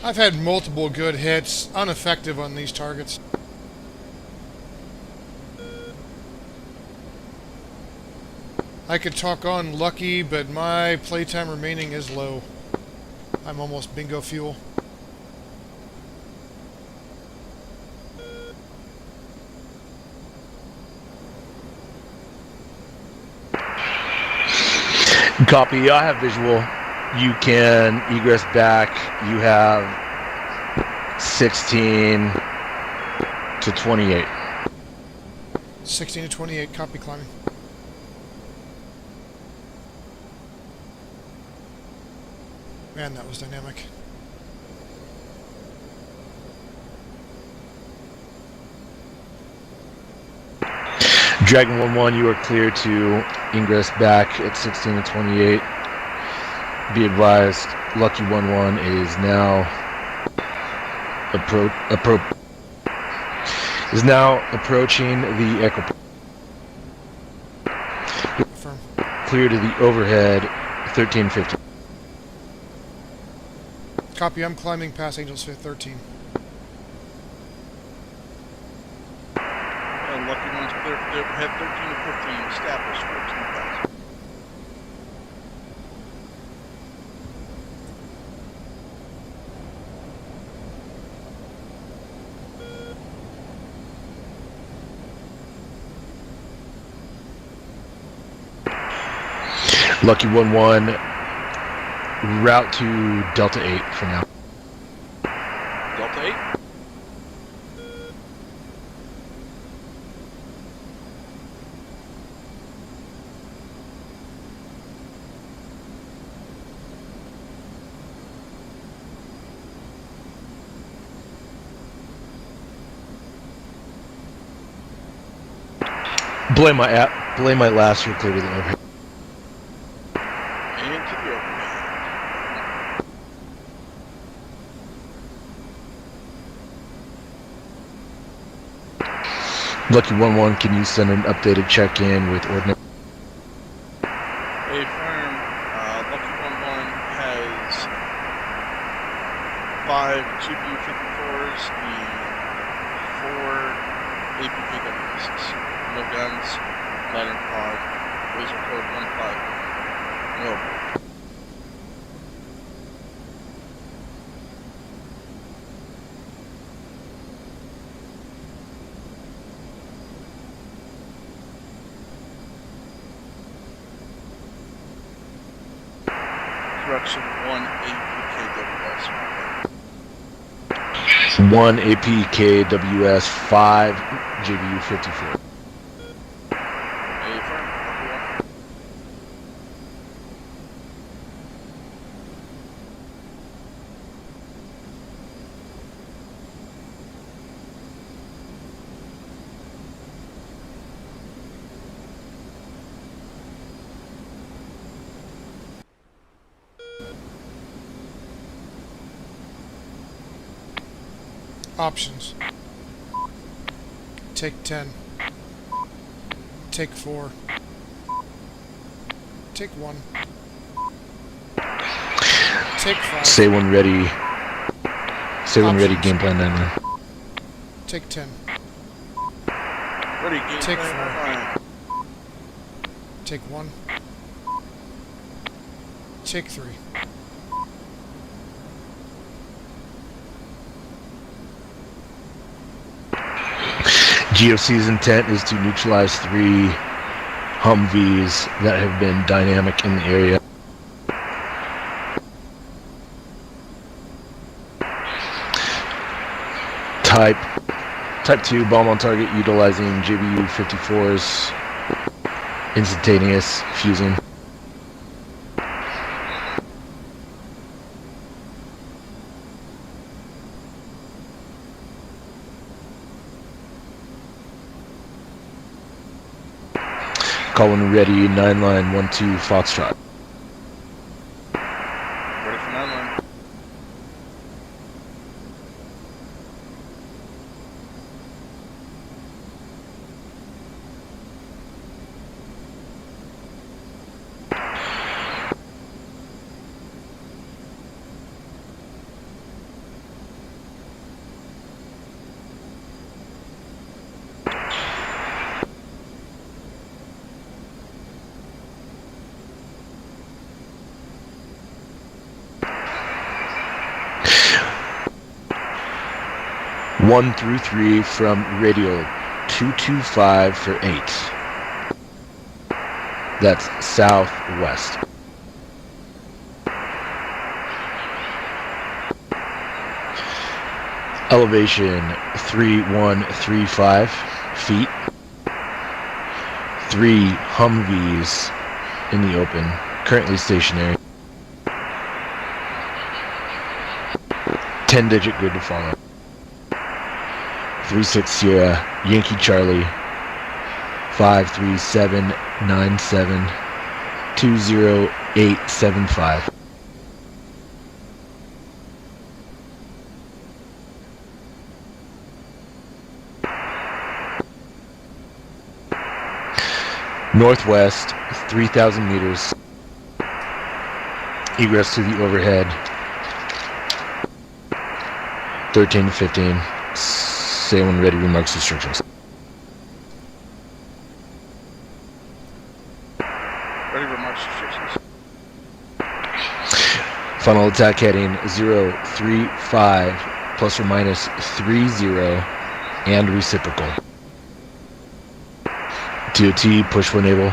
I've had multiple good hits, ineffective on these targets. I could talk on lucky, but my playtime remaining is low. I'm almost bingo fuel. Copy, I have visual. You can egress back. You have 16 to 28. 16 to 28, copy climbing. Man, that was dynamic. Dragon 1-1, you are clear to ingress back at 16 to 28. Be advised, Lucky 1-1 is now approaching the Echo. Affirm. Clear to the overhead, 1350. Copy, I'm climbing past Angels 13. And Lucky 1's clear for the overhead, 13 to 15, established 14,000. Lucky 1-1, route to Delta 8 for now. Delta 8. Blame my last, you're clear to the overhead. And to the overhead. Lucky 1-1, can you send an updated check-in with ordnance? Affirm. Lucky 1-1 has 5 GPU-54s and 4 APKWSs. No guns, ladder pod, laser code 15. No. Correction 1 APKWS. 1 APKWS, 5 JBU-54. Affirm. Options. Take 10. Take 4. Take 1. Take 5. Say when ready. Say when ready, Options. game plan 9. Take 10. Ready, game Take plan. 4. Take 1. Take 3. GFC's intent is to neutralize 3 Humvees that have been dynamic in the area. Type 2 bomb on target utilizing JBU-54's instantaneous fusing. Call when ready, 9 line 1-2 Foxtrot. Ready for 9 line. One through 3 from radio 225 for 8. That's southwest. Elevation 3135 feet. 3 Humvees in the open, currently stationary. 10-digit grid to follow. 36 Sierra, Yankee Charlie, 53797 20875. Northwest, 3,000 meters. Egress to the overhead, 13 to 15. Say when ready, remarks instructions. Ready, remarks instructions. Final attack heading 035 plus or minus 30 and reciprocal. DOT, push when able.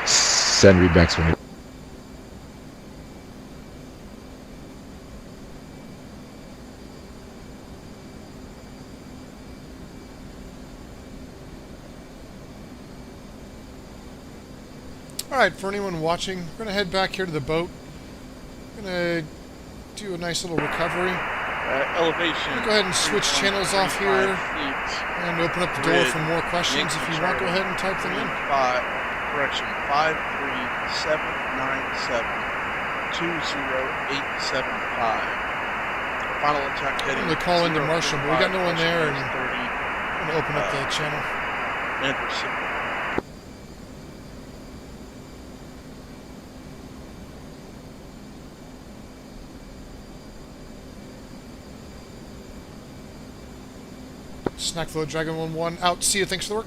Send readbacks when able. Alright, for anyone watching, we're going to head back here to the boat. We're going to do a nice little recovery. Elevation. Go ahead and switch channels off here and open up the door for more questions. If you want, go ahead and type them in. Correction, 53797 20875. Final attack heading. I'm going to call into Marshall, but we got no one there, and I'm gonna open up the channel. Anderson. Snack flow, Dragon 1-1 out. See you. Thanks for the work.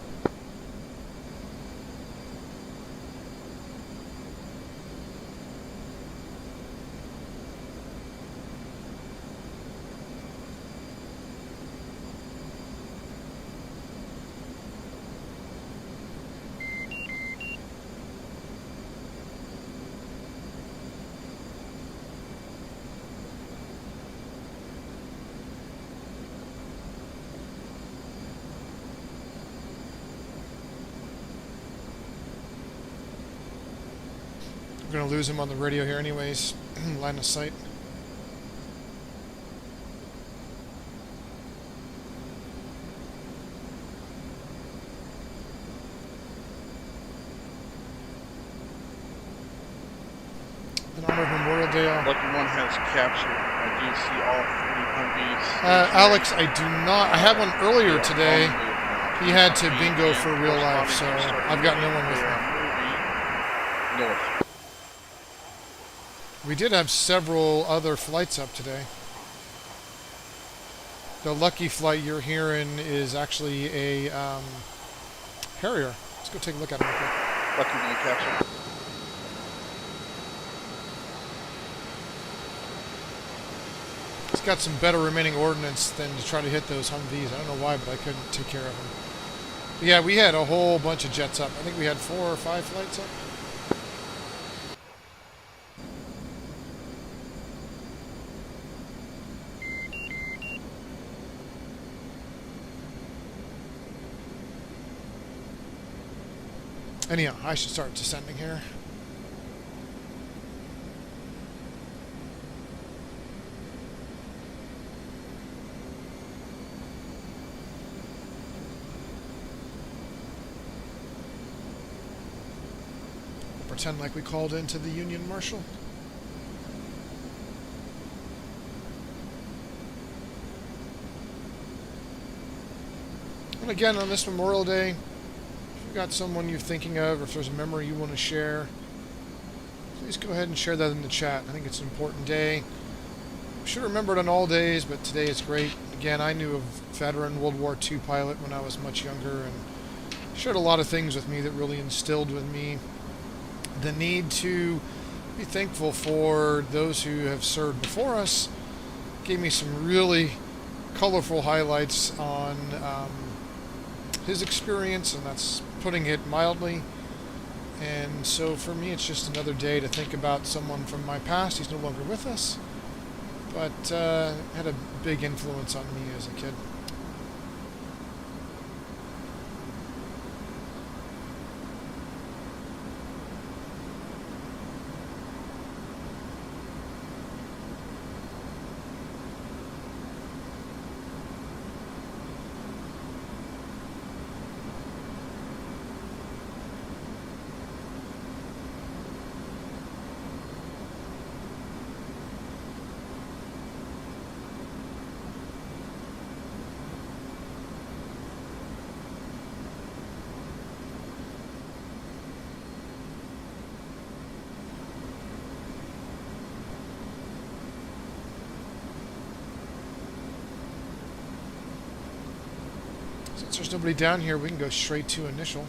We're going to lose him on the radio here anyways. Line of sight. An Armored Memorial Day. Lucky One has captured. I do see all 3 Humvees. Alex, I do not. I had one earlier today. He had to bingo for real life, so I've got no one with me. North. We did have several other flights up today. The lucky flight you're hearing is actually a Harrier. Let's go take a look at it real quick. Lucky One captured. It's got some better remaining ordnance than to try to hit those Humvees. I don't know why, but I couldn't take care of them. But yeah, we had a whole bunch of jets up. I think we had 4 or 5 flights up. Anyhow, I should start descending here. Pretend like we called into the Union Marshal. And again, on this Memorial Day, if you've got someone you're thinking of, or if there's a memory you want to share, please go ahead and share that in the chat. I think it's an important day. We should remember it on all days, but today is great. Again, I knew a veteran World War II pilot when I was much younger, and shared a lot of things with me that really instilled with me the need to be thankful for those who have served before us. Gave me some really colorful highlights on his experience, and that's putting it mildly. And so for me, it's just another day to think about someone from my past. He's no longer with us, but had a big influence on me as a kid. Since there's nobody down here, we can go straight to initial.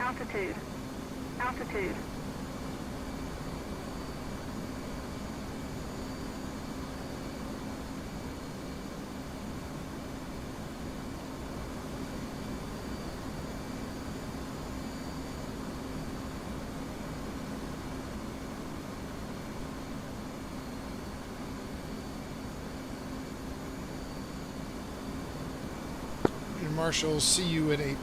Altitude. Altitude. Your marshals, see you at 8.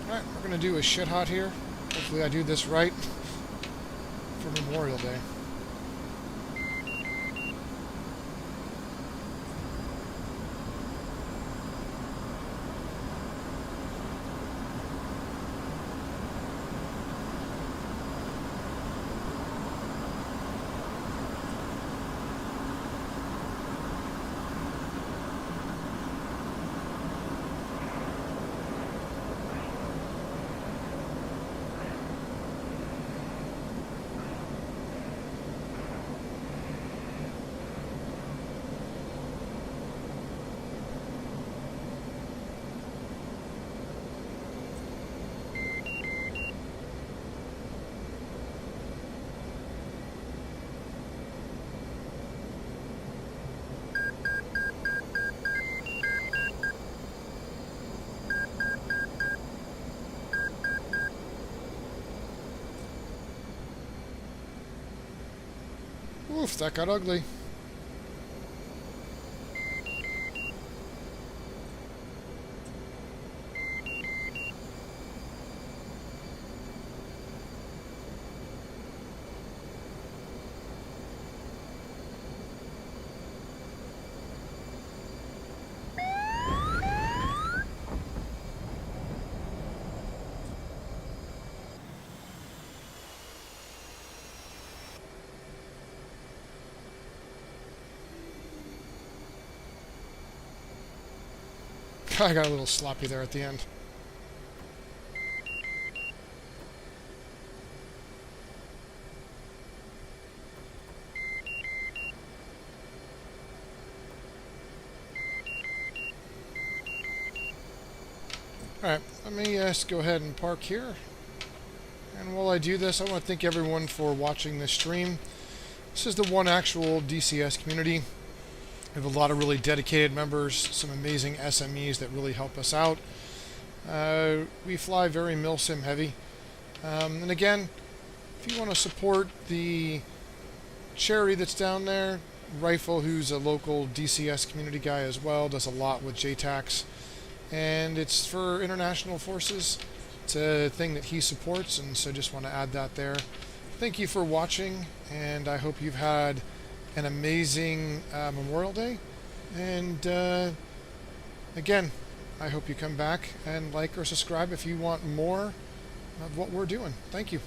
Alright, we're going to do a shit hot here. Hopefully I do this right for Memorial Day. Oof, that got ugly. I got a little sloppy there at the end. Alright, let me just go ahead and park here. And while I do this, I want to thank everyone for watching this stream. This is the one actual DCS community. We have a lot of really dedicated members, some amazing SMEs that really help us out. We fly very milsim heavy. And again, if you want to support the charity that's down there, Rifle, who's a local DCS community guy as well, does a lot with JTACs. And it's for international forces. It's a thing that he supports, and so just want to add that there. Thank you for watching, and I hope you've had an amazing Memorial Day. And again, I hope you come back and like or subscribe if you want more of what we're doing. Thank you.